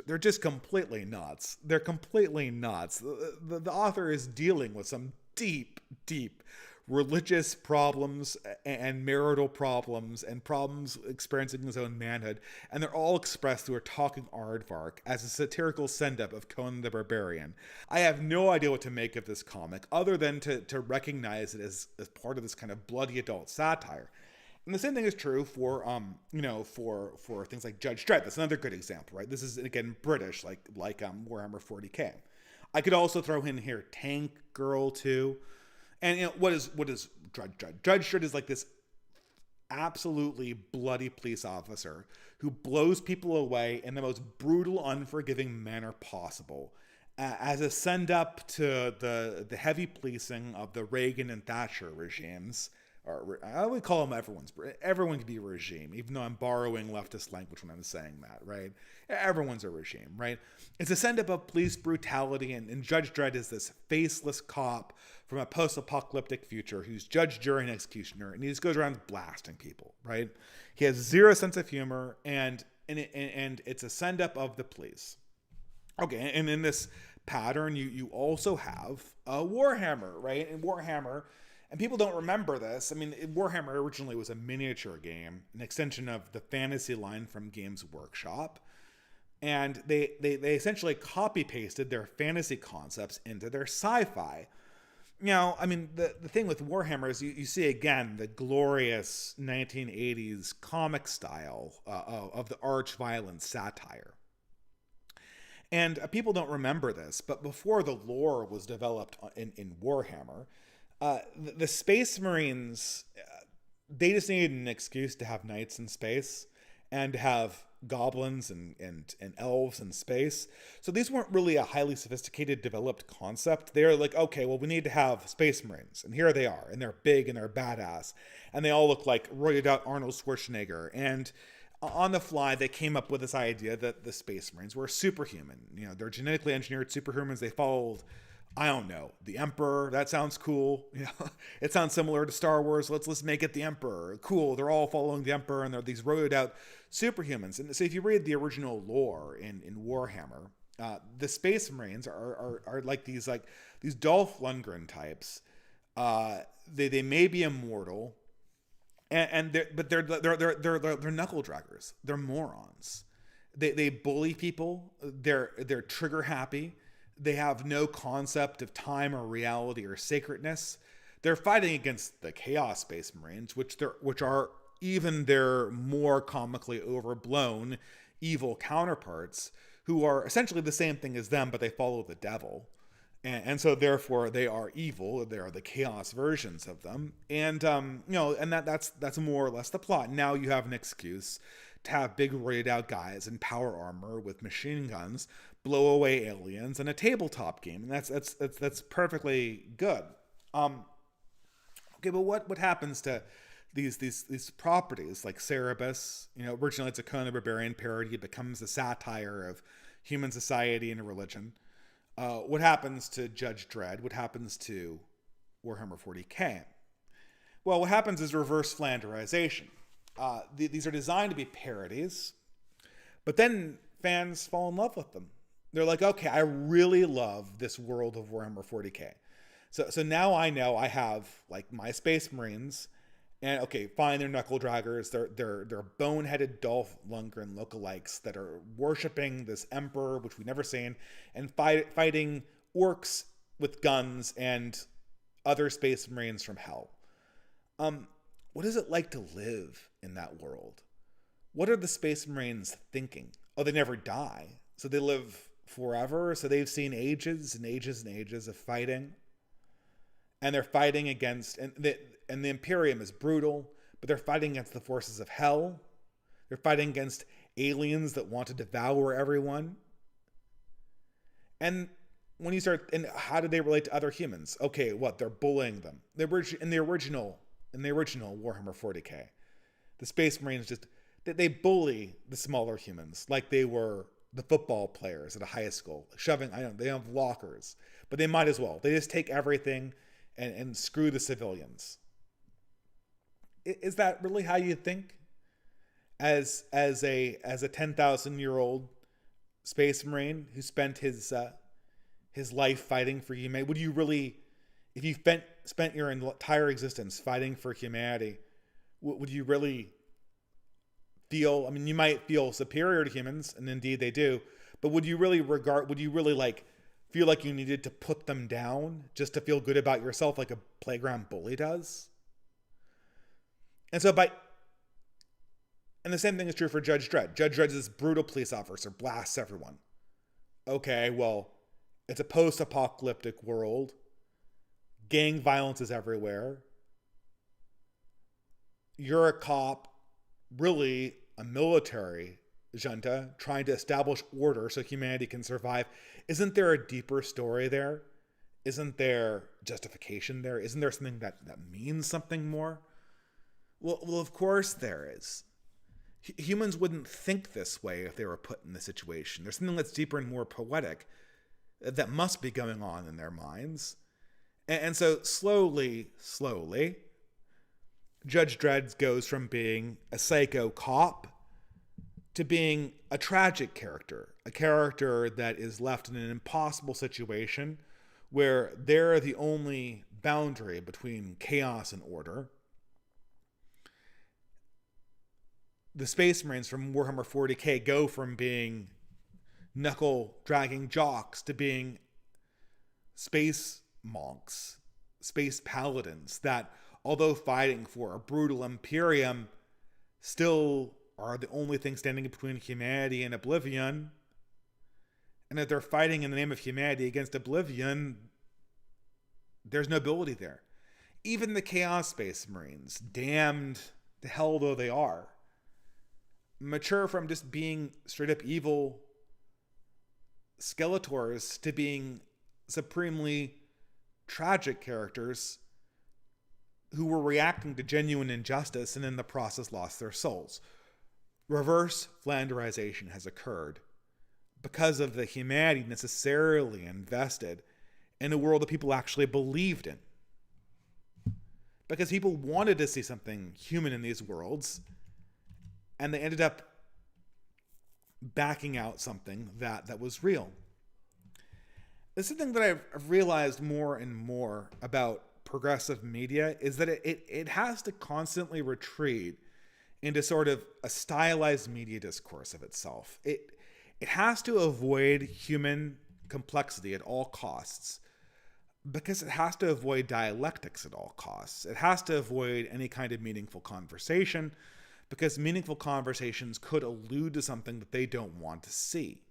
they're just completely nuts. They're completely nuts. The author is dealing with some deep, deep religious problems and marital problems and problems experiencing his own manhood. And they're all expressed through a talking aardvark as a satirical send-up of Conan the Barbarian. I have no idea what to make of this comic other than to recognize it as part of this kind of bloody adult satire. And the same thing is true for things like Judge Dredd. That's another good example, right? This is, again, British, like Warhammer 40K. I could also throw in here Tank Girl too. And what is Judge Dredd? Judge Dredd is like this absolutely bloody police officer who blows people away in the most brutal, unforgiving manner possible, as a send up to the heavy policing of the Reagan and Thatcher regimes. Or I would call them everyone can be a regime, even though I'm borrowing leftist language when I'm saying that, right? Everyone's a regime, right? It's a send-up of police brutality, and Judge Dredd is this faceless cop from a post-apocalyptic future who's judge, jury, and executioner, and he just goes around blasting people, right? He has zero sense of humor, and it's a send-up of the police. Okay, and in this pattern, you also have Warhammer, right? And Warhammer... And people don't remember this. I mean, Warhammer originally was a miniature game, an extension of the fantasy line from Games Workshop. And they essentially copy-pasted their fantasy concepts into their sci-fi. I mean, the thing with Warhammer is you see, again, the glorious 1980s comic style of the arch-violent satire. And people don't remember this, but before the lore was developed in Warhammer... the Space Marines, they just needed an excuse to have knights in space and to have goblins and elves in space. So these weren't really a highly sophisticated, developed concept. They're like, okay, well, we need to have Space Marines. And here they are. And they're big and they're badass. And they all look like roided out Arnold Schwarzenegger. And on the fly, they came up with this idea that the Space Marines were superhuman. They're genetically engineered superhumans. They followed I don't know, the Emperor. That sounds cool. You know, it sounds similar to Star Wars. Let's make it the Emperor. Cool. They're all following the Emperor, and they're these roided out superhumans. And so, if you read the original lore in Warhammer, the Space Marines are like these Dolph Lundgren types. They may be immortal, and they're knuckle draggers. They're morons. They bully people. They're trigger happy. They have no concept of time or reality or sacredness. They're fighting against the Chaos Space Marines, which are even their more comically overblown evil counterparts, who are essentially the same thing as them, but they follow the devil. And so therefore they are evil. They are the chaos versions of them. And and that's more or less the plot. Now you have an excuse to have big roided out guys in power armor with machine guns blow away aliens in a tabletop game. And that's perfectly good. Okay, but what happens to these properties like Cerebus? Originally it's a Conan the Barbarian parody. It becomes a satire of human society and religion. What happens to Judge Dredd? What happens to Warhammer 40k? Well, what happens is reverse Flanderization. These are designed to be parodies, but then fans fall in love with them. They're like, okay, I really love this world of Warhammer 40k. So now I know I have like my Space Marines, and okay, fine, they're knuckle draggers. They're boneheaded Dolph Lundgren lookalikes that are worshiping this emperor, which we've never seen, and fighting orcs with guns and other Space Marines from hell. What is it like to live in that world? What are the Space Marines thinking? Oh, they never die, so they live forever. So they've seen ages and ages and ages of fighting, and they're fighting against and the Imperium is brutal, but they're fighting against the forces of hell. They're fighting against aliens that want to devour everyone. And when you start, and how do they relate to other humans? Okay, they're bullying them. In the original Warhammer 40k, the Space Marines they bully the smaller humans like they were the football players at a high school, they have lockers, but they might as well. They just take everything and screw the civilians. Is that really how you think? As a 10,000-year-old Space Marine who spent his life fighting for humanity, would you really, if you spent your entire existence fighting for humanity, would you really feel? I mean, you might feel superior to humans, and indeed they do, but would you really feel like you needed to put them down just to feel good about yourself, like a playground bully does? And the same thing is true for Judge Dredd. Judge Dredd's this brutal police officer, blasts everyone. Okay, well, it's a post-apocalyptic world. Gang violence is everywhere. You're a cop, really a military junta, trying to establish order so humanity can survive. Isn't there a deeper story there? Isn't there justification there? Isn't there something that means something more? Well, of course there is. Humans wouldn't think this way if they were put in this situation. There's something that's deeper and more poetic that must be going on in their minds. And so slowly, Judge Dredd goes from being a psycho cop to being a tragic character, a character that is left in an impossible situation where they're the only boundary between chaos and order. The Space Marines from Warhammer 40k go from being knuckle-dragging jocks to being space monks, space paladins that, although fighting for a brutal Imperium, still are the only thing standing between humanity and oblivion. And if they're fighting in the name of humanity against oblivion, there's nobility there. Even the Chaos Space Marines, damned to hell though they are, mature from just being straight up evil Skeletors to being supremely tragic characters who were reacting to genuine injustice and in the process lost their souls. Reverse Flanderization has occurred because of the humanity necessarily invested in a world that people actually believed in. Because people wanted to see something human in these worlds, and they ended up backing out something that was real. This is the thing that I've realized more and more about progressive media, is that it has to constantly retreat into sort of a stylized media discourse of itself. It has to avoid human complexity at all costs, because it has to avoid dialectics at all costs. It has to avoid any kind of meaningful conversation, because meaningful conversations could allude to something that they don't want to see.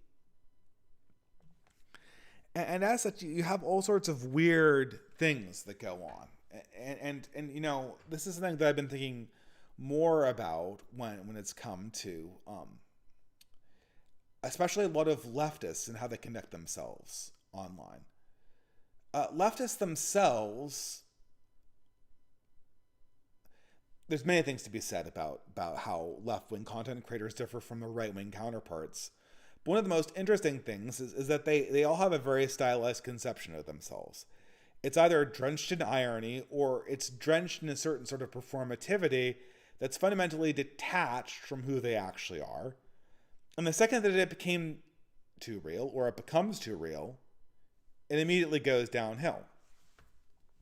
And as such, you have all sorts of weird things that go on. And you know, this is something that I've been thinking more about when it's come to especially a lot of leftists and how they conduct themselves online. Leftists themselves, there's many things to be said about how left-wing content creators differ from their right-wing counterparts. But one of the most interesting things is that they all have a very stylized conception of themselves. It's either drenched in irony, or it's drenched in a certain sort of performativity that's fundamentally detached from who they actually are. And the second that it became too real, or it becomes too real, it immediately goes downhill.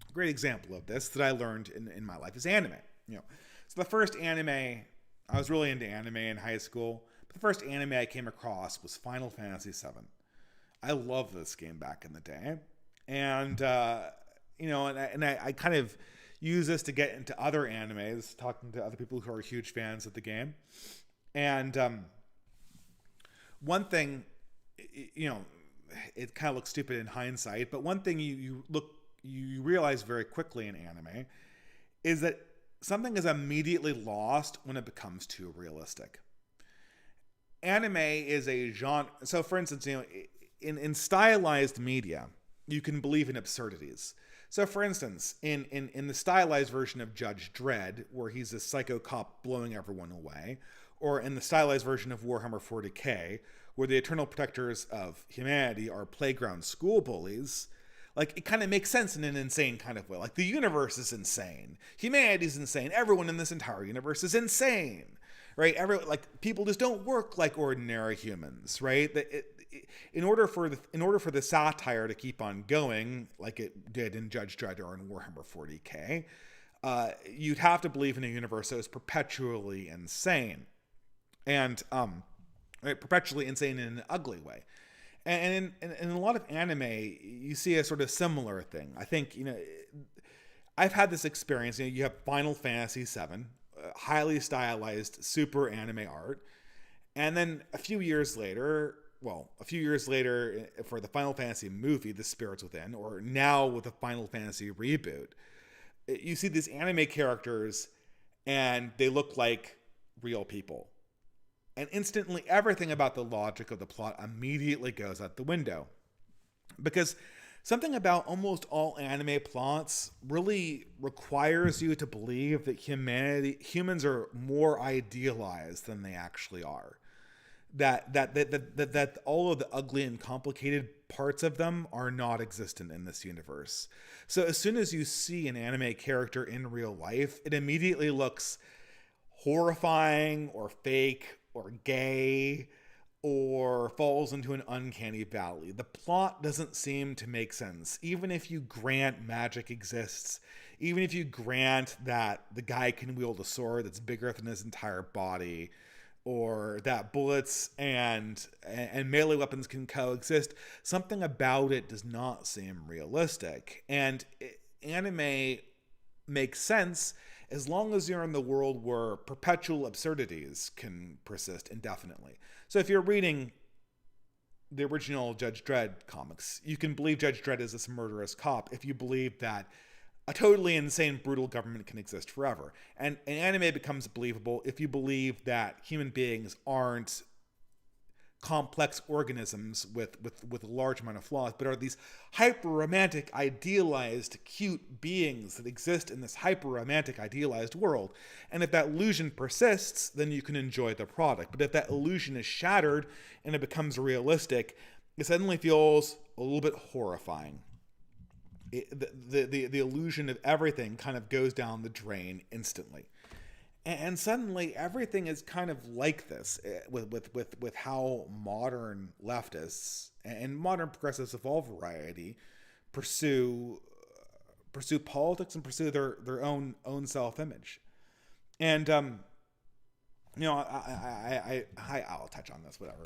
A great example of this that I learned in my life is anime. You know, so the first anime, I was really into anime in high school, but the first anime I came across was Final Fantasy VII. I loved this game back in the day. And, you know, and I kind of use this to get into other animes, talking to other people who are huge fans of the game. And one thing, you know, it kind of looks stupid in hindsight, but one thing you realize very quickly in anime is that something is immediately lost when it becomes too realistic. Anime is a genre. So, for instance, you know, in stylized media, you can believe in absurdities. So, for instance, in the stylized version of Judge Dredd, where he's a psycho cop blowing everyone away, or in the stylized version of Warhammer 40k, where the eternal protectors of humanity are playground school bullies, like, it kind of makes sense in an insane kind of way. Like, the universe is insane. Humanity's insane. Everyone in this entire universe is insane, right? Like, people just don't work like ordinary humans, right? In order for the satire to keep on going, like it did in Judge Dredd or in Warhammer 40k, you'd have to believe in a universe that is perpetually insane. And perpetually insane in an ugly way. And in a lot of anime, you see a sort of similar thing. I think, you know, I've had this experience. You know, you have Final Fantasy VII, highly stylized, super anime art. And then a few years later, for the Final Fantasy movie, The Spirits Within, or now with the Final Fantasy reboot, you see these anime characters and they look like real people. And instantly, everything about the logic of the plot immediately goes out the window. Because something about almost all anime plots really requires you to believe that humans are more idealized than they actually are. That all of the ugly and complicated parts of them are not existent in this universe. So as soon as you see an anime character in real life, it immediately looks horrifying or fake or gay, or falls into an uncanny valley. The plot doesn't seem to make sense. Even if you grant magic exists, even if you grant that the guy can wield a sword that's bigger than his entire body, or that bullets and melee weapons can coexist, something about it does not seem realistic. And anime makes sense as long as you're in the world where perpetual absurdities can persist indefinitely. So if you're reading the original Judge Dredd comics, you can believe Judge Dredd is this murderous cop if you believe that a totally insane, brutal government can exist forever. And anime becomes believable if you believe that human beings aren't complex organisms with a large amount of flaws, but are these hyper-romantic, idealized, cute beings that exist in this hyper-romantic, idealized world. And if that illusion persists, then you can enjoy the product. But if that illusion is shattered and it becomes realistic, it suddenly feels a little bit horrifying. the illusion of everything kind of goes down the drain instantly. And suddenly everything is kind of like this with how modern leftists and modern progressives of all variety pursue politics and pursue their own self-image. And I'll touch on this, whatever.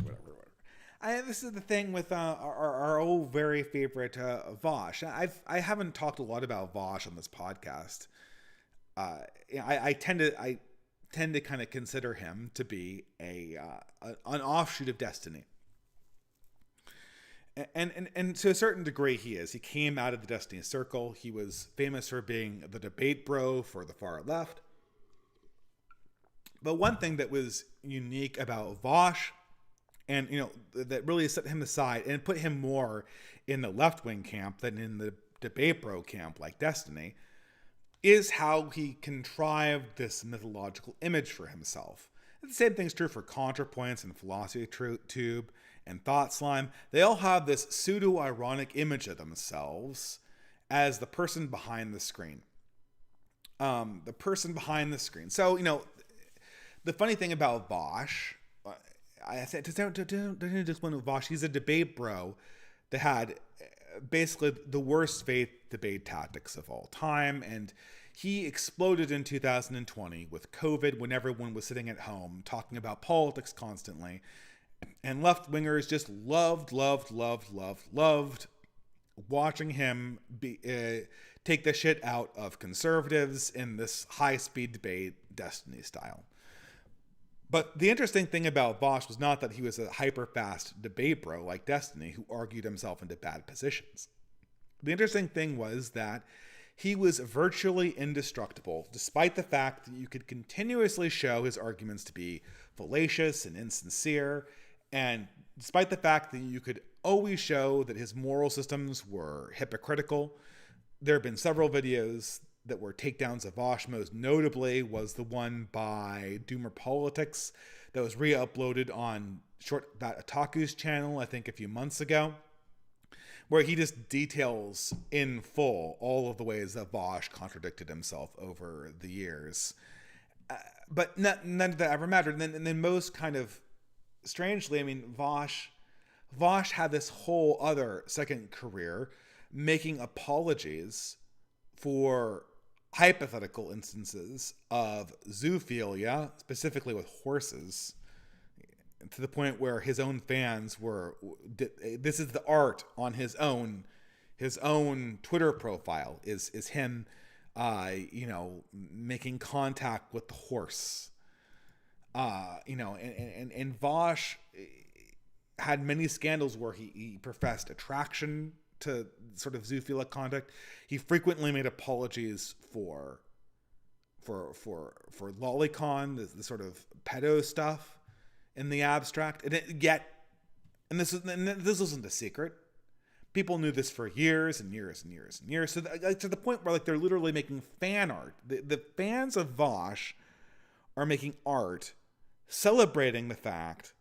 This is the thing with our old very favorite Vosh. I haven't talked a lot about Vosh on this podcast. I tend to kind of consider him to be an offshoot of Destiny. And to a certain degree he is. He came out of the Destiny circle. He was famous for being the debate bro for the far left. But one thing that was unique about Vosh, and that really set him aside and put him more in the left-wing camp than in the debate bro camp like Destiny, is how he contrived this mythological image for himself. And the same thing's true for ContraPoints and Philosophy Tube and Thought Slime. They all have this pseudo-ironic image of themselves as the person behind the screen. The person behind the screen. So, the funny thing about Vosh, I said, don't just one with Vosh. He's a debate bro that had basically the worst faith debate tactics of all time. And he exploded in 2020 with COVID when everyone was sitting at home talking about politics constantly. And left-wingers just loved watching him take the shit out of conservatives in this high-speed debate, Destiny style. But the interesting thing about Vosh was not that he was a hyper-fast debate bro like Destiny who argued himself into bad positions. The interesting thing was that he was virtually indestructible, despite the fact that you could continuously show his arguments to be fallacious and insincere, and despite the fact that you could always show that his moral systems were hypocritical. There have been several videos that were takedowns of Vosh. Most notably was the one by Doomer Politics that was re-uploaded on That Otaku's channel, I think a few months ago, where he just details in full all of the ways that Vosh contradicted himself over the years. But none of that ever mattered. And then most kind of strangely, I mean, Vosh had this whole other second career making apologies for hypothetical instances of zoophilia, specifically with horses, to the point where his own fans were, this is the art on his own Twitter profile is him, making contact with the horse, and Vosh had many scandals where he professed attraction to sort of zoophilic conduct. He frequently made apologies for lolicon, the sort of pedo stuff in the abstract. And this isn't a secret. People knew this for years and years and years and years. So to the point where they're literally making fan art. The fans of Vosh are making art celebrating the fact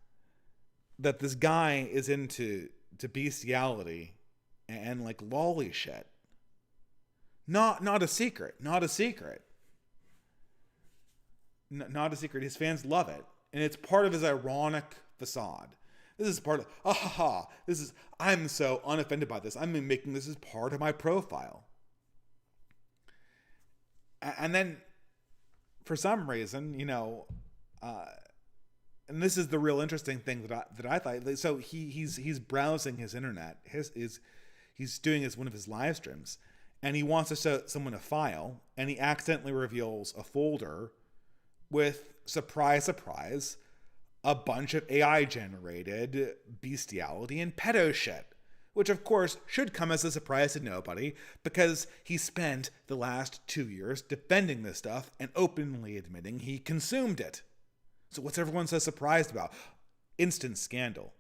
that this guy is into bestiality and lolly shit. Not a secret. Not a secret. His fans love it. And it's part of his ironic facade. This is part of, I'm so unoffended by this. I'm making this as part of my profile. And then, for some reason, and this is the real interesting thing that I thought. So he's browsing his internet. He's doing one of his live streams, and he wants to show someone a file, and he accidentally reveals a folder with, surprise, surprise, a bunch of AI-generated bestiality and pedo shit, which of course should come as a surprise to nobody, because he spent the last 2 years defending this stuff and openly admitting he consumed it. So what's everyone so surprised about? Instant scandal.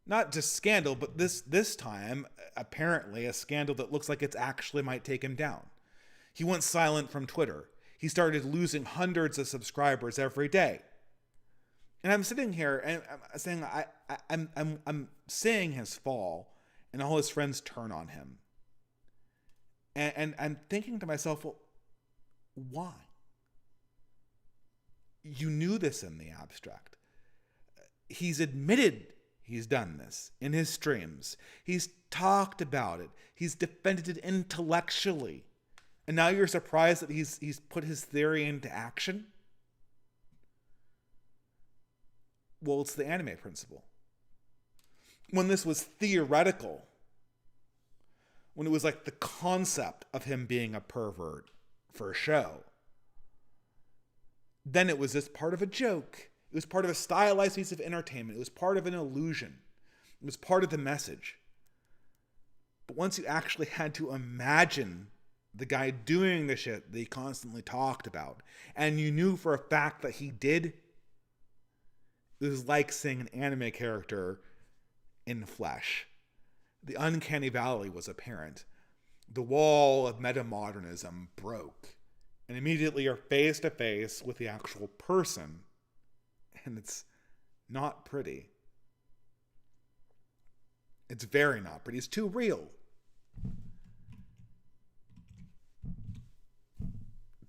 Not just scandal, but this time, apparently, a scandal that looks like it actually might take him down. He went silent from Twitter. He started losing hundreds of subscribers every day. And I'm sitting here and I'm saying I'm seeing his fall, and all his friends turn on him. And thinking to myself, well, why? You knew this in the abstract. He's admitted he's done this in his streams. He's talked about it. He's defended it intellectually. And now you're surprised that he's put his theory into action? Well, it's the anime principle. When this was theoretical, when it was like the concept of him being a pervert for show, then it was just part of a joke. It was part of a stylized piece of entertainment. It was part of an illusion. It was part of the message. But once you actually had to imagine the guy doing the shit that he constantly talked about, and you knew for a fact that he did, it was like seeing an anime character in flesh. The uncanny valley was apparent. The wall of metamodernism broke. And immediately you're face to face with the actual person. And it's not pretty. It's very not pretty. It's too real.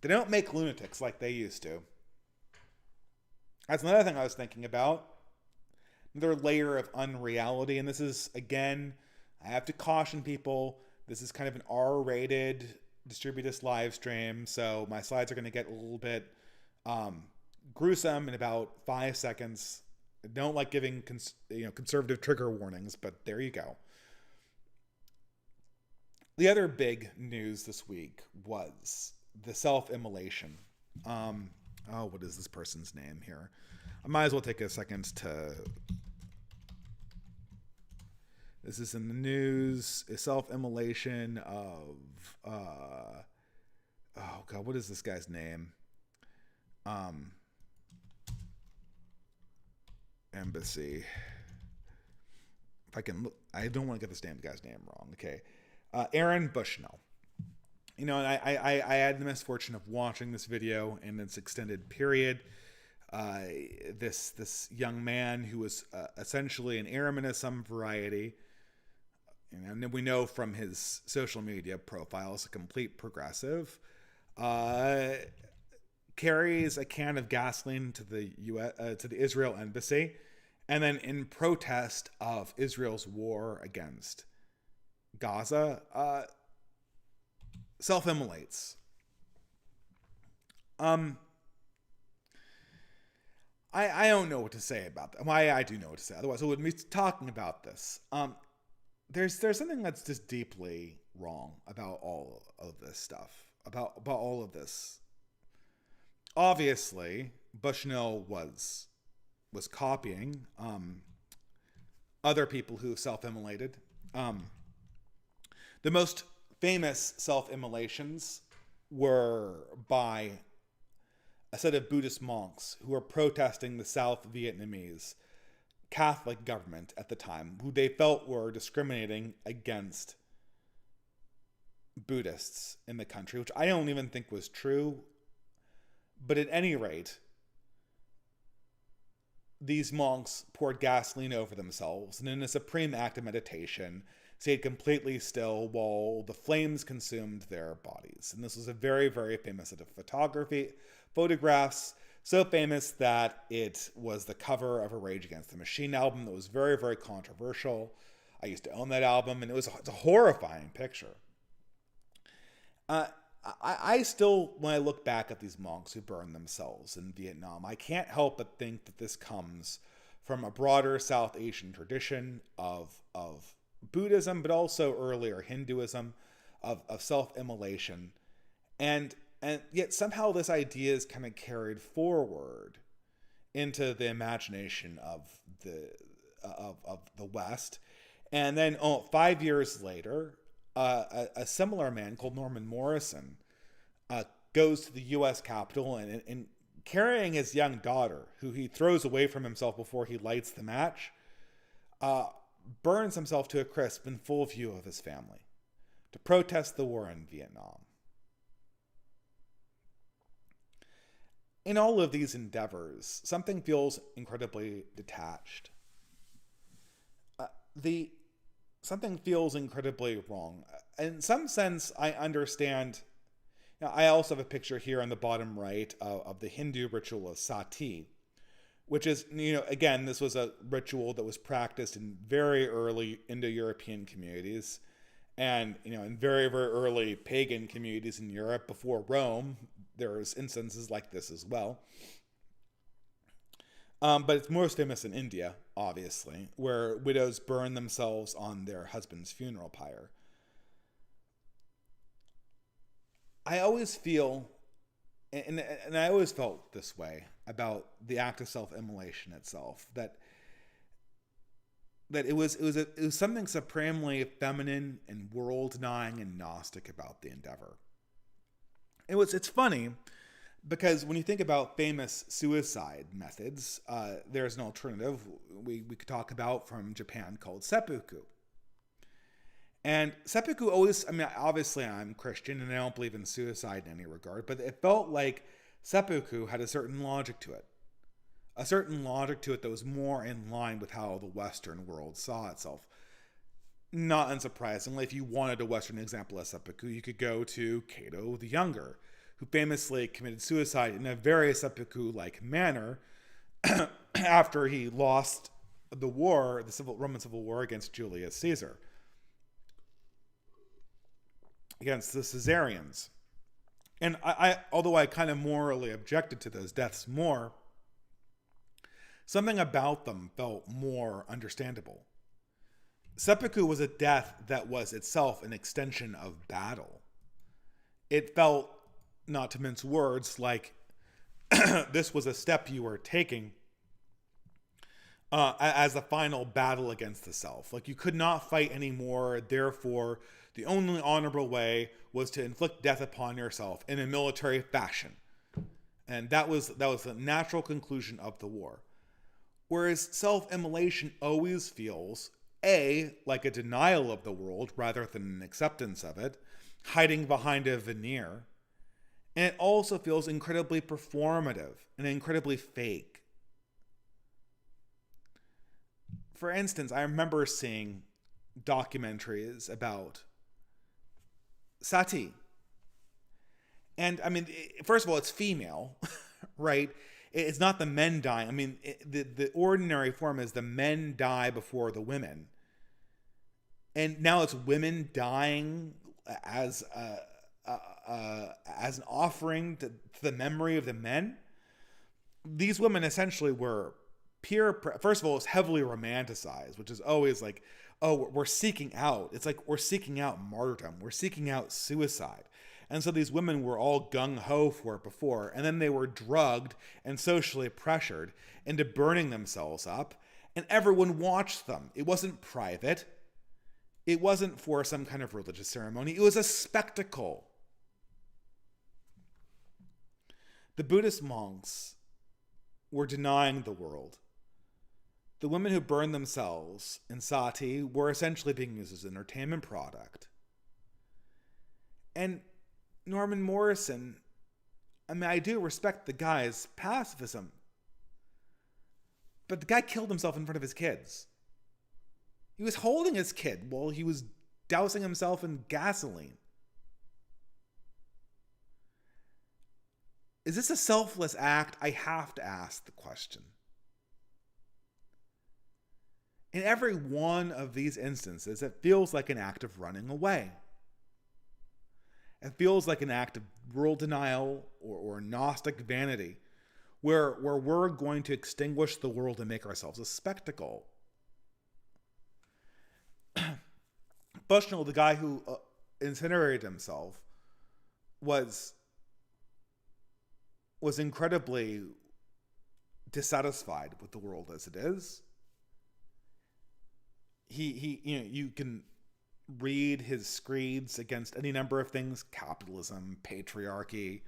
They don't make lunatics like they used to. That's another thing I was thinking about. Another layer of unreality. And this is, again, I have to caution people, this is kind of an R-rated distributist live stream, so my slides are going to get a little bit gruesome in about 5 seconds. I don't like giving conservative trigger warnings, but there you go. The other big news this week was the self-immolation. What is this person's name here? I might as well take a second to... This is in the news. A self-immolation of... oh, God, what is this guy's name? Embassy. If I can look... I don't want to get this damn guy's name wrong. Okay. Aaron Bushnell. You know, and I had the misfortune of watching this video in its extended period. This young man who was essentially an airman of some variety, and we know from his social media profiles, a complete progressive, carries a can of gasoline to the to the Israel embassy, and then in protest of Israel's war against Gaza, self-immolates. I don't know what to say about that. Why I do know what to say. Otherwise, I wouldn't be talking about this. There's something that's just deeply wrong about all of this stuff. About all of this. Obviously, Bushnell was copying other people who self-immolated. The most famous self-immolations were by a set of Buddhist monks who were protesting the South Vietnamese Catholic government at the time, who they felt were discriminating against Buddhists in the country, which I don't even think was true. But at any rate, these monks poured gasoline over themselves, and in a supreme act of meditation, stayed completely still while the flames consumed their bodies. And this was a very, very famous set of photographs, so famous that it was the cover of a Rage Against the Machine album that was very, very controversial. I used to own that album, and it's a horrifying picture. I still, when I look back at these monks who burned themselves in Vietnam, I can't help but think that this comes from a broader South Asian tradition of Buddhism, but also earlier Hinduism, of self-immolation. And yet somehow this idea is kind of carried forward into the imagination of the West. And then 5 years later, a similar man called Norman Morrison goes to the U.S. Capitol and carrying his young daughter, who he throws away from himself before he lights the match, burns himself to a crisp in full view of his family to protest the war in Vietnam. In all of these endeavors, something feels incredibly detached. The something feels incredibly wrong. In some sense, I understand. Now, I also have a picture here on the bottom right of the Hindu ritual of sati, which is, again, this was a ritual that was practiced in very early Indo-European communities, and, in very, very early pagan communities in Europe before Rome. There's instances like this as well. But it's most famous in India, obviously, where widows burn themselves on their husband's funeral pyre. I always feel, and I always felt this way about the act of self-immolation itself, that it was something supremely feminine and world-denying and Gnostic about the endeavor. It's funny, because when you think about famous suicide methods, there's an alternative we could talk about from Japan called seppuku. And seppuku always, obviously I'm Christian and I don't believe in suicide in any regard, but it felt like seppuku had a certain logic to it. A certain logic to it that was more in line with how the Western world saw itself. Not unsurprisingly, if you wanted a Western example of seppuku, you could go to Cato the Younger, who famously committed suicide in a very seppuku-like manner after he lost the war, the Roman Civil War against Julius Caesar, against the Caesarians. And although I kind of morally objected to those deaths more, something about them felt more understandable. Seppuku was a death that was itself an extension of battle. It felt, not to mince words, like this was a step you were taking as a final battle against the self. Like, you could not fight anymore, therefore the only honorable way was to inflict death upon yourself in a military fashion. And that was the natural conclusion of the war. Whereas self-immolation always feels, like a denial of the world rather than an acceptance of it, hiding behind a veneer. And it also feels incredibly performative and incredibly fake. For instance, I remember seeing documentaries about sati. And first of all, it's female, right? It's not the men dying. The ordinary form is the men die before the women. And now it's women dying as an offering to the memory of the men. These women essentially were first of all, it's heavily romanticized, which is always like, oh, we're seeking out. It's like we're seeking out martyrdom. We're seeking out suicide. And so these women were all gung-ho for it before, and then they were drugged and socially pressured into burning themselves up, and everyone watched them. It wasn't private. It wasn't for some kind of religious ceremony. It was a spectacle. The Buddhist monks were denying the world. The women who burned themselves in sati were essentially being used as an entertainment product. And Norman Morrison, I do respect the guy's pacifism, but the guy killed himself in front of his kids. He was holding his kid while he was dousing himself in gasoline. Is this a selfless act? I have to ask the question. In every one of these instances, it feels like an act of running away. It feels like an act of world denial or Gnostic vanity, where we're going to extinguish the world and make ourselves a spectacle. Bushnell, the guy who incinerated himself, was incredibly dissatisfied with the world as it is. You can read his screeds against any number of things: capitalism, patriarchy.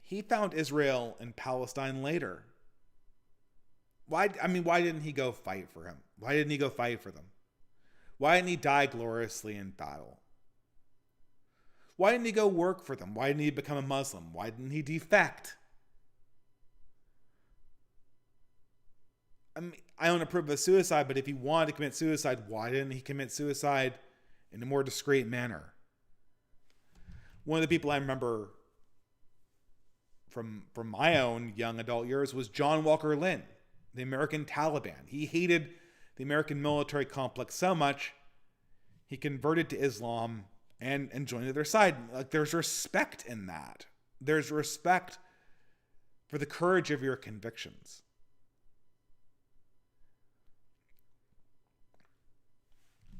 He found Israel and Palestine later. Why didn't he go fight for him? Why didn't he go fight for them? Why didn't he die gloriously in battle? Why didn't he go work for them? Why didn't he become a Muslim? Why didn't he defect? I don't approve of suicide, but if he wanted to commit suicide, why didn't he commit suicide in a more discreet manner? One of the people I remember from my own young adult years was John Walker Lynn, the American Taliban. He hated the American military complex so much, he converted to Islam and joined their side. Like, there's respect in that. There's respect for the courage of your convictions.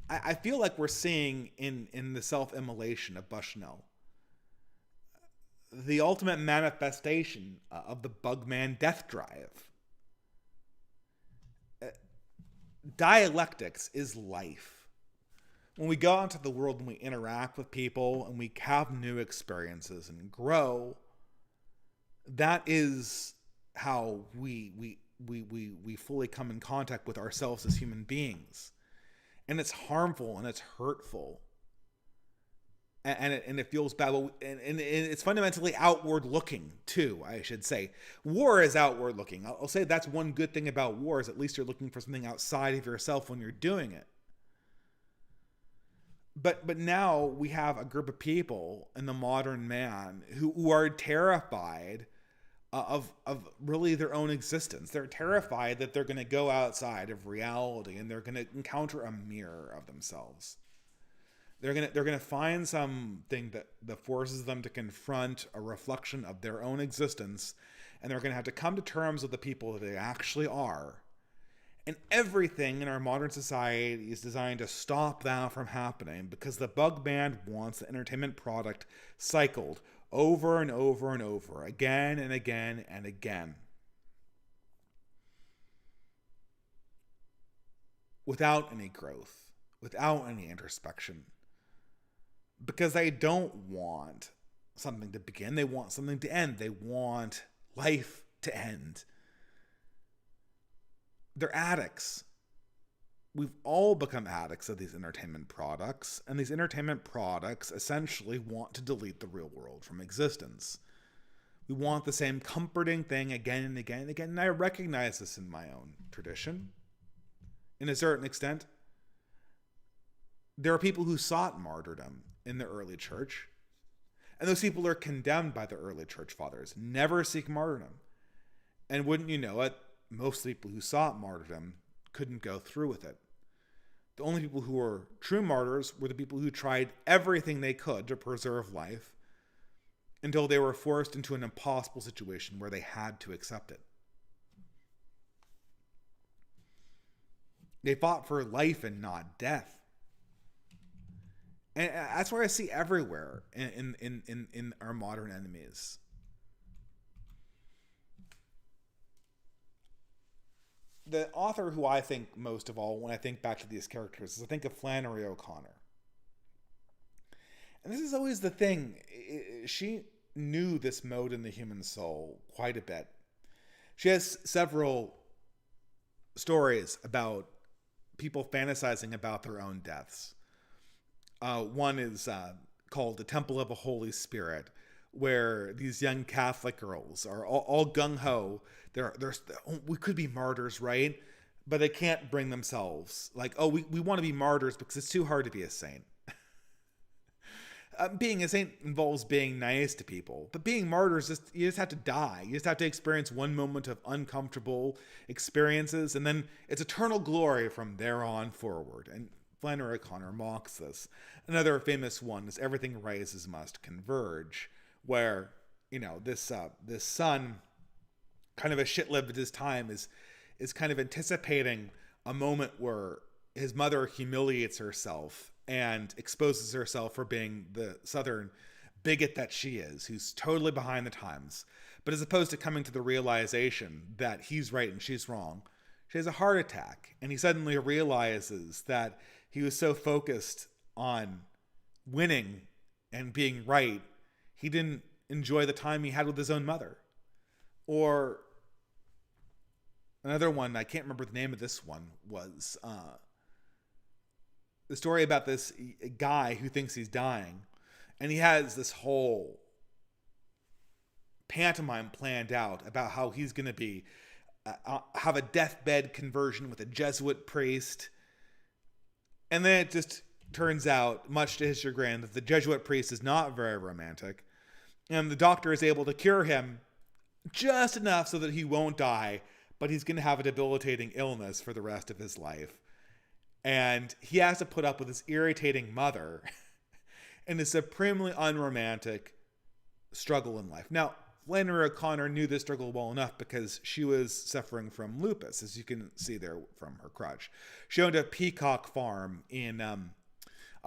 I feel like we're seeing in the self-immolation of Bushnell the ultimate manifestation of the Bugman death drive. Dialectics is life. When we go out into the world and we interact with people and we have new experiences and grow, that is how we fully come in contact with ourselves as human beings. And it's harmful and it's hurtful. And it feels bad. And it's fundamentally outward looking too, I should say. War is outward looking. I'll say that's one good thing about war, is at least you're looking for something outside of yourself when you're doing it. But now we have a group of people in the modern man who are terrified of really their own existence. They're terrified that they're going to go outside of reality and they're going to encounter a mirror of themselves. They're gonna find something that forces them to confront a reflection of their own existence, and they're gonna have to come to terms with the people that they actually are. And everything in our modern society is designed to stop that from happening, because the Bugman wants the entertainment product cycled over and over and over, again and again and again, without any growth, without any introspection. Because they don't want something to begin. They want something to end. They want life to end. They're addicts. We've all become addicts of these entertainment products. And these entertainment products essentially want to delete the real world from existence. We want the same comforting thing again and again and again. And I recognize this in my own tradition. In a certain extent. There are people who sought martyrdom in the early church, and those people are condemned by the early church fathers. Never seek martyrdom. And wouldn't you know it, most people who sought martyrdom couldn't go through with it. The only people who were true martyrs were the people who tried everything they could to preserve life until they were forced into an impossible situation where they had to accept it. They fought for life and not death. And that's what I see everywhere in our modern enemies. The author who I think most of all when I think back to these characters is I think of Flannery O'Connor. And this is always the thing. She knew this mode in the human soul quite a bit. She has several stories about people fantasizing about their own deaths. One is called The Temple of a Holy Spirit, where these young Catholic girls are all gung-ho. We could be martyrs, right? But they can't bring themselves. Like, we want to be martyrs because it's too hard to be a saint. Being a saint involves being nice to people. But being martyrs, you just have to die. You just have to experience one moment of uncomfortable experiences, and then it's eternal glory from there on forward. And Flannery O'Connor mocks this. Another famous one is Everything Rises Must Converge, where, this son, kind of a shit-lived at his time, is kind of anticipating a moment where his mother humiliates herself and exposes herself for being the Southern bigot that she is, who's totally behind the times. But as opposed to coming to the realization that he's right and she's wrong, she has a heart attack, and he suddenly realizes that he was so focused on winning and being right, he didn't enjoy the time he had with his own mother. Or another one, I can't remember the name of this one, was the story about this guy who thinks he's dying. And he has this whole pantomime planned out about how he's going to be have a deathbed conversion with a Jesuit priest. And then it just turns out, much to his chagrin, that the Jesuit priest is not very romantic. And the doctor is able to cure him just enough so that he won't die, but he's going to have a debilitating illness for the rest of his life. And he has to put up with this irritating mother and a supremely unromantic struggle in life. Now, Flannery O'Connor knew this struggle well enough because she was suffering from lupus, as you can see there from her crutch. She owned a peacock farm in,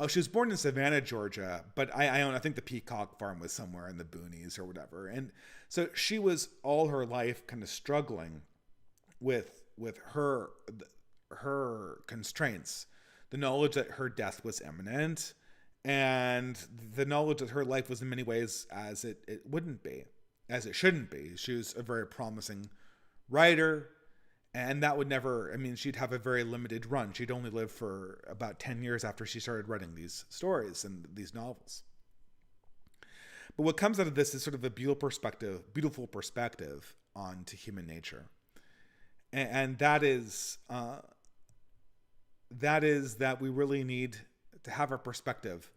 she was born in Savannah, Georgia, but I think the peacock farm was somewhere in the boonies or whatever. And so she was all her life kind of struggling with her constraints, the knowledge that her death was imminent, and the knowledge that her life was in many ways as it wouldn't be. As it shouldn't be. She was a very promising writer, and that would never, she'd have a very limited run. She'd only live for about 10 years after she started writing these stories and these novels. But what comes out of this is sort of a beautiful perspective onto human nature. And that is that we really need to have a perspective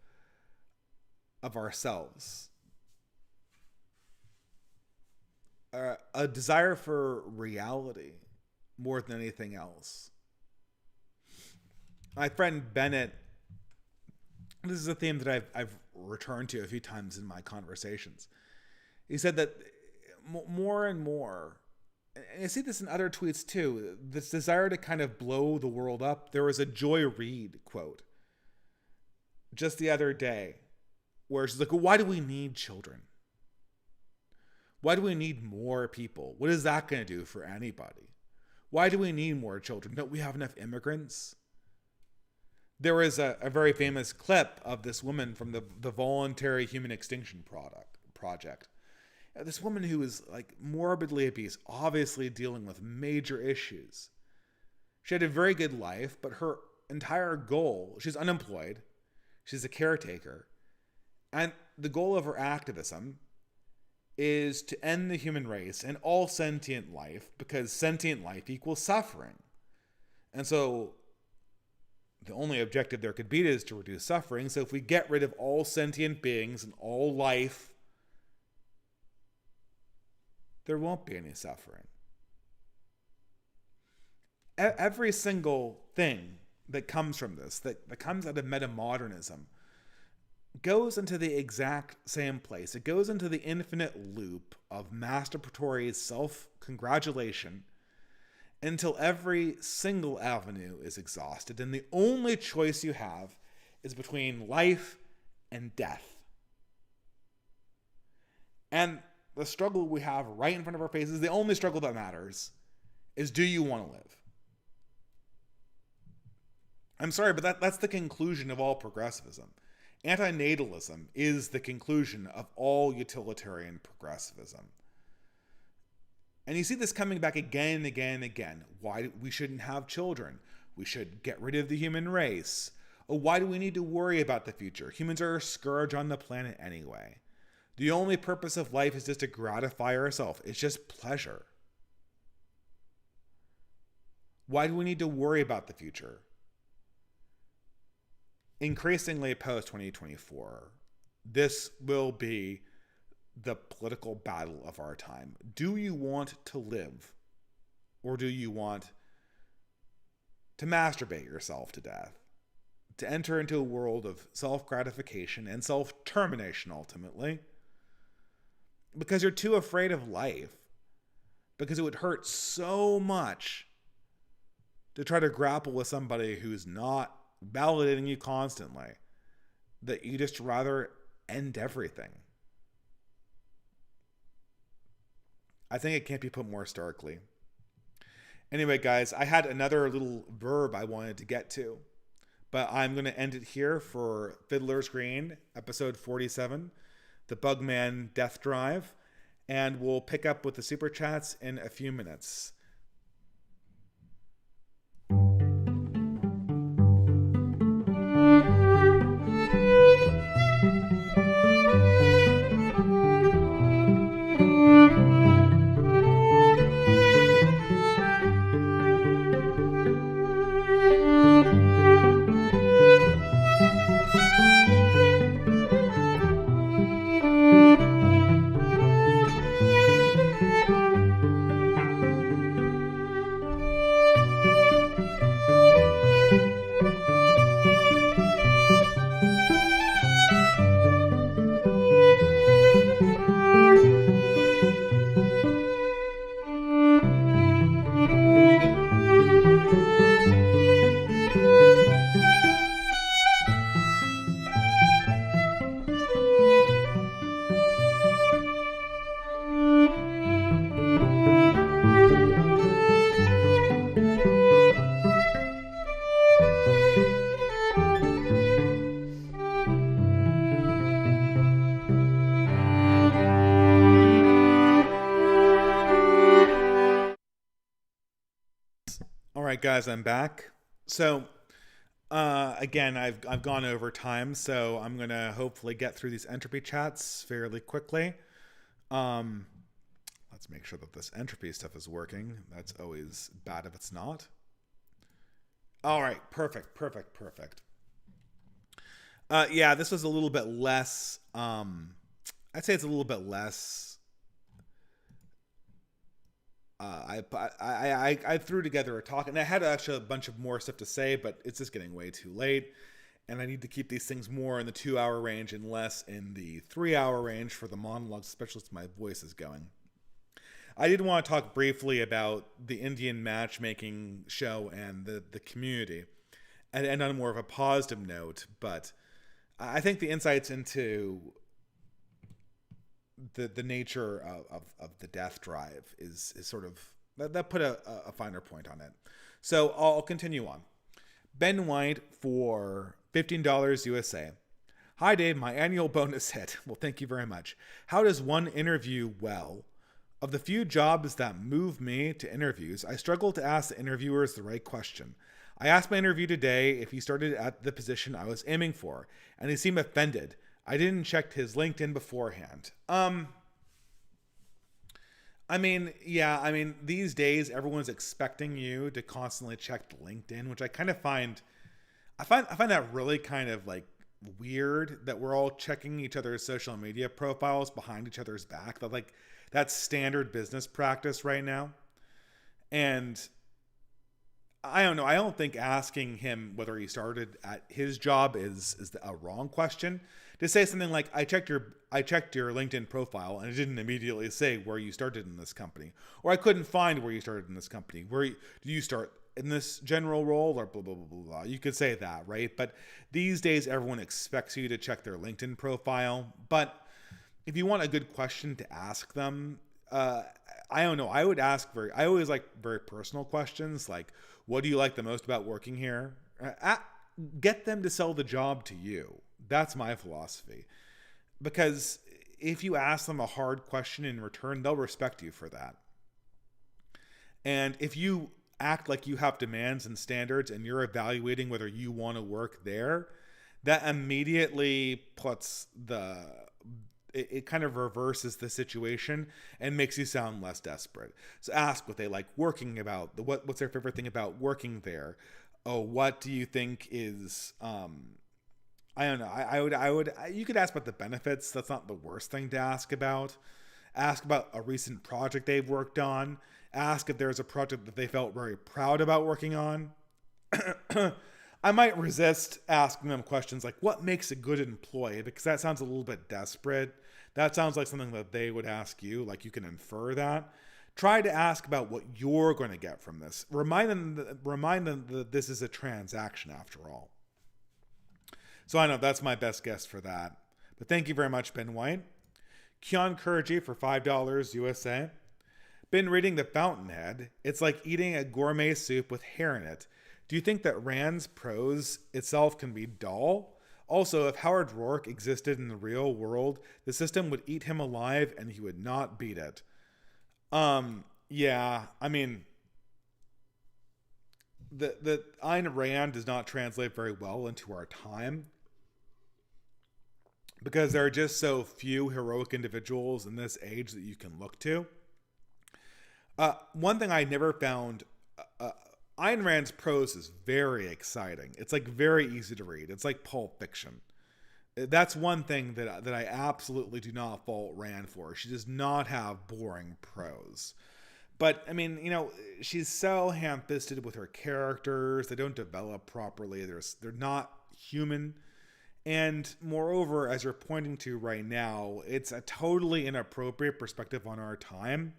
of ourselves. A desire for reality more than anything else. My friend Bennett, this is a theme that I've returned to a few times in my conversations. He said that more and more, and I see this in other tweets too, this desire to kind of blow the world up. There was a Joy Reid quote just the other day where she's like, well, why do we need children? Why do we need more people? What is that going to do for anybody? Why do we need more children? Don't we have enough immigrants? There was a very famous clip of this woman from the Voluntary Human Extinction Project. This woman who was like morbidly obese, obviously dealing with major issues. She had a very good life, but her entire goal, she's unemployed, she's a caretaker, and the goal of her activism is to end the human race and all sentient life, because sentient life equals suffering. And so the only objective there could be is to reduce suffering. So if we get rid of all sentient beings and all life, there won't be any suffering. Every single thing that comes from this, that comes out of metamodernism, goes into the exact same place. It goes into the infinite loop of masturbatory self-congratulation until every single avenue is exhausted. And the only choice you have is between life and death. And the struggle we have right in front of our faces, the only struggle that matters, is, do you want to live? I'm sorry, but that's the conclusion of all progressivism. Antinatalism is the conclusion of all utilitarian progressivism. And you see this coming back again and again and again. Why we shouldn't have children. We should get rid of the human race. Oh, why do we need to worry about the future? Humans are a scourge on the planet anyway. The only purpose of life is just to gratify ourselves. It's just pleasure. Why do we need to worry about the future? Increasingly post-2024, this will be the political battle of our time. Do you want to live? Or do you want to masturbate yourself to death? To enter into a world of self-gratification and self-termination, ultimately? Because you're too afraid of life. Because it would hurt so much to try to grapple with somebody who's not validating you constantly, that you just rather end everything. I think it can't be put more starkly. Anyway, guys, I had another little verb I wanted to get to, but I'm going to end it here for Fiddler's Green, episode 47, the Bugman Death Drive, and we'll pick up with the Super Chats in a few minutes. right, guys, I'm back. So, again, I've gone over time, so I'm gonna hopefully get through these entropy chats fairly quickly. Um, let's make sure that this entropy stuff is working. That's always bad if it's not. All right, perfect. Yeah, this was a little bit less. I'd say it's a little bit less. I threw together a talk, and I had actually a bunch of more stuff to say, but it's just getting way too late, and I need to keep these things more in the 2-hour range and less in the 3-hour range for the monologues, especially as my voice is going. I did want to talk briefly about the Indian matchmaking show and the community, and end on more of a positive note, but I think the insights into the nature of the death drive is sort of that put a finer point on it. So I'll continue on. Ben White for $15 USA. Hi Dave, my annual bonus hit. Well, thank you very much. How does one interview well? Of the few jobs that move me to interviews, I struggle to ask the interviewers the right question. I asked my interview today if he started at the position I was aiming for, and he seemed offended. I didn't check his LinkedIn beforehand. These days everyone's expecting you to constantly check LinkedIn, which I kind of find that really kind of like weird that we're all checking each other's social media profiles behind each other's back. That's standard business practice right now. And I don't know. I don't think asking him whether he started at his job is a wrong question. To say something like, I checked your LinkedIn profile and it didn't immediately say where you started in this company, or I couldn't find where you started in this company. Do you start in this general role, or blah, blah, blah, blah, blah. You could say that, right? But these days, everyone expects you to check their LinkedIn profile. But if you want a good question to ask them, I don't know. I always like very personal questions, like, what do you like the most about working here? Get them to sell the job to you. That's my philosophy. Because if you ask them a hard question in return, they'll respect you for that. And if you act like you have demands and standards and you're evaluating whether you want to work there, that immediately puts it kind of reverses the situation and makes you sound less desperate. So ask what they like working about, what's their favorite thing about working there. Oh, what do you think is, I don't know. You could ask about the benefits. That's not the worst thing to ask about. Ask about a recent project they've worked on. Ask if there's a project that they felt very proud about working on. I might resist asking them questions like, what makes a good employee? Because that sounds a little bit desperate. That sounds like something that they would ask you, like you can infer that. Try to ask about what you're going to get from this. Remind them that this is a transaction after all. So I know that's my best guess for that. But thank you very much, Ben White. Kyon Kurji for $5 USA. Been reading The Fountainhead. It's like eating a gourmet soup with hair in it. Do you think that Rand's prose itself can be dull? Also, if Howard Rourke existed in the real world, the system would eat him alive and he would not beat it. Yeah, I mean, the Ayn Rand does not translate very well into our time because there are just so few heroic individuals in this age that you can look to. One thing I never found, Ayn Rand's prose is very exciting. It's like very easy to read. It's like Pulp Fiction. That's one thing that I absolutely do not fault Rand for. She does not have boring prose. But, I mean, you know, she's so ham-fisted with her characters. They don't develop properly. They're not human. And moreover, as you're pointing to right now, it's a totally inappropriate perspective on our time.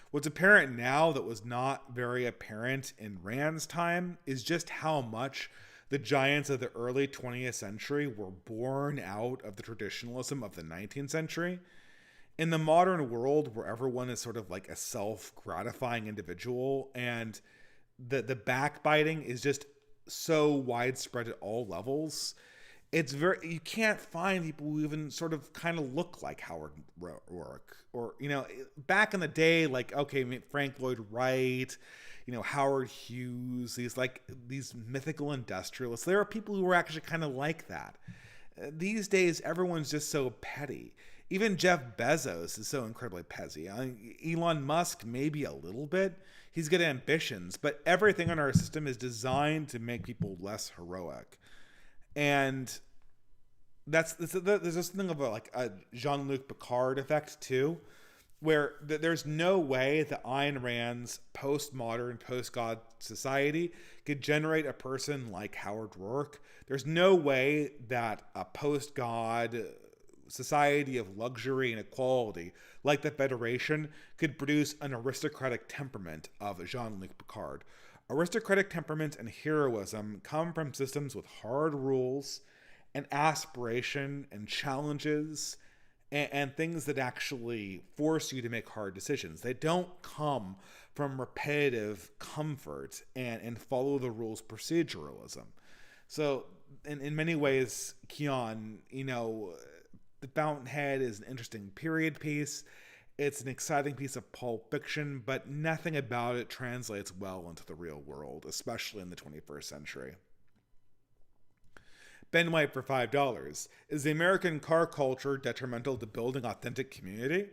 What's apparent now that was not very apparent in Rand's time is just how much the giants of the early 20th century were born out of the traditionalism of the 19th century. In the modern world where everyone is sort of like a self-gratifying individual and the backbiting is just so widespread at all levels, you can't find people who even sort of kind of look like Howard Rourke, or, back in the day, like, okay, Frank Lloyd Wright, Howard Hughes, these mythical industrialists. There are people who are actually kind of like that. These days, everyone's just so petty. Even Jeff Bezos is so incredibly petty. Elon Musk, maybe a little bit. He's got ambitions, but everything in our system is designed to make people less heroic. And there's this thing of a Jean-Luc Picard effect too, where there's no way that Ayn Rand's postmodern, post-God society could generate a person like Howard Rourke. There's no way that a post-God society of luxury and equality like the Federation could produce an aristocratic temperament of Jean-Luc Picard. Aristocratic temperament and heroism come from systems with hard rules and aspiration and challenges and things that actually force you to make hard decisions. They don't come from repetitive comfort and follow the rules proceduralism. So in many ways, Keon, The Fountainhead is an interesting period piece. It's an exciting piece of pulp fiction, but nothing about it translates well into the real world, especially in the 21st century. Ben White for $5. Is the American car culture detrimental to building authentic community?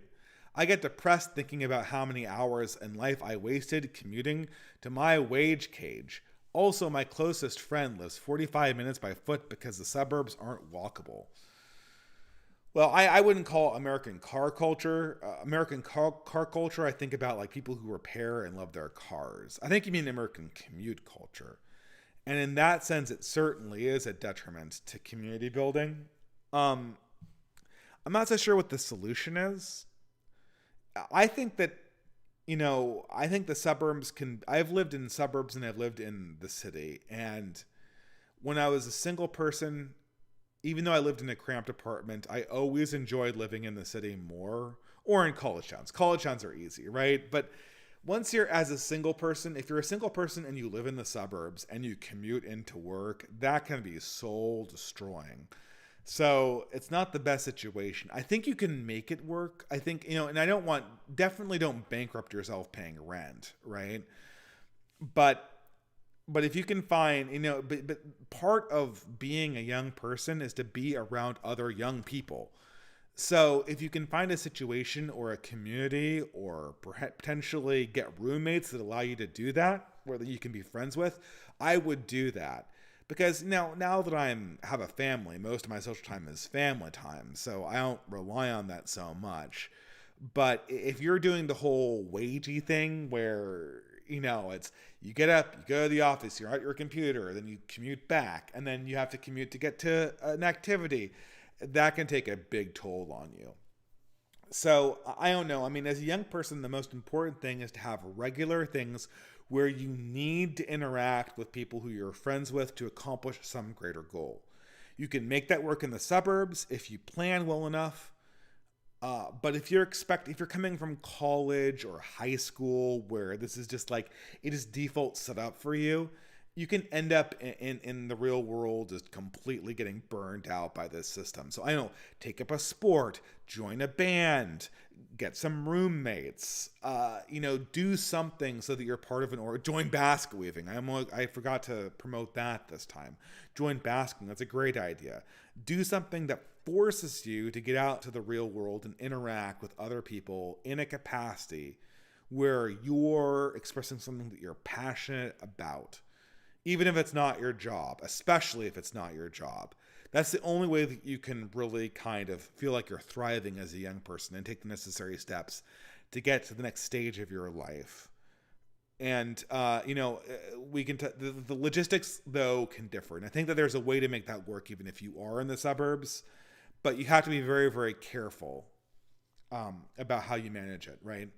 I get depressed thinking about how many hours in life I wasted commuting to my wage cage. Also, my closest friend lives 45 minutes by foot because the suburbs aren't walkable. Well, I wouldn't call American car culture. American car culture, I think about like people who repair and love their cars. I think you mean American commute culture. And in that sense, it certainly is a detriment to community building. I'm not so sure what the solution is. I think that, I think the suburbs I've lived in suburbs and I've lived in the city. And when I was a single person, even though I lived in a cramped apartment, I always enjoyed living in the city more, or in college towns. College towns are easy, right? But once you're as a single person, if you're a single person and you live in the suburbs and you commute into work, that can be soul destroying. So it's not the best situation. I think you can make it work. I think, and definitely don't bankrupt yourself paying rent, right? But if you can find, but part of being a young person is to be around other young people. So if you can find a situation or a community or potentially get roommates that allow you to do that, where you can be friends with, I would do that. Because now that I have a family, most of my social time is family time, so I don't rely on that so much. But if you're doing the whole wagey thing where, it's you get up, you go to the office, you're at your computer, then you commute back, and then you have to commute to get to an activity, that can take a big toll on you. So I don't know. I mean, as a young person, the most important thing is to have regular things where you need to interact with people who you're friends with to accomplish some greater goal. You can make that work in the suburbs if you plan well enough. But if you're coming from college or high school where this is just like, it is default set up for you, you can end up in the real world just completely getting burned out by this system. So I don't know, take up a sport, join a band, get some roommates, do something so that you're part of join basket weaving. I forgot to promote that this time. Join basking, that's a great idea. Do something that forces you to get out to the real world and interact with other people in a capacity where you're expressing something that you're passionate about. Even if it's not your job, especially if it's not your job. That's the only way that you can really kind of feel like you're thriving as a young person and take the necessary steps to get to the next stage of your life. And, we can, the logistics though can differ. And I think that there's a way to make that work even if you are in the suburbs, but you have to be very, very careful about how you manage it, right?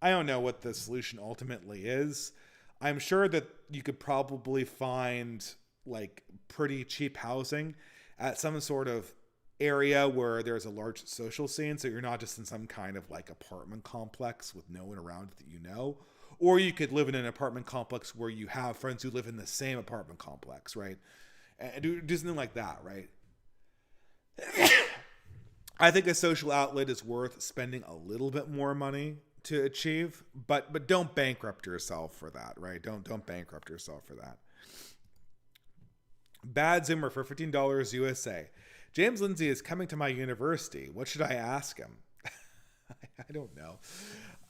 I don't know what the solution ultimately is. I'm sure that you could probably find like pretty cheap housing at some sort of area where there's a large social scene. So you're not just in some kind of like apartment complex with no one around that you know. Or you could live in an apartment complex where you have friends who live in the same apartment complex, right? And do something like that, right? I think a social outlet is worth spending a little bit more money to achieve, but don't bankrupt yourself for that, right? Don't bankrupt yourself for that. Bad Zoomer for $15 USA. James Lindsay is coming to my university. What should I ask him? I don't know.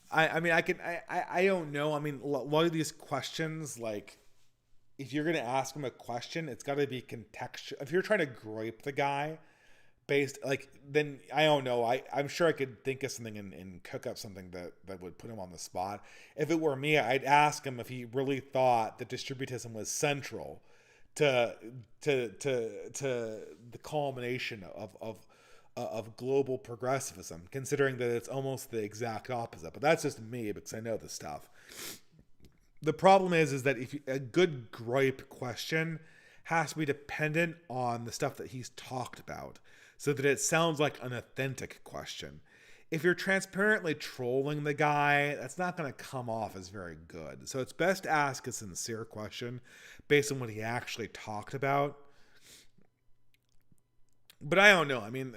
I mean, I don't know. I mean, a lot of these questions, like, if you're going to ask him a question, it's got to be contextual. If you're trying to gripe the guy based, like, then I don't know. I'm sure I could think of something and cook up something that would put him on the spot. If it were me, I'd ask him if he really thought that distributism was central to the culmination of global progressivism, considering that it's almost the exact opposite. But that's just me, because I know the stuff. The problem is that if a good gripe question has to be dependent on the stuff that he's talked about, so that it sounds like an authentic question. If you're transparently trolling the guy, that's not going to come off as very good. So it's best to ask a sincere question based on what he actually talked about. But I don't know. I mean,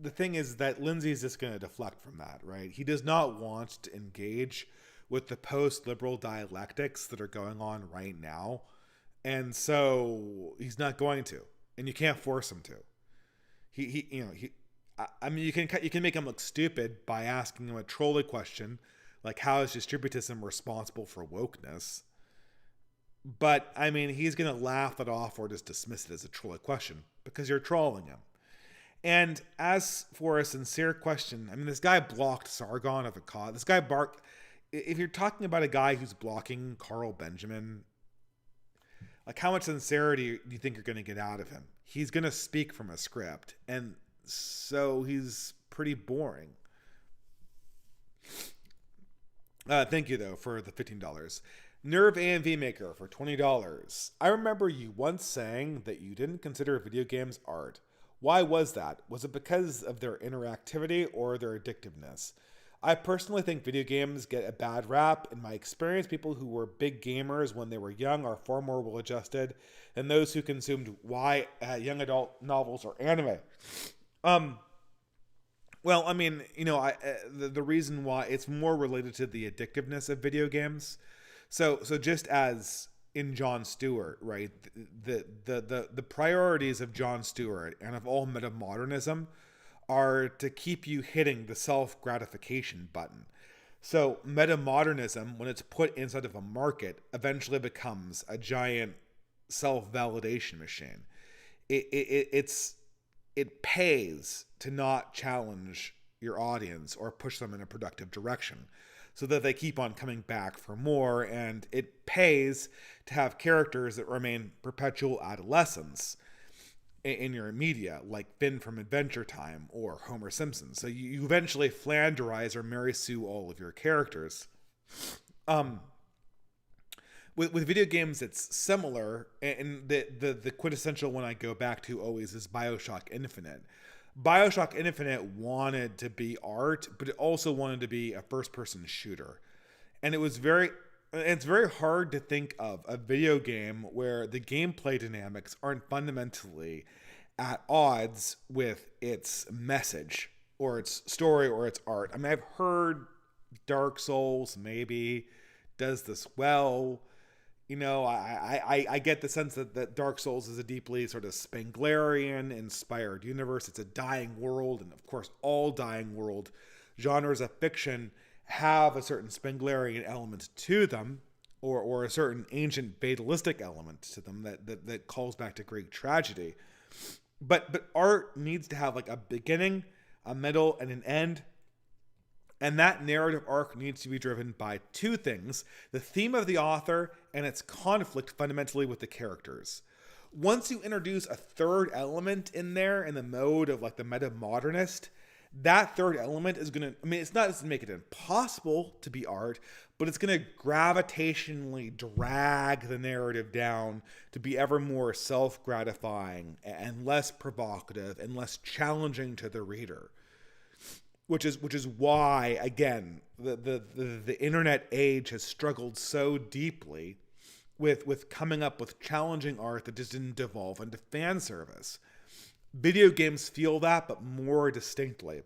the thing is that Lindsay's just going to deflect from that, right? He does not want to engage with the post-liberal dialectics that are going on right now. And so he's not going to. And you can't force him to. I mean, you can make him look stupid by asking him a trolley question, like, how is distributism responsible for wokeness? But I mean, he's gonna laugh it off or just dismiss it as a trolley question because you're trolling him. And as for a sincere question, I mean, this guy blocked Sargon of Akkad. This guy barked. If you're talking about a guy who's blocking Carl Benjamin, like, how much sincerity do you think you're going to get out of him? He's going to speak from a script, and so he's pretty boring. Thank you, though, for the $15. Nerve AMV Maker for $20. I remember you once saying that you didn't consider video games art. Why was that? Was it because of their interactivity or their addictiveness? I personally think video games get a bad rap. In my experience, people who were big gamers when they were young are far more well-adjusted than those who consumed young adult novels or anime. Well, I mean, you know, the reason why it's more related to the addictiveness of video games. So just as in Jon Stewart, right? The priorities of Jon Stewart and of all metamodernism are to keep you hitting the self-gratification button. So metamodernism, when it's put inside of a market, eventually becomes a giant self-validation machine. It pays to not challenge your audience or push them in a productive direction, so that they keep on coming back for more, and it pays to have characters that remain perpetual adolescents in your media, like Finn from Adventure Time or Homer Simpson. So you eventually Flanderize or Mary Sue all of your characters. With video games, it's similar, and the quintessential one I go back to always is BioShock Infinite. BioShock Infinite wanted to be art, but it also wanted to be a first-person shooter. And it's very hard to think of a video game where the gameplay dynamics aren't fundamentally at odds with its message or its story or its art. I mean, I've heard Dark Souls maybe does this well. You know, I get the sense that Dark Souls is a deeply sort of Spenglerian-inspired universe. It's a dying world, and of course, all dying world genres of fiction have a certain Spenglerian element to them, or a certain ancient fatalistic element to them that calls back to Greek tragedy. But art needs to have like a beginning, a middle, and an end. And that narrative arc needs to be driven by two things: the theme of the author and its conflict fundamentally with the characters. Once you introduce a third element in there in the mode of like the meta-modernist, that third element is going to, I mean, it's not just to make it impossible to be art, but it's going to gravitationally drag the narrative down to be ever more self-gratifying and less provocative and less challenging to the reader. Which is why, again, the internet age has struggled so deeply with coming up with challenging art that just didn't devolve into fan service. Video games feel that, but more distinctly,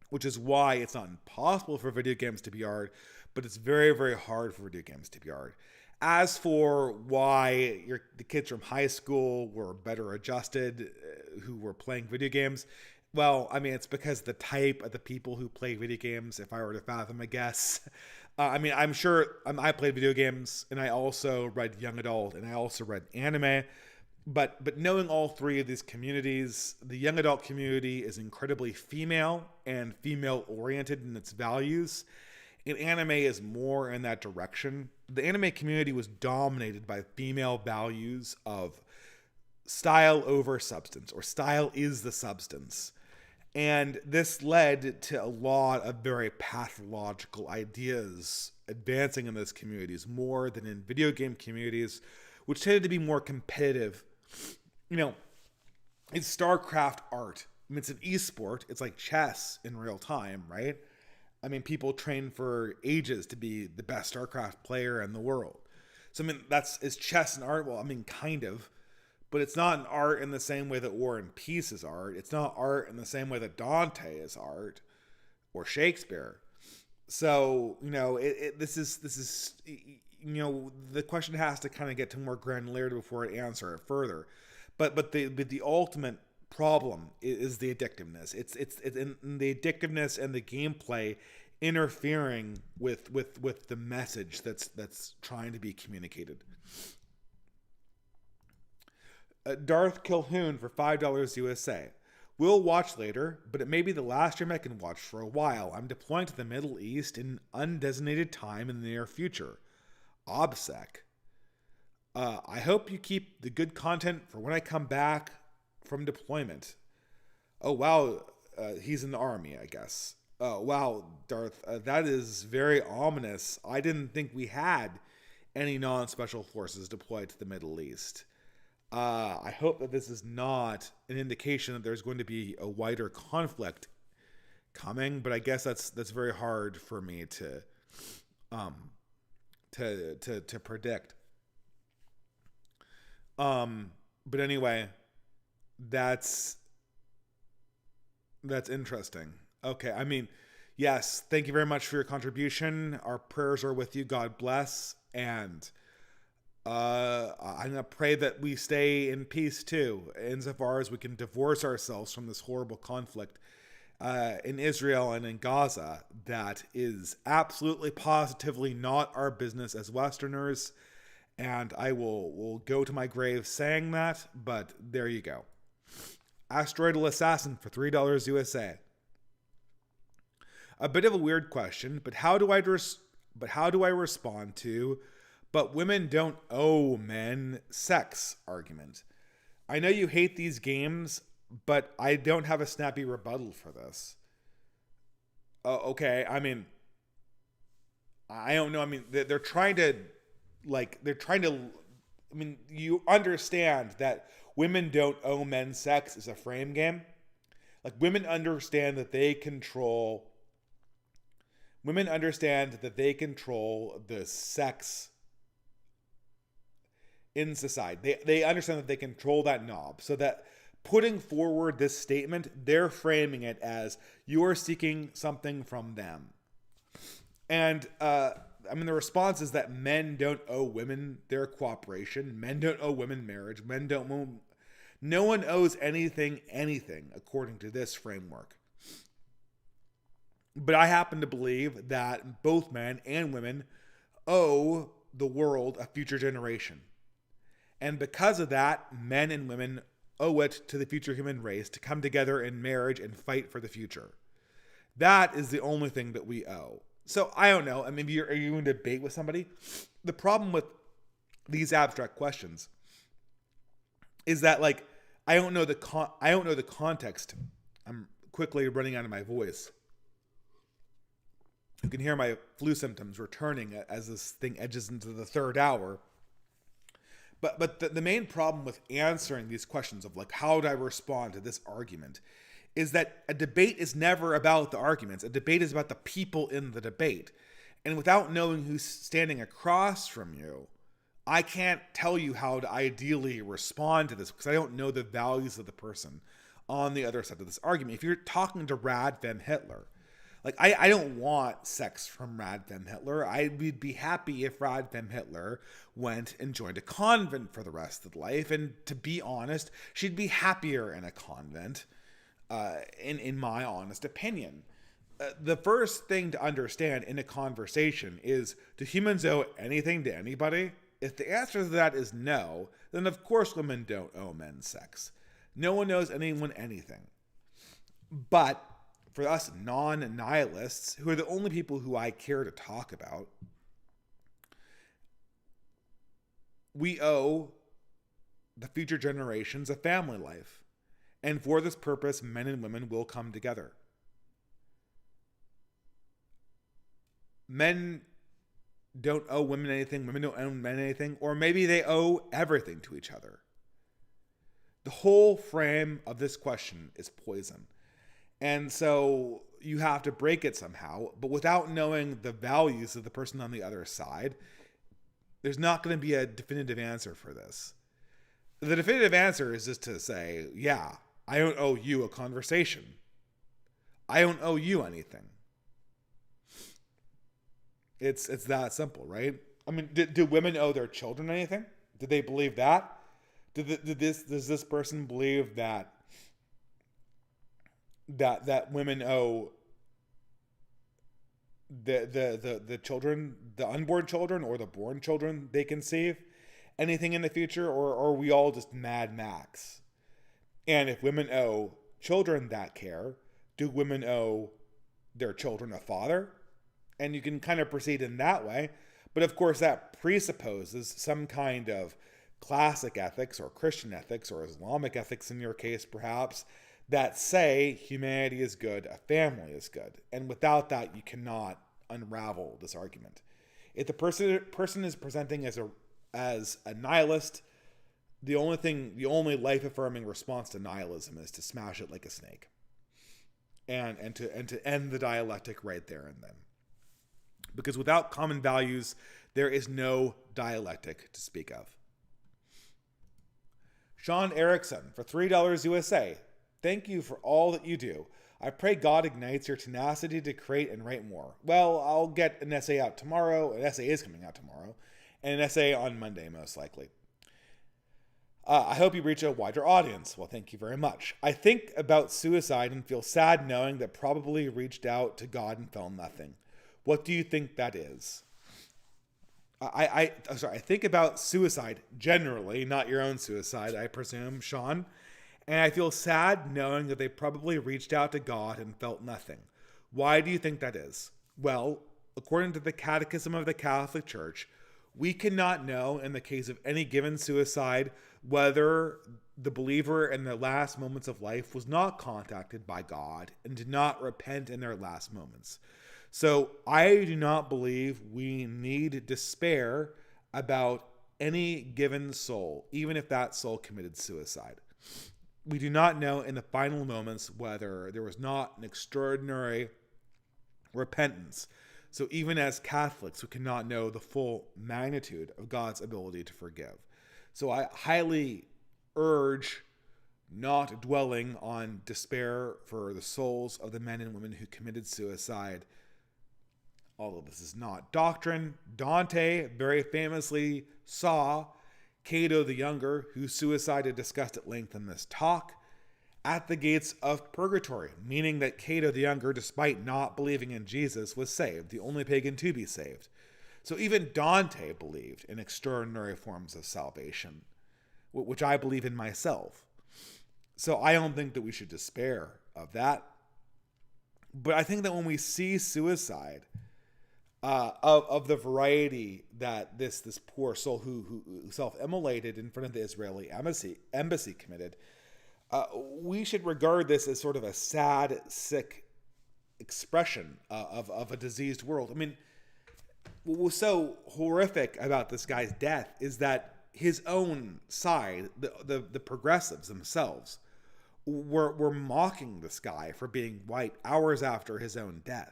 which is why it's not impossible for video games to be art, but it's very, very hard for video games to be art. As for why the kids from high school were better adjusted, who were playing video games, well, I mean, it's because the type of the people who play video games, if I were to fathom a guess. I mean, I'm sure I played video games, and I also read young adult, and I also read anime. But knowing all three of these communities, the young adult community is incredibly female and female oriented in its values. And anime is more in that direction. The anime community was dominated by female values of style over substance, or style is the substance. And this led to a lot of very pathological ideas advancing in those communities more than in video game communities, which tended to be more competitive. You know, it's StarCraft art. I mean, it's an esport. It's like chess in real time, right? I mean, people train for ages to be the best StarCraft player in the world. So, I mean, is chess an art? Well, I mean, kind of. But it's not an art in the same way that War and Peace is art. It's not art in the same way that Dante is art or Shakespeare. So, you know, this is, you know, the question has to kind of get to more granularity before I answer it further. But the ultimate problem is the addictiveness. It's in the addictiveness and the gameplay interfering with the message that's trying to be communicated. Darth Kilhoun for $5 USA. We'll watch later, but it may be the last stream I can watch for a while. I'm deploying to the Middle East in undesignated time in the near future. OBSEC. I hope you keep the good content for when I come back from deployment. Oh, wow. He's in the army, I guess. Wow, Darth. That is very ominous. I didn't think we had any non-special forces deployed to the Middle East. I hope that this is not an indication that there's going to be a wider conflict coming, but I guess that's very hard for me to predict. But anyway, that's interesting. Okay, I mean, yes, thank you very much for your contribution. Our prayers are with you. God bless, and I'm going to pray that we stay in peace too, insofar as we can divorce ourselves from this horrible conflict in Israel and in Gaza that is absolutely positively not our business as Westerners. And I will go to my grave saying that, but there you go. Asteroidal Assassin for $3 USA. A bit of a weird question, but how do I respond to "but women don't owe men sex" argument? I know you hate these games, but I don't have a snappy rebuttal for this. Okay, I mean, I don't know. I mean, they're trying to, I mean, you understand that women don't owe men sex is a frame game. Like, women understand that they control the sex in society. They understand that they control that knob, so that putting forward this statement, they're framing it as you are seeking something from them. And I mean, the response is that men don't owe women their cooperation. Men don't owe women marriage. No one owes anything according to this framework. But I happen to believe that both men and women owe the world a future generation. And because of that, men and women owe it to the future human race to come together in marriage and fight for the future. That is the only thing that we owe. So I don't know. I mean, are you in a debate with somebody? The problem with these abstract questions is that, like, I don't know the context. I'm quickly running out of my voice. You can hear my flu symptoms returning as this thing edges into the third hour. But the main problem with answering these questions of, like, how do I respond to this argument, is that a debate is never about the arguments. A debate is about the people in the debate. And without knowing who's standing across from you, I can't tell you how to ideally respond to this, because I don't know the values of the person. on the other side of this argument. If you're talking to Rad Fem Hitler, like, I don't want sex from Rad Fem Hitler. I would be happy if Rad Fem Hitler went and joined a convent for the rest of life. And to be honest, she'd be happier in a convent, in my honest opinion. The first thing to understand in a conversation is, do humans owe anything to anybody? If the answer to that is no, then of course women don't owe men sex. No one owes anyone anything. But for us non-nihilists, who are the only people who I care to talk about, we owe the future generations a family life. And for this purpose, men and women will come together. Men don't owe women anything, women don't owe men anything, or maybe they owe everything to each other. The whole frame of this question is poison. And so you have to break it somehow, but without knowing the values of the person on the other side, there's not going to be a definitive answer for this. The definitive answer is just to say, yeah, I don't owe you a conversation. I don't owe you anything. It's that simple, right? I mean, do women owe their children anything? Did they believe that? Does this person believe that women owe the children, the unborn children or the born children they conceive, anything in the future, or are we all just Mad Max? And if women owe children that care, do women owe their children a father? And you can kind of proceed in that way. But of course, that presupposes some kind of classic ethics or Christian ethics or Islamic ethics in your case, perhaps, that say humanity is good, a family is good. And without that, you cannot unravel this argument. If the person is presenting as a nihilist, the only life-affirming response to nihilism is to smash it like a snake. And to end the dialectic right there and then. Because without common values, there is no dialectic to speak of. Sean Erickson for $3 USA. Thank you for all that you do. I pray God ignites your tenacity to create and write more. Well, I'll get an essay out tomorrow. An essay is coming out tomorrow. And an essay on Monday, most likely. I hope you reach a wider audience. Well, thank you very much. I think about suicide and feel sad knowing that probably reached out to God and felt nothing. What do you think that is? I think about suicide generally, not your own suicide, I presume, Sean. And I feel sad knowing that they probably reached out to God and felt nothing. Why do you think that is? Well, according to the Catechism of the Catholic Church, we cannot know in the case of any given suicide whether the believer in their last moments of life was not contacted by God and did not repent in their last moments. So I do not believe we need despair about any given soul, even if that soul committed suicide. We do not know in the final moments whether there was not an extraordinary repentance. So even as Catholics, we cannot know the full magnitude of God's ability to forgive. So I highly urge not dwelling on despair for the souls of the men and women who committed suicide. Although this is not doctrine, Dante very famously saw Cato the Younger, whose suicide is discussed at length in this talk, at the gates of purgatory, meaning that Cato the Younger, despite not believing in Jesus, was saved, the only pagan to be saved. So even Dante believed in extraordinary forms of salvation, which I believe in myself. So I don't think that we should despair of that. But I think that when we see suicide, of the variety that this poor soul who self-immolated in front of the Israeli embassy committed, we should regard this as sort of a sad, sick expression of a diseased world. I mean, what was so horrific about this guy's death is that his own side, the progressives themselves, were mocking this guy for being white hours after his own death.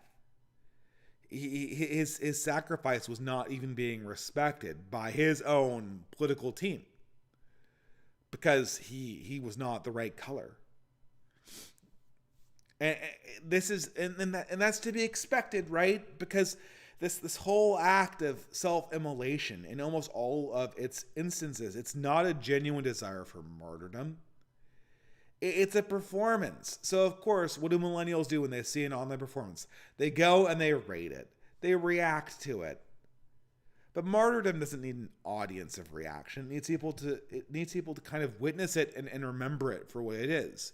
His sacrifice was not even being respected by his own political team because he was not the right color. And this is and that's to be expected, right? Because this whole act of self-immolation, in almost all of its instances, it's not a genuine desire for martyrdom. It's a performance. So of course, what do millennials do when they see an online performance? They go and they rate it. They react to it. But martyrdom doesn't need an audience of reaction. It needs people to kind of witness it and remember it for what it is.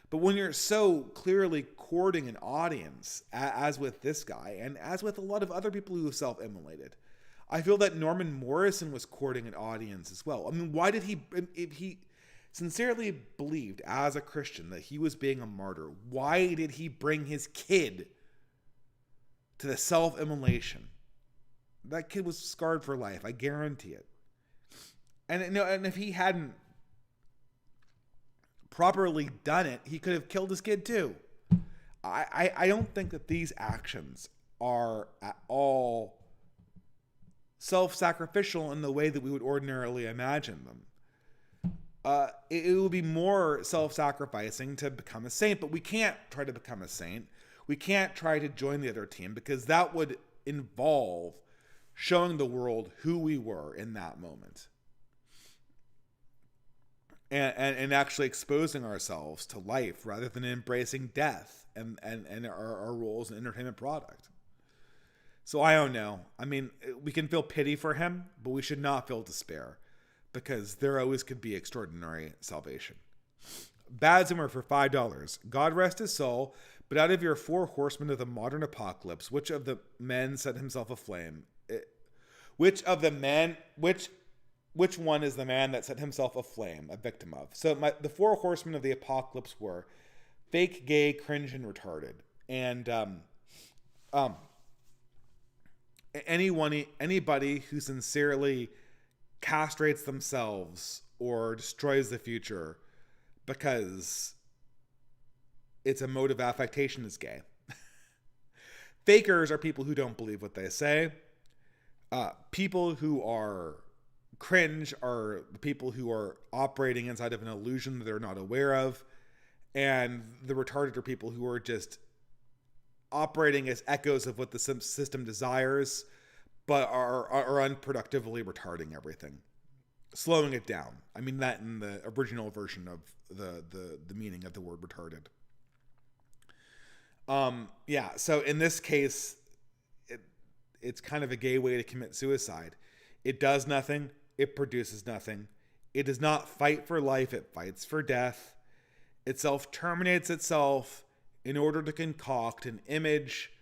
But when you're so clearly courting an audience, as with this guy, and as with a lot of other people who have self-immolated, I feel that Norman Morrison was courting an audience as well. I mean, why did he, if he sincerely believed as a Christian that he was being a martyr, why did he bring his kid to the self-immolation? That kid was scarred for life. I guarantee it. And if he hadn't properly done it, he could have killed his kid too. I don't think that these actions are at all self-sacrificial in the way that we would ordinarily imagine them. It would be more self-sacrificing to become a saint, but we can't try to become a saint. We can't try to join the other team because that would involve showing the world who we were in that moment. And actually exposing ourselves to life rather than embracing death and our role as an entertainment product. So I don't know. I mean, we can feel pity for him, but we should not feel despair because there always could be extraordinary salvation. Bad Zoomer for $5. God rest his soul, but out of your 4 horsemen of the modern apocalypse, which of the men set himself aflame? Which one is the man that set himself aflame, a victim of? So the 4 horsemen of the apocalypse were fake, gay, cringe, and retarded. And anybody who sincerely castrates themselves or destroys the future because it's a mode of affectation is gay. Fakers are people who don't believe what they say. People who are cringe are the people who are operating inside of an illusion that they're not aware of. And the retarded are people who are just operating as echoes of what the system desires, but are unproductively retarding everything, slowing it down. I mean that in the original version of the meaning of the word retarded. So in this case, it's kind of a gay way to commit suicide. It does nothing. It produces nothing. It does not fight for life. It fights for death. It self-terminates itself in order to concoct an image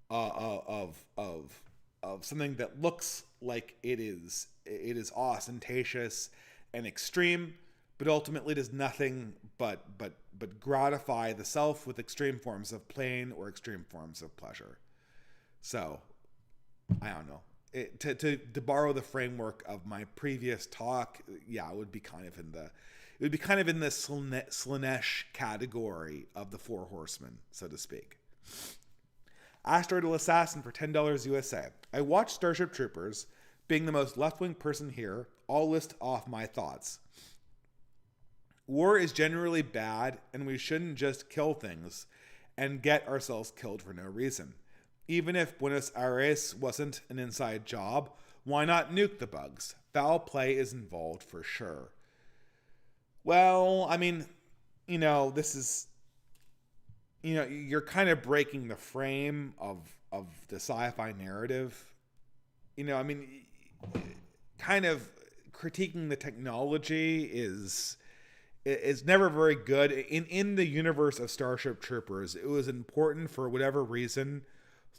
of something that looks like it is ostentatious and extreme, but ultimately does nothing but gratify the self with extreme forms of pain or extreme forms of pleasure. So, I don't know. To borrow the framework of my previous talk, it would be kind of in the Slanesh category of the 4 horsemen, so to speak. Asteroidal Assassin for $10 USA. I watched Starship Troopers. Being the most left-wing person here, I'll list off my thoughts. War is generally bad, and we shouldn't just kill things and get ourselves killed for no reason. Even if Buenos Aires wasn't an inside job, why not nuke the bugs? Foul play is involved for sure. Well, I mean, this is, you're kind of breaking the frame of the sci-fi narrative. Kind of critiquing the technology is never very good. In the universe of Starship Troopers, it was important for whatever reason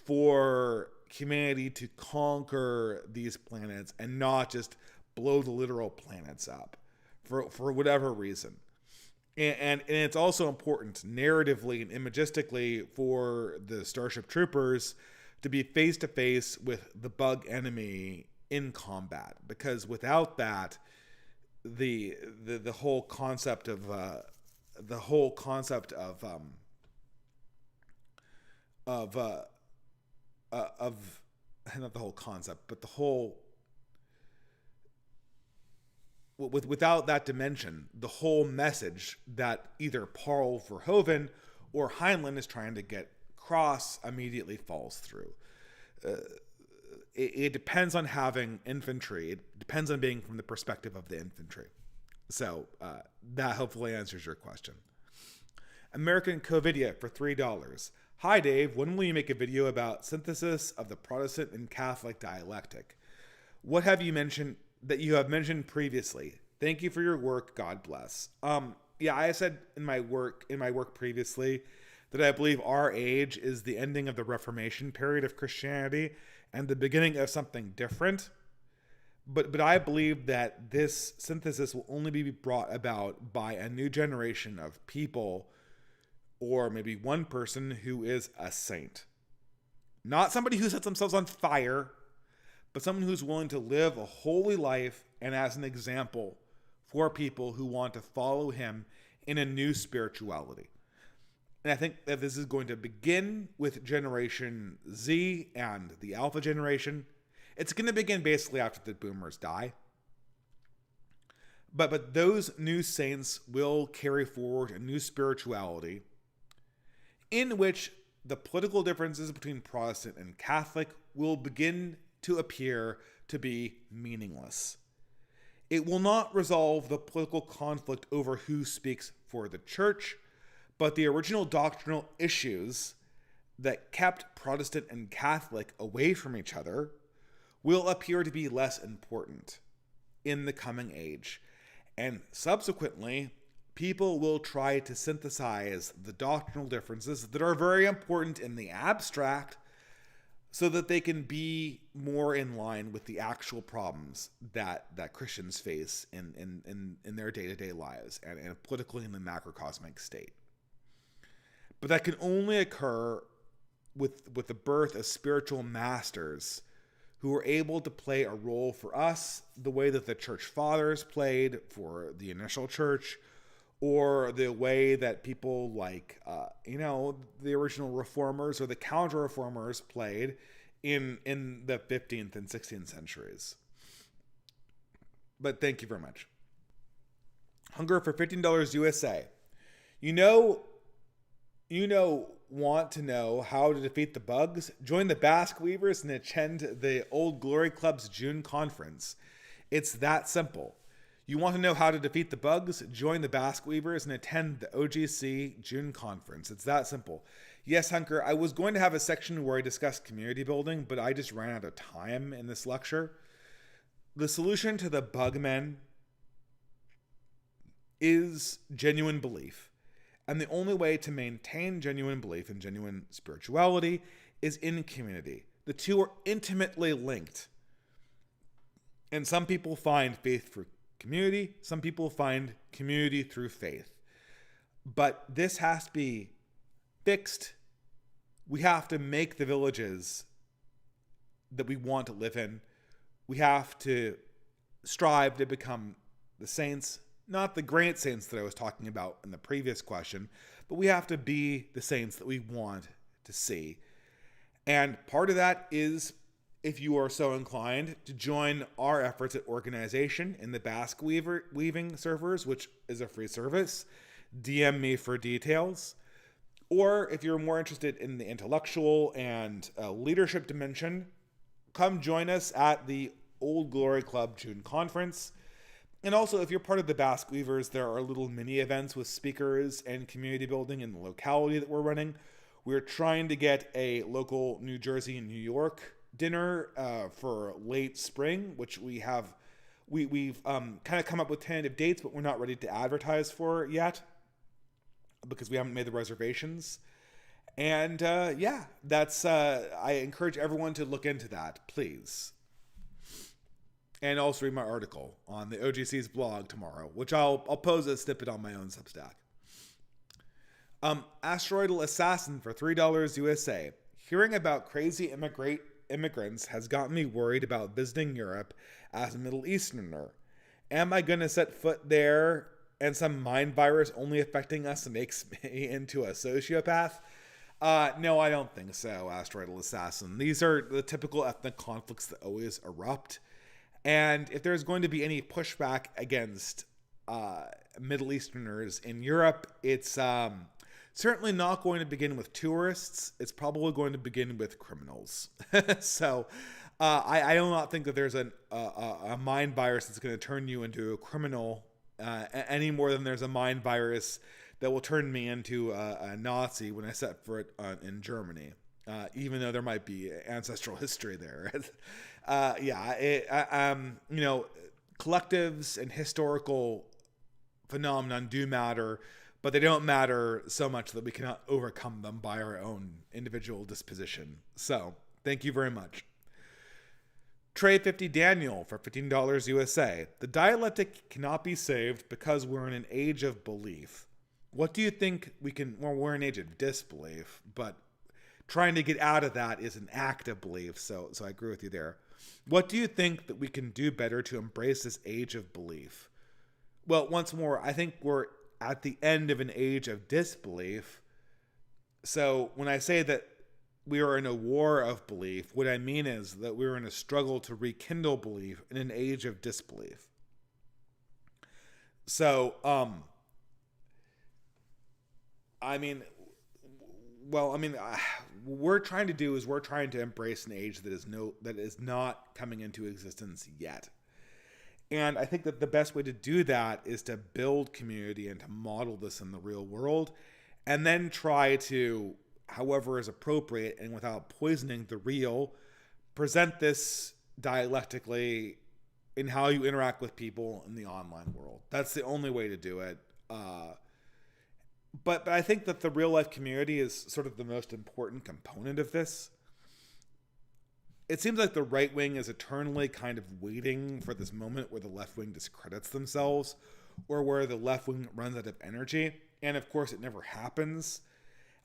for humanity to conquer these planets and not just blow the literal planets up for whatever reason. And it's also important narratively and imagistically for the Starship Troopers to be face to face with the bug enemy in combat, because without that, the whole concept of not the whole concept, but the whole without that dimension, the whole message that either Paul Verhoeven or Heinlein is trying to get across immediately falls through. It depends on having infantry. It depends on being from the perspective of the infantry. So that hopefully answers your question. American Covidia for $3. Hi Dave, when will you make a video about synthesis of the Protestant and Catholic dialectic? What have you mentioned that you have mentioned previously? Thank you for your work. God bless. Yeah, I said in my work previously that I believe our age is the ending of the Reformation period of Christianity and the beginning of something different. But I believe that this synthesis will only be brought about by a new generation of people, or maybe one person who is a saint. Not somebody who sets themselves on fire, but someone who's willing to live a holy life and as an example for people who want to follow him in a new spirituality. And I think that this is going to begin with Generation Z and the Alpha generation. It's going to begin basically after the boomers die. But those new saints will carry forward a new spirituality in which the political differences between Protestant and Catholic will begin to appear to be meaningless. It will not resolve the political conflict over who speaks for the church, but the original doctrinal issues that kept Protestant and Catholic away from each other will appear to be less important in the coming age. And subsequently, people will try to synthesize the doctrinal differences that are very important in the abstract so that they can be more in line with the actual problems that Christians face in their day-to-day lives and politically in the macrocosmic state. But that can only occur with the birth of spiritual masters who are able to play a role for us the way that the church fathers played for the initial church, or the way that people like, the original reformers or the counter-reformers played in the 15th and 16th centuries. But thank you very much. Hunger for $15 USA. Want to know how to defeat the bugs? Join the Basque Weavers and attend the Old Glory Club's June conference. It's that simple. You want to know how to defeat the bugs? Join the Basque Weavers and attend the OGC June conference. It's that simple. Yes, Hunker, I was going to have a section where I discussed community building, but I just ran out of time in this lecture. The solution to the Bugman is genuine belief. And the only way to maintain genuine belief and genuine spirituality is in community. The two are intimately linked. And some people find faith through community. Some people find community through faith. But this has to be fixed. We have to make the villages that we want to live in. We have to strive to become the saints, not the great saints that I was talking about in the previous question, but we have to be the saints that we want to see. And part of that is, if you are so inclined, to join our efforts at organization in the Basque weaving servers, which is a free service. DM me for details. Or if you're more interested in the intellectual and leadership dimension, come join us at the Old Glory Club June conference. And also, if you're part of the Basque Weavers, there are little mini events with speakers and community building in the locality that we're running. We're trying to get a local New Jersey and New York dinner for late spring, which we've kind of come up with tentative dates, but we're not ready to advertise for yet because we haven't made the reservations. And that's I encourage everyone to look into that, please. And also read my article on the OGC's blog tomorrow, which I'll pose a snippet on my own Substack. Asteroidal Assassin for $3 USA. Hearing about crazy immigrants has gotten me worried about visiting Europe as a Middle Easterner. Am I going to set foot there and some mind virus only affecting us makes me into a sociopath? No, I don't think so, Asteroidal Assassin. These are the typical ethnic conflicts that always erupt. And if there's going to be any pushback against Middle Easterners in Europe, it's certainly not going to begin with tourists. It's probably going to begin with criminals. So I do not think that there's a mind virus that's going to turn you into a criminal any more than there's a mind virus that will turn me into a Nazi when I set foot in Germany. Even though there might be ancestral history there. Collectives and historical phenomenon do matter, but they don't matter so much that we cannot overcome them by our own individual disposition. So, thank you very much. Trade 50 Daniel for $15 USA. The dialectic cannot be saved because we're in an age of belief. What do you think we can... Well, we're in an age of disbelief, but trying to get out of that is an act of belief, so I agree with you there. What do you think that we can do better to embrace this age of belief? Well, once more, I think we're at the end of an age of disbelief. So when I say that we are in a war of belief, what I mean is that we're in a struggle to rekindle belief in an age of disbelief. So, we're trying to embrace an age that is not coming into existence yet. And I think that the best way to do that is to build community and to model this in the real world, and then try to, however is appropriate and without poisoning the real, present this dialectically in how you interact with people in the online world. That's the only way to do it. But I think that the real life community is sort of the most important component of this. It seems like the right wing is eternally kind of waiting for this moment where the left wing discredits themselves, or where the left wing runs out of energy. And of course, it never happens.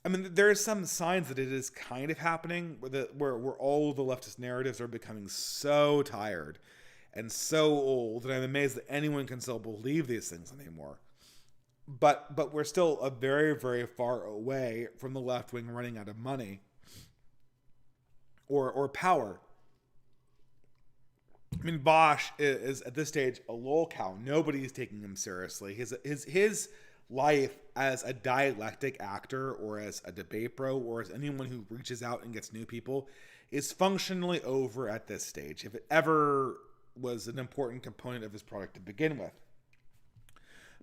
I mean, there are some signs that it is kind of happening, where all of the leftist narratives are becoming so tired and so old that I'm amazed that anyone can still believe these things anymore. But we're still a very, very far away from the left wing running out of money or power. I mean, Bosch is at this stage a lolcow. Nobody's taking him seriously. His life as a dialectic actor or as a debate pro or as anyone who reaches out and gets new people is functionally over at this stage, if it ever was an important component of his product to begin with.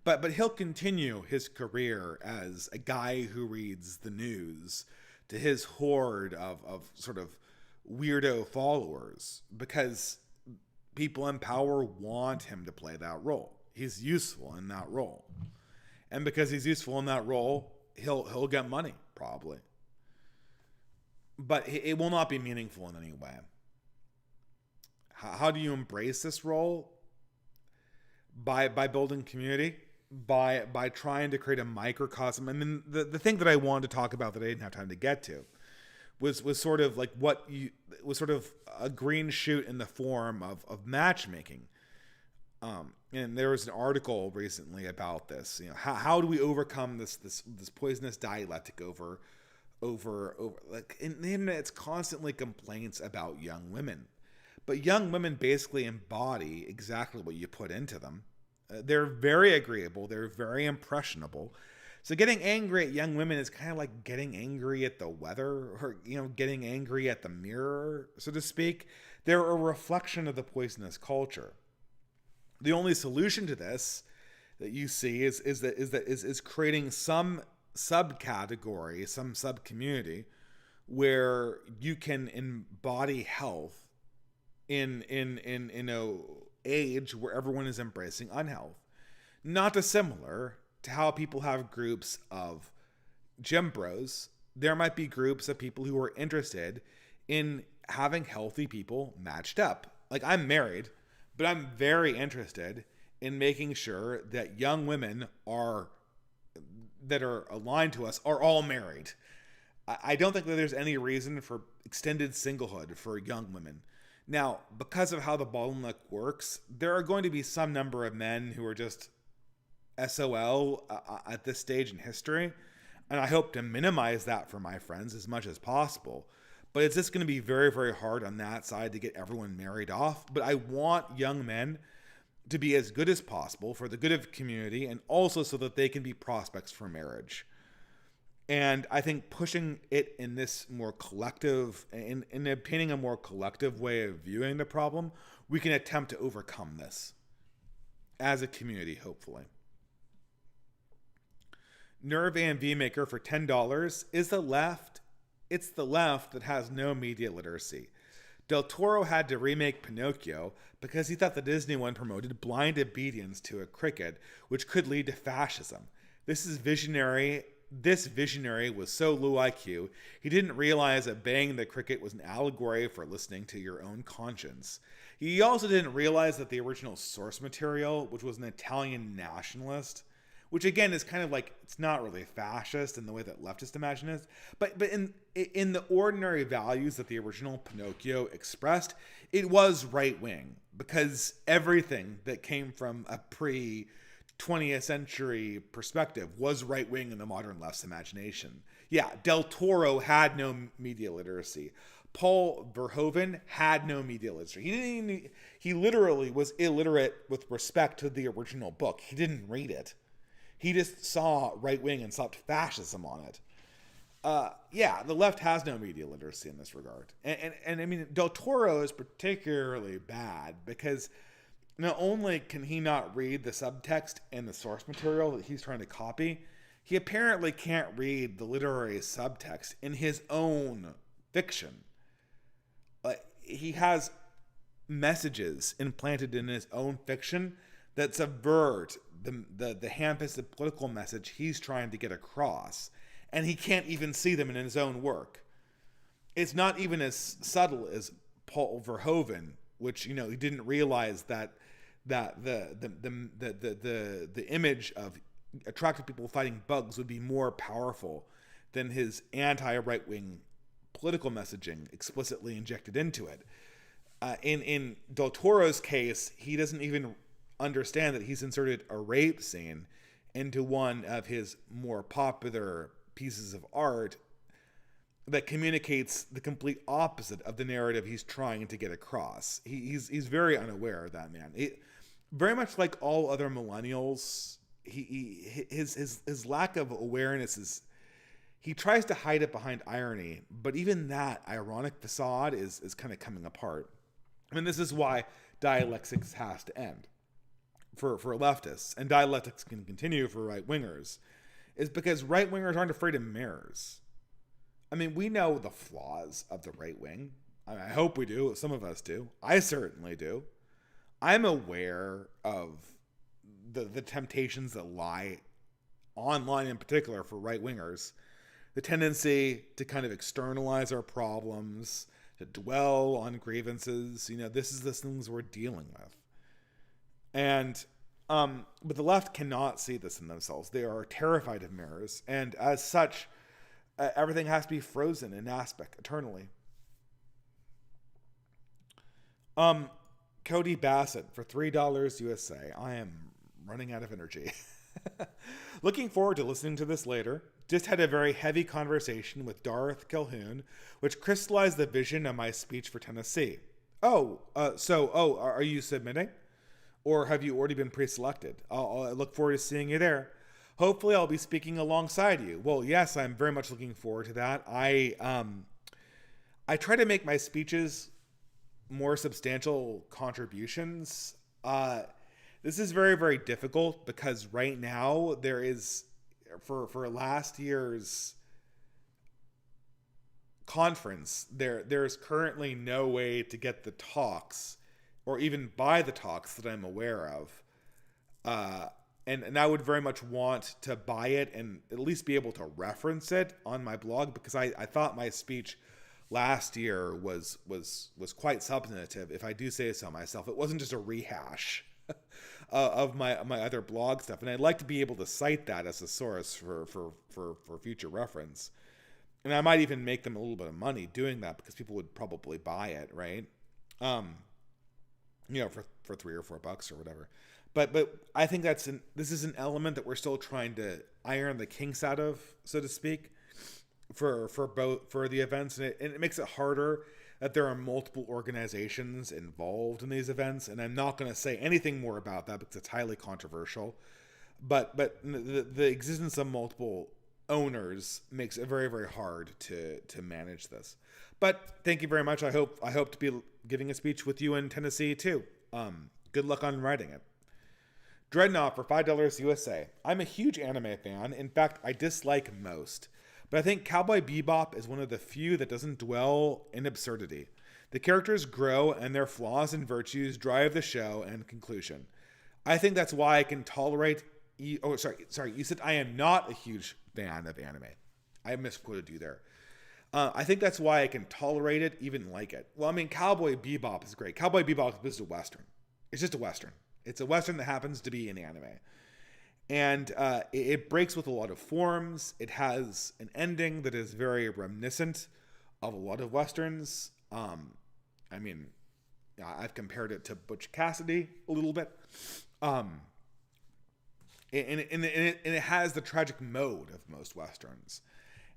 But he'll continue his career as a guy who reads the news to his horde of sort of weirdo followers, because people in power want him to play that role. He's useful in that role. And because he's useful in that role, he'll get money, probably. But it will not be meaningful in any way. How do you embrace this role? By building community, by trying to create a microcosm. I mean, the thing that I wanted to talk about that I didn't have time to get to was sort of like was sort of a green shoot in the form of matchmaking. And there was an article recently about this. You know, how do we overcome this poisonous dialectic over like in the internet? It's constantly complaints about young women, but young women basically embody exactly what you put into them. They're very agreeable. They're very impressionable. So getting angry at young women is kind of like getting angry at the weather, or, getting angry at the mirror, so to speak. They're a reflection of the poisonous culture. The only solution to this that you see is creating some subcategory, some subcommunity where you can embody health in a age where everyone is embracing unhealth. Not dissimilar to how people have groups of gym bros. There might be groups of people who are interested in having healthy people matched up. Like, I'm married, but I'm very interested in making sure that young women that are aligned to us are all married. I don't think that there's any reason for extended singlehood for young women. Now, because of how the bottleneck works, there are going to be some number of men who are just SOL at this stage in history, and I hope to minimize that for my friends as much as possible. But it's just going to be very, very hard on that side to get everyone married off. But I want young men to be as good as possible for the good of the community, and also so that they can be prospects for marriage. And I think pushing it in this more collective, in obtaining a more collective way of viewing the problem, we can attempt to overcome this as a community, hopefully. Nerve and V-Maker for $10 is the left. It's the left that has no media literacy. Del Toro had to remake Pinocchio because he thought the Disney one promoted blind obedience to a cricket, which could lead to fascism. This visionary was so low IQ, he didn't realize that banging the cricket was an allegory for listening to your own conscience. He also didn't realize that the original source material, which was an Italian nationalist, which again is kind of like, it's not really fascist in the way that leftists imagine it, but in the ordinary values that the original Pinocchio expressed, it was right-wing, because everything that came from a pre-20th century perspective was right-wing in the modern left's imagination. Yeah, Del Toro had no media literacy. Paul Verhoeven had no media literacy. He literally was illiterate with respect to the original book. He didn't read it. He just saw right-wing and slapped fascism on it. Yeah, the left has no media literacy in this regard. And I mean, Del Toro is particularly bad because not only can he not read the subtext and the source material that he's trying to copy, he apparently can't read the literary subtext in his own fiction. He has messages implanted in his own fiction that subvert the ham-fisted political message he's trying to get across, and he can't even see them in his own work. It's not even as subtle as Paul Verhoeven, which, you know, he didn't realize that the image of attractive people fighting bugs would be more powerful than his anti-right-wing political messaging explicitly injected into it. In Del Toro's case, he doesn't even understand that he's inserted a rape scene into one of his more popular pieces of art that communicates the complete opposite of the narrative he's trying to get across. He's very unaware of that, man. Very much like all other millennials, his lack of awareness is, he tries to hide it behind irony, but even that ironic facade is kind of coming apart. I mean, this is why dialectics has to end for leftists, and dialectics can continue for right-wingers, is because right-wingers aren't afraid of mirrors. I mean, we know the flaws of the right wing. I hope we do. Some of us do. I certainly do. I'm aware of the temptations that lie online in particular for right-wingers. The tendency to kind of externalize our problems, to dwell on grievances. You know, this is the things we're dealing with. And, but the left cannot see this in themselves. They are terrified of mirrors. And as such, everything has to be frozen in aspect eternally. Cody Bassett for $3 USA. I am running out of energy. Looking forward to listening to this later. Just had a very heavy conversation with Darth Calhoun, which crystallized the vision of my speech for Tennessee. Are you submitting? Or have you already been pre-selected? I look forward to seeing you there. Hopefully I'll be speaking alongside you. Well, yes, I'm very much looking forward to that. I try to make my speeches more substantial contributions. This is very, very difficult because right now there is, for last year's conference, there's currently no way to get the talks or even buy the talks that I'm aware of. And I would very much want to buy it and at least be able to reference it on my blog, because I thought my speech last year was quite substantive, if I do say so myself. It wasn't just a rehash of my other blog stuff, and I'd like to be able to cite that as a source for future reference. And I might even make them a little bit of money doing that, because people would probably buy it, right? For $3 or $4 or whatever. But I think this is an element that we're still trying to iron the kinks out of, so to speak. for the events, and it makes it harder that there are multiple organizations involved in these events. And I'm not going to say anything more about that because it's highly controversial. But the existence of multiple owners makes it very, very hard to manage this. But thank you very much. I hope to be giving a speech with you in Tennessee too. Good luck on writing it. Dreadnought for $5 USA. I'm a huge anime fan. In fact, I dislike most. But I think Cowboy Bebop is one of the few that doesn't dwell in absurdity. The characters grow and their flaws and virtues drive the show and conclusion. I think that's why I can tolerate... Sorry. You said I am not a huge fan of anime. I misquoted you there. I think that's why I can tolerate it, even like it. Well, I mean, Cowboy Bebop is great. Cowboy Bebop is a Western. It's just a Western. It's a Western that happens to be an anime. And it breaks with a lot of forms. It has an ending that is very reminiscent of a lot of Westerns. I mean, I've compared it to Butch Cassidy a little bit. And it has the tragic mode of most Westerns.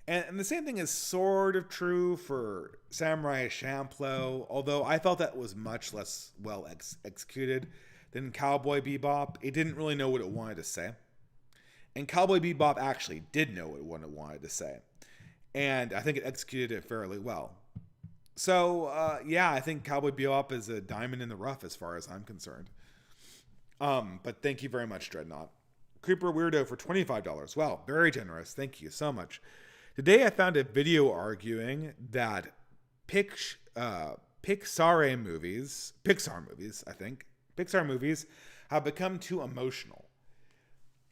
And the same thing is sort of true for Samurai Champloo, although I felt that was much less well executed than Cowboy Bebop. It didn't really know what it wanted to say. And Cowboy Bebop actually did know what it wanted to say. And I think it executed it fairly well. So, I think Cowboy Bebop is a diamond in the rough as far as I'm concerned. But thank you very much, Dreadnought. Creeper Weirdo for $25. Wow, very generous. Thank you so much. Today I found a video arguing that Pixar movies, have become too emotional.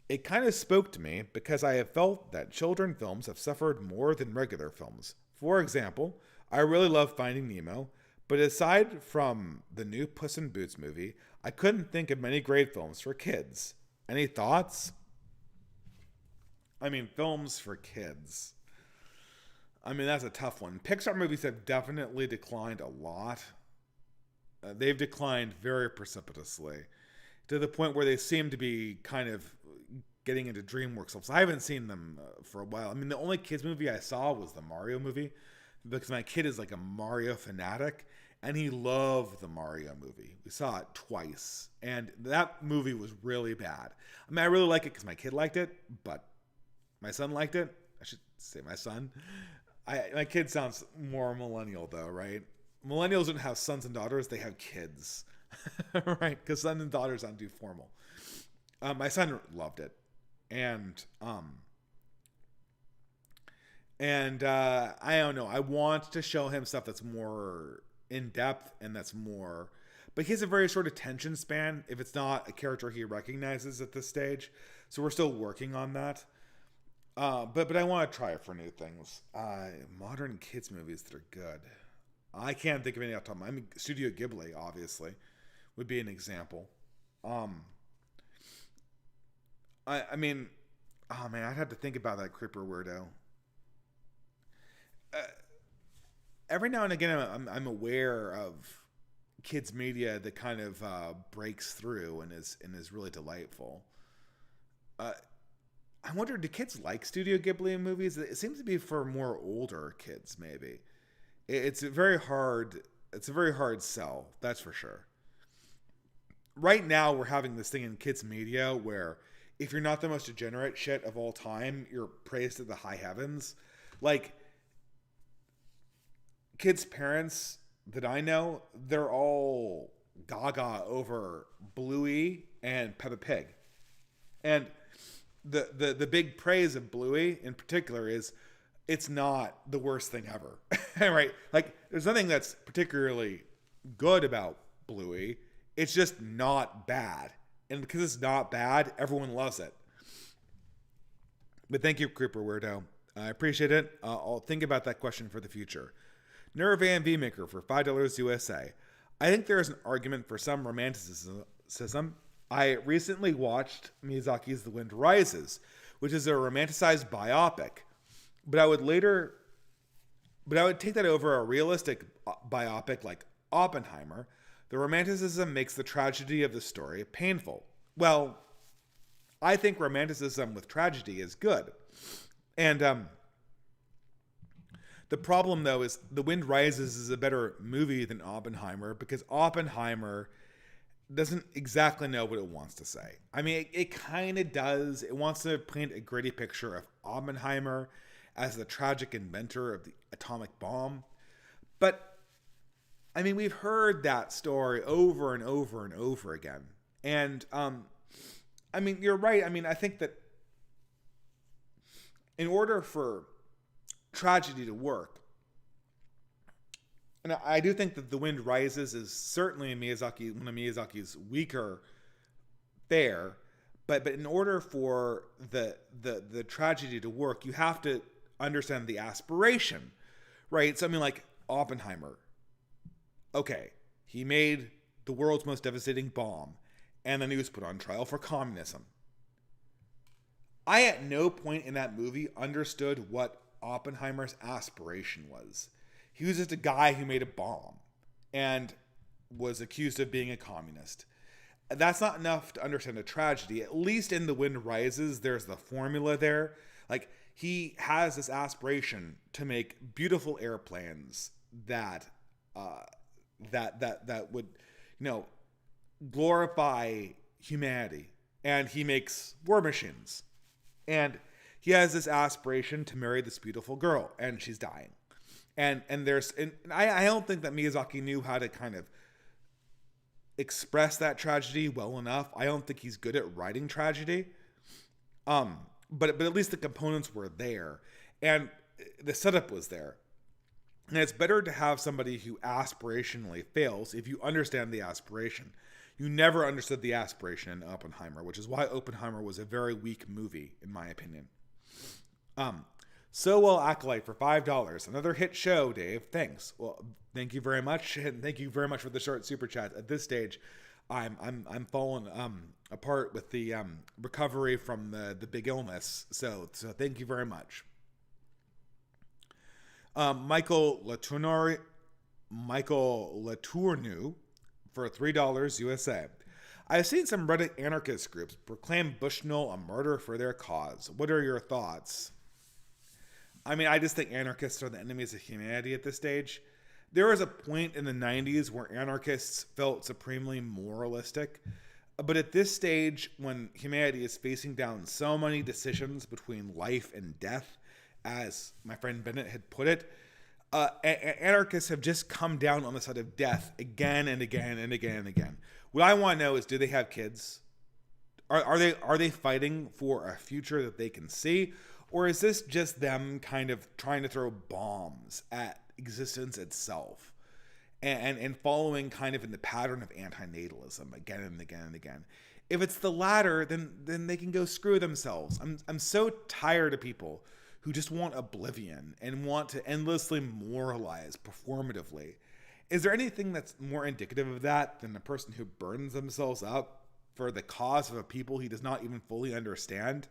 It kind of spoke to me because I have felt that children films have suffered more than regular films. For example, I really love Finding Nemo, but aside from the new Puss in Boots movie, I couldn't think of many great films for kids. Any thoughts? I mean, films for kids. I mean, that's a tough one. Pixar movies have definitely declined a lot. They've declined very precipitously to the point where they seem to be kind of getting into DreamWorks films. I haven't seen them for a while. I mean, the only kids movie I saw was the Mario movie because my kid is like a Mario fanatic and he loved the Mario movie. We saw it twice and that movie was really bad. I mean, I really like it because my kid liked it, but my son liked it. I should say my son. My kid sounds more millennial though, right? Millennials don't have sons and daughters, they have kids. Right? Because sons and daughters aren't too formal. My son loved it. And I don't know. I want to show him stuff that's more in depth and that's more, but he has a very short attention span if it's not a character he recognizes at this stage. So we're still working on that. But I want to try it for new things. Modern kids movies that are good. I can't think of any off the top of my head. I mean, Studio Ghibli, obviously, would be an example. I mean, oh man, I'd have to think about that Creeper Weirdo. Every now and again, I'm aware of kids media that kind of breaks through and is really delightful. I wonder, do kids like Studio Ghibli movies? It seems to be for more older kids, maybe. It's a very hard sell, that's for sure. Right now, we're having this thing in kids media where if you're not the most degenerate shit of all time, you're praised to the high heavens. Like, kids' parents that I know, they're all gaga over Bluey and Peppa Pig. And the big praise of Bluey in particular is it's not the worst thing ever. Right? Like, there's nothing that's particularly good about Bluey. It's just not bad. And because it's not bad, everyone loves it. But thank you, Creeper Weirdo. I appreciate it. I'll think about that question for the future. Nervan V-Maker for $5 USA. I think there is an argument for some romanticism. I recently watched Miyazaki's The Wind Rises, which is a romanticized biopic. But I would take that over a realistic biopic like Oppenheimer. The romanticism makes the tragedy of the story painful. Well, I think romanticism with tragedy is good. And The problem, though, is The Wind Rises is a better movie than Oppenheimer because Oppenheimer doesn't exactly know what it wants to say. I mean, it kind of does. It wants to paint a gritty picture of Oppenheimer as the tragic inventor of the atomic bomb. But, I mean, we've heard that story over and over and over again. And, I mean, you're right. I mean, I think that in order for tragedy to work, and I do think that The Wind Rises is certainly one of Miyazaki's weaker fare, but in order for the tragedy to work, you have to understand the aspiration, right? So I mean, like Oppenheimer. Okay, he made the world's most devastating bomb, and then he was put on trial for communism. I at no point in that movie understood what Oppenheimer's aspiration was. He was just a guy who made a bomb and was accused of being a communist. That's not enough to understand a tragedy. At least in The Wind Rises, there's the formula there. Like, he has this aspiration to make beautiful airplanes that would, glorify humanity. And he makes war machines. And he has this aspiration to marry this beautiful girl, and she's dying. And I don't think that Miyazaki knew how to kind of express that tragedy well enough. I don't think he's good at writing tragedy. But at least the components were there, and the setup was there. And it's better to have somebody who aspirationally fails if you understand the aspiration. You never understood the aspiration in Oppenheimer, which is why Oppenheimer was a very weak movie, in my opinion. So Well Acolyte for $5. Another hit show, Dave. Thanks. Well, thank you very much, and thank you very much for the short super chat. At this stage, I'm falling apart with the recovery from the big illness. So thank you very much. Michael Latourneau for $3 USA. I've seen some Reddit anarchist groups proclaim Bushnell a martyr for their cause. What are your thoughts? I mean, I just think anarchists are the enemies of humanity at this stage. There was a point in the 90s where anarchists felt supremely moralistic. But at this stage, when humanity is facing down so many decisions between life and death, as my friend Bennett had put it, anarchists have just come down on the side of death again and again and again and again. What I want to know is, do they have kids? Are they fighting for a future that they can see? Or is this just them kind of trying to throw bombs at existence itself and following kind of in the pattern of antinatalism again and again and again? If it's the latter, then they can go screw themselves. I'm so tired of people who just want oblivion and want to endlessly moralize performatively. Is there anything that's more indicative of that than a person who burns themselves up for the cause of a people he does not even fully understand?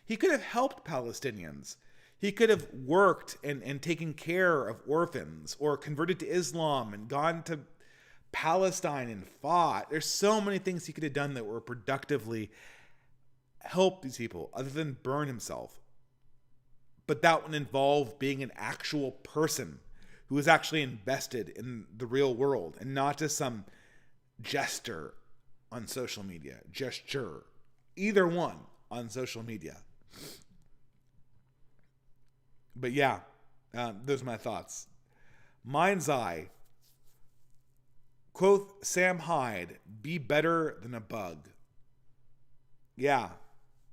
He could have helped Palestinians. He could have worked and taken care of orphans, or converted to Islam and gone to Palestine and fought. There's so many things he could have done that were productively help these people other than burn himself. But that would involve being an actual person who is actually invested in the real world and not just some jester on social media. Gesture. Either one on social media. But yeah, those are my thoughts. Mind's Eye. Quote Sam Hyde, be better than a bug. Yeah.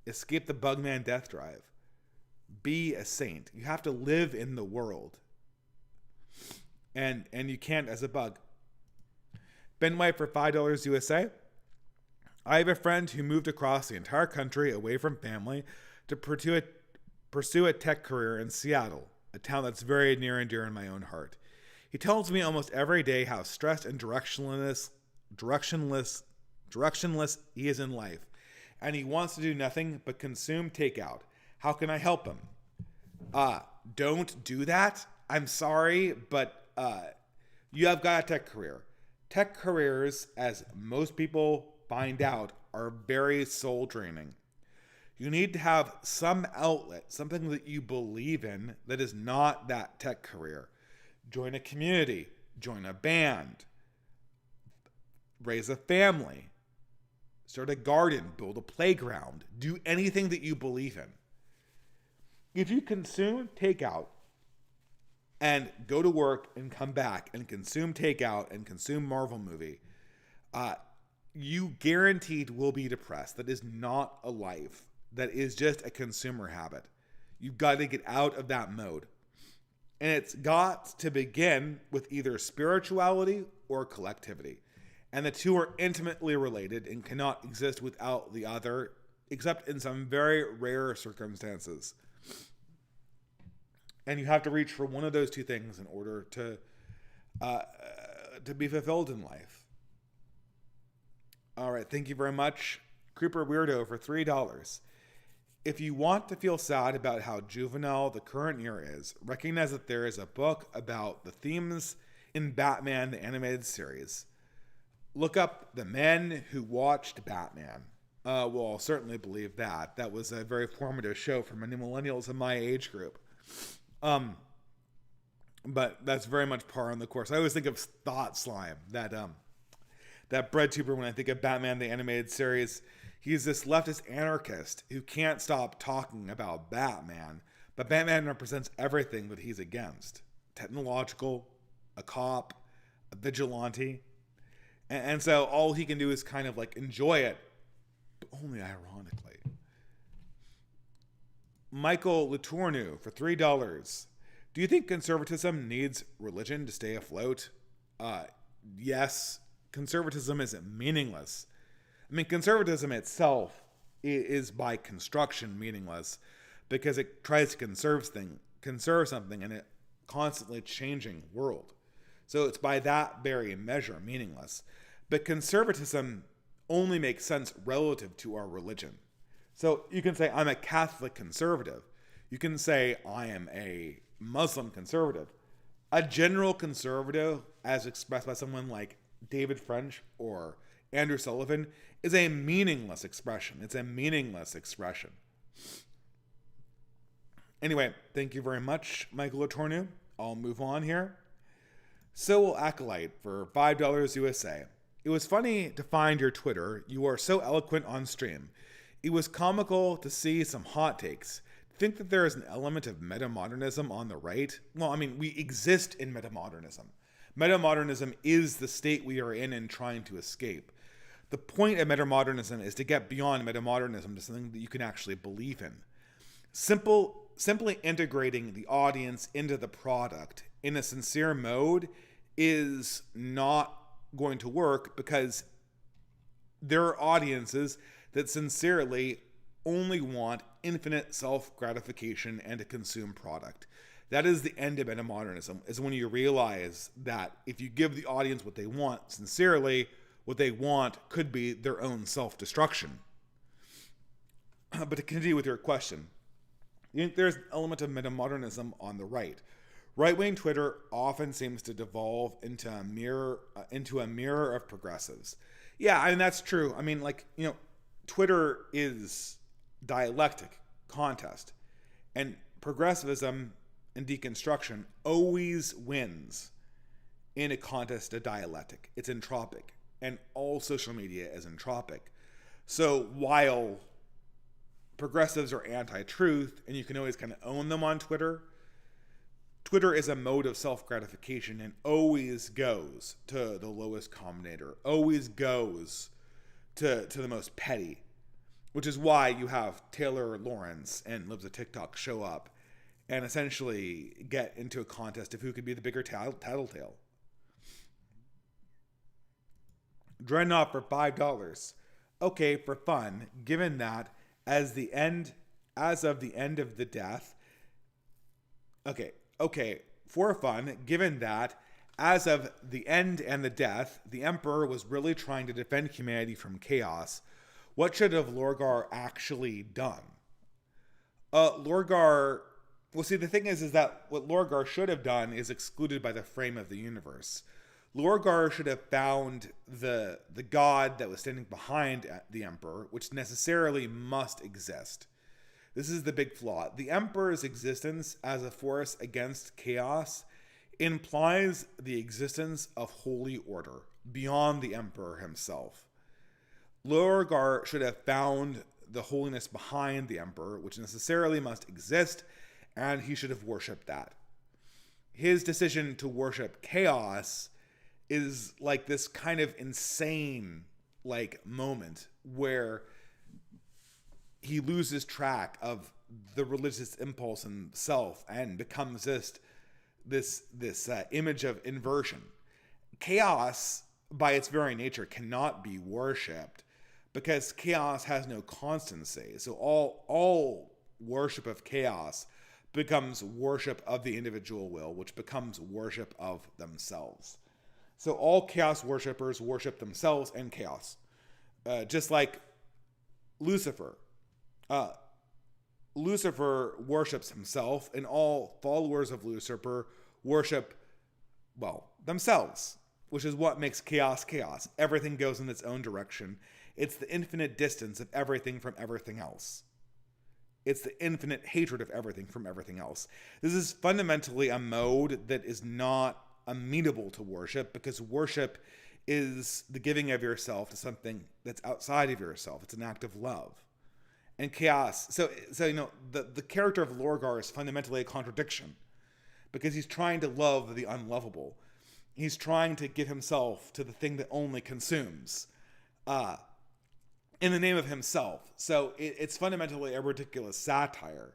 Escape the Bugman death drive. Be a saint. You have to live in the world. And you can't as a bug. Ben White for $5 USA. I have a friend who moved across the entire country away from family to pursue a tech career in Seattle, a town that's very near and dear in my own heart. He tells me almost every day how stressed and directionless he is in life, and he wants to do nothing but consume takeout. How can I help him? Don't do that. I'm sorry, but you have got a tech career. Tech careers, as most people find out, are very soul draining. You need to have some outlet, something that you believe in that is not that tech career. Join a community, join a band, raise a family, start a garden, build a playground, do anything that you believe in. If you consume takeout and go to work and come back and consume takeout and consume Marvel movie, you guaranteed will be depressed. That is not a life. That is just a consumer habit. You've got to get out of that mode. And it's got to begin with either spirituality or collectivity. And the two are intimately related and cannot exist without the other, except in some very rare circumstances. And you have to reach for one of those two things in order to be fulfilled in life. All right, thank you very much, Creeper Weirdo, for $3. If you want to feel sad about how juvenile the current year is, recognize that there is a book about the themes in Batman the Animated Series. Look up The Men Who Watched Batman. Well, I'll certainly believe that. That was a very formative show for many millennials in my age group. But that's very much par on the course. I always think of Thought Slime, that bread tuber when I think of Batman the Animated Series. He's this leftist anarchist who can't stop talking about Batman, but Batman represents everything that he's against. Technological, a cop, a vigilante. And so all he can do is kind of like enjoy it, but only ironically. Michael Letourneau for $3. Do you think conservatism needs religion to stay afloat? Yes. Conservatism isn't meaningless. I mean, conservatism itself is by construction meaningless because it tries to conserve something in a constantly changing world. So it's by that very measure meaningless. But conservatism only makes sense relative to our religion. So you can say, I'm a Catholic conservative. You can say, I am a Muslim conservative. A general conservative, as expressed by someone like David French or Andrew Sullivan, is a meaningless expression. It's a meaningless expression. Anyway, thank you very much, Michael Letourneau. I'll move on here. So will Acolyte for $5 USA. It was funny to find your Twitter. You are so eloquent on stream. It was comical to see some hot takes. Think that there is an element of metamodernism on the right? Well, I mean, we exist in metamodernism. Metamodernism is the state we are in and trying to escape. The point of metamodernism is to get beyond metamodernism to something that you can actually believe in. Simply integrating the audience into the product in a sincere mode is not going to work because there are audiences that sincerely only want infinite self-gratification and a consume product. That is the end of metamodernism, is when you realize that if you give the audience what they want sincerely, what they want could be their own self-destruction. But to continue with your question, you think there's an element of metamodernism on the right. Right-wing Twitter often seems to devolve into a mirror of progressives. Yeah, I mean, that's true. I mean, Twitter is dialectic contest, and progressivism and deconstruction always wins in a contest of dialectic. It's entropic, and all social media is entropic. So while progressives are anti-truth, and you can always kind of own them on Twitter, Twitter is a mode of self-gratification and always goes to the lowest common denominator, always goes to the most petty, which is why you have Taylor Lawrence and Lives of TikTok show up and essentially get into a contest of who could be the bigger tattletale. Dreadnought for $5. Okay, for fun, given that as of the end of the death. Okay, for fun, given that as of the end and the death, the Emperor was really trying to defend humanity from chaos. What should have Lorgar actually done? Lorgar... Well, see, the thing is that what Lorgar should have done is excluded by the frame of the universe. Lorgar should have found the god that was standing behind the Emperor, which necessarily must exist. This is the big flaw. The Emperor's existence as a force against chaos implies the existence of holy order beyond the Emperor himself. Lorgar should have found the holiness behind the Emperor, which necessarily must exist, and he should have worshipped that. His decision to worship chaos is like this kind of insane moment where he loses track of the religious impulse in himself and becomes just this image of inversion. Chaos, by its very nature, cannot be worshipped because chaos has no constancy. So all worship of chaos becomes worship of the individual will, which becomes worship of themselves. So all chaos worshippers worship themselves and chaos. Just like Lucifer. Lucifer worships himself, and all followers of Lucifer worship, themselves, which is what makes chaos chaos. Everything goes in its own direction. It's the infinite distance of everything from everything else. It's the infinite hatred of everything from everything else. This is fundamentally a mode that is not amenable to worship, because worship is the giving of yourself to something that's outside of yourself. It's an act of love. And chaos. So the character of Lorgar is fundamentally a contradiction, because he's trying to love the unlovable. He's trying to give himself to the thing that only consumes, in the name of himself. So it's fundamentally a ridiculous satire.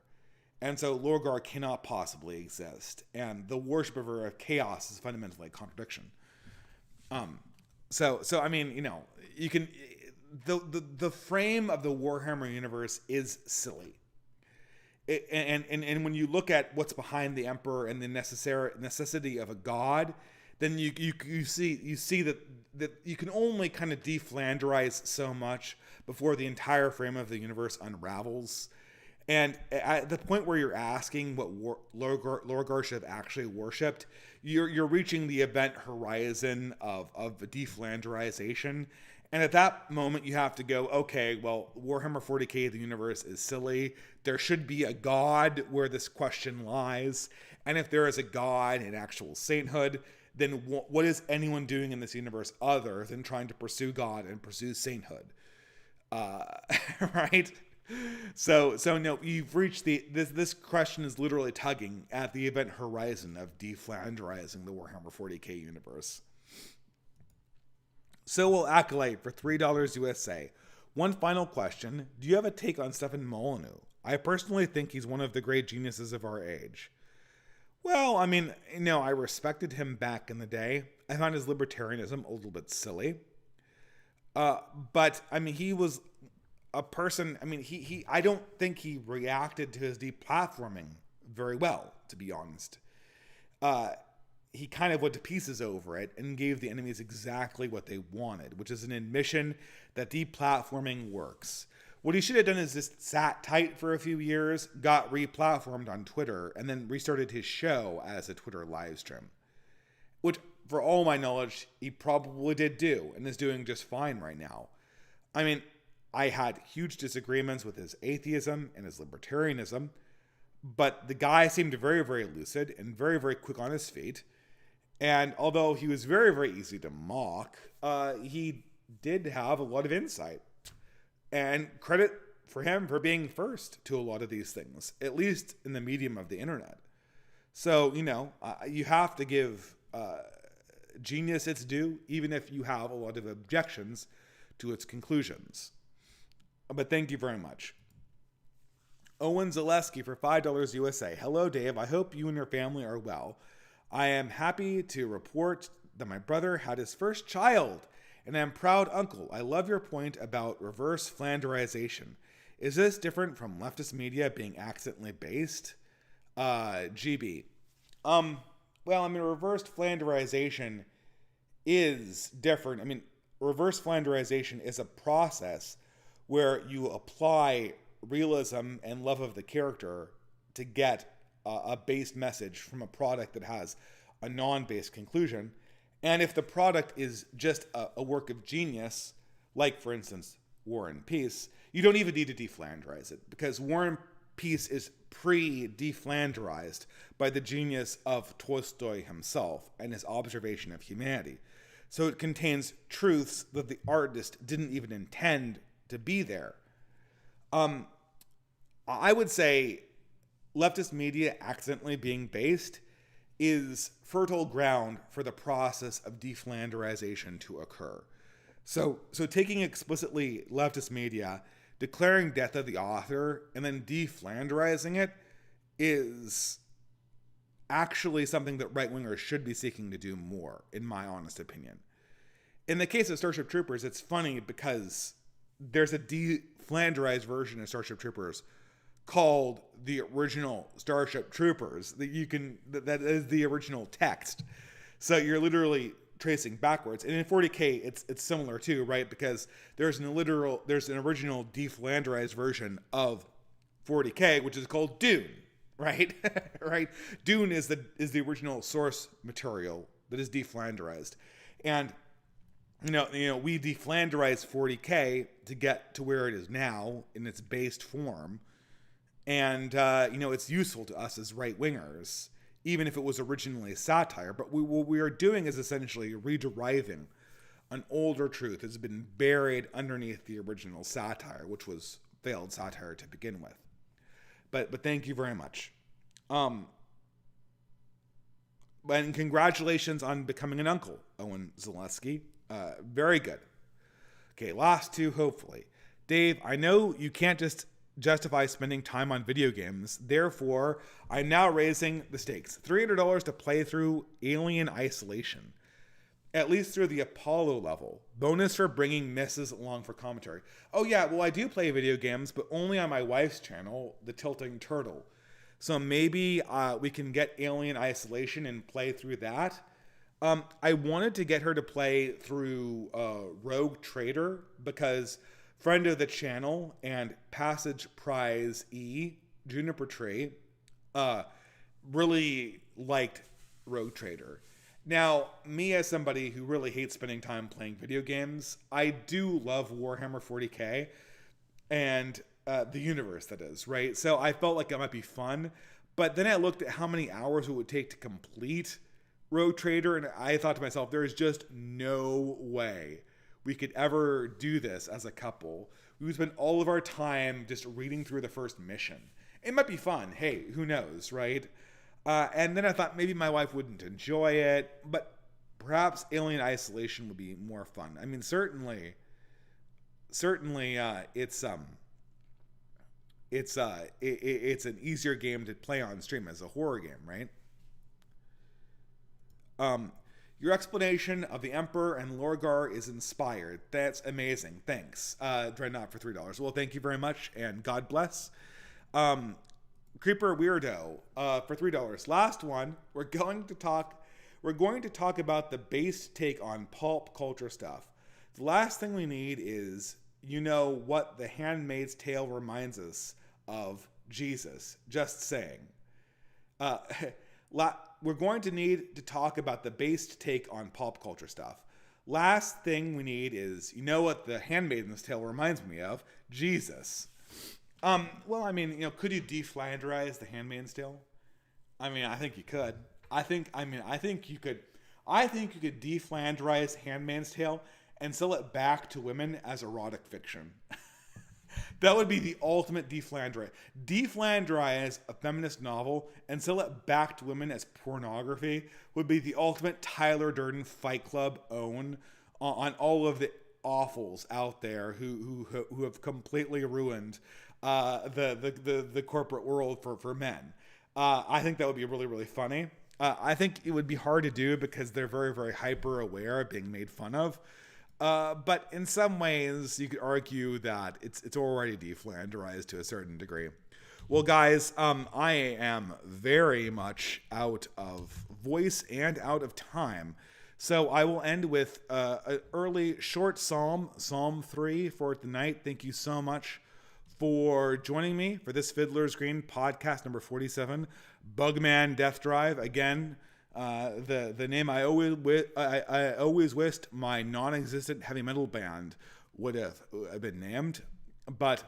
And so Lorgar cannot possibly exist. And the worshiper of chaos is fundamentally a contradiction. So I mean, you can... The frame of the Warhammer universe is silly. And when you look at what's behind the Emperor and the necessity of a god, then you see that you can only kind of deflanderize so much before the entire frame of the universe unravels. And at the point where you're asking what Lorgar should have actually worshipped, you're reaching the event horizon of deflanderization. And at that moment, you have to go, okay, well, Warhammer 40k, the universe is silly. There should be a god where this question lies. And if there is a god in actual sainthood, then what is anyone doing in this universe other than trying to pursue God and pursue sainthood? Right? So no, you've reached this question is literally tugging at the event horizon of deflanderizing the Warhammer 40k universe. So will Acolyte for $3 USA. One final question. Do you have a take on Stefan Molyneux? I personally think he's one of the great geniuses of our age. Well, I mean, I respected him back in the day. I found his libertarianism a little bit silly. But, I mean, he was a person, I mean, I don't think he reacted to his deplatforming very well, to be honest. He kind of went to pieces over it and gave the enemies exactly what they wanted, which is an admission that deplatforming works. What he should have done is just sat tight for a few years, got replatformed on Twitter, and then restarted his show as a Twitter live stream. Which, for all my knowledge, he probably did do, and is doing just fine right now. I mean, I had huge disagreements with his atheism and his libertarianism, but the guy seemed very, very lucid and very, very quick on his feet. And although he was very, very easy to mock, he did have a lot of insight. And credit for him for being first to a lot of these things, at least in the medium of the internet. So, you have to give genius its due, even if you have a lot of objections to its conclusions. But thank you very much. Owen Zaleski for $5 USA. Hello, Dave. I hope you and your family are well. I am happy to report that my brother had his first child, and I am proud uncle. I love your point about reverse flanderization. Is this different from leftist media being accidentally based? GB. Well, I mean, reverse flanderization is different. I mean, reverse flanderization is a process where you apply realism and love of the character to get a based message from a product that has a non-based conclusion. And if the product is just a work of genius, like, for instance, War and Peace, you don't even need to deflanderize it, because War and piece is pre-deflanderized by the genius of Tolstoy himself and his observation of humanity. So it contains truths that the artist didn't even intend to be there. I would say leftist media accidentally being based is fertile ground for the process of deflanderization to occur. So taking explicitly leftist media, declaring death of the author, and then deflanderizing it is actually something that right-wingers should be seeking to do more, in my honest opinion. In the case of Starship Troopers, it's funny because there's a deflanderized version of Starship Troopers called the original Starship Troopers that is the original text. So you're literally tracing backwards. And in 40K, it's similar too, right? Because there's an original deflanderized version of 40K, which is called Dune, right? Right? Dune is the original source material that is deflanderized. And you know, we deflanderized 40K to get to where it is now in its based form. And, it's useful to us as right-wingers, even if it was originally satire. But what we are doing is essentially rederiving an older truth that's been buried underneath the original satire, which was failed satire to begin with. But thank you very much. And congratulations on becoming an uncle, Owen Zaleski. Very good. Okay, last two, hopefully. Dave, I know you can't just justify spending time on video games. Therefore, I'm now raising the stakes. $300 to play through Alien Isolation, at least through the Apollo level. Bonus for bringing misses along for commentary. Oh yeah, well I do play video games, but only on my wife's channel, The Tilting Turtle. So maybe we can get Alien Isolation and play through that. I wanted to get her to play through Rogue Trader because friend of the channel and Passage Prize E, Juniper Tree, really liked Rogue Trader. Now, me as somebody who really hates spending time playing video games, I do love Warhammer 40K and the universe, that is, right? So I felt like it might be fun, but then I looked at how many hours it would take to complete Rogue Trader, and I thought to myself, there is just no way we could ever do this as a couple. We would spend all of our time just reading through the first mission. It might be fun. Hey, who knows, right? And then I thought maybe my wife wouldn't enjoy it, but perhaps Alien Isolation would be more fun. I mean, certainly, it's an easier game to play on stream as a horror game, right? Your explanation of the Emperor and Lorgar is inspired. That's amazing. Thanks. Dreadnought for $3. Well, thank you very much, and God bless. Creeper Weirdo for $3. Last one. We're going to talk about the base take on pulp culture stuff. The last thing we need is, what The Handmaid's Tale reminds us of Jesus. Just saying. We're going to need to talk about the based take on pop culture stuff. Last thing we need is, what The Handmaid's Tale reminds me of? Jesus. Well, I mean, could you deflanderize The Handmaid's Tale? I mean, I think you could. I think you could deflanderize Handmaid's Tale and sell it back to women as erotic fiction. That would be the ultimate deflanderize. Deflanderize a feminist novel and sell it back to women as pornography would be the ultimate Tyler Durden Fight Club own on all of the awfuls out there who have completely ruined the corporate world for men. I think that would be really, really funny. I think it would be hard to do because they're very, very hyper aware of being made fun of. But in some ways, you could argue that it's already deflanderized to a certain degree. Well, guys, I am very much out of voice and out of time. So I will end with an early short psalm, Psalm 3 for tonight. Thank you so much for joining me for this Fiddler's Green podcast number 47, Bugman Death Drive. Again, the name I always wished my non-existent heavy metal band would have been named, but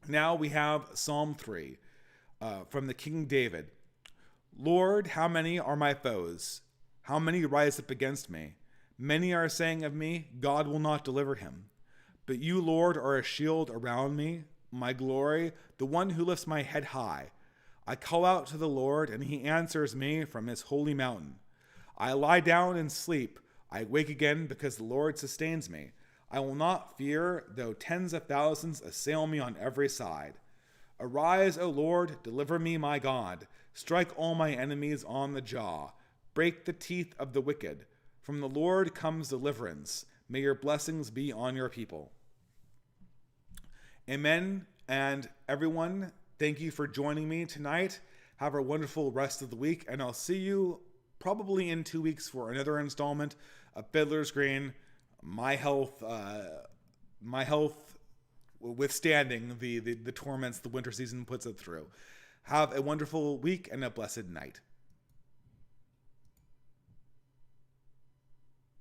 Now we have Psalm 3 from the King David. Lord, how many are my foes? How many rise up against me? Many are saying of me, God will not deliver him. But you, Lord, are a shield around me, my glory, the one who lifts my head high. I call out to the Lord, and he answers me from his holy mountain. I lie down and sleep. I wake again because the Lord sustains me. I will not fear, though tens of thousands assail me on every side. Arise, O Lord, deliver me, my God. Strike all my enemies on the jaw. Break the teeth of the wicked. From the Lord comes deliverance. May your blessings be on your people. Amen. And everyone, thank you for joining me tonight. Have a wonderful rest of the week, and I'll see you probably in 2 weeks for another installment of Fiddler's Green. My health withstanding the torments the winter season puts it through. Have a wonderful week and a blessed night.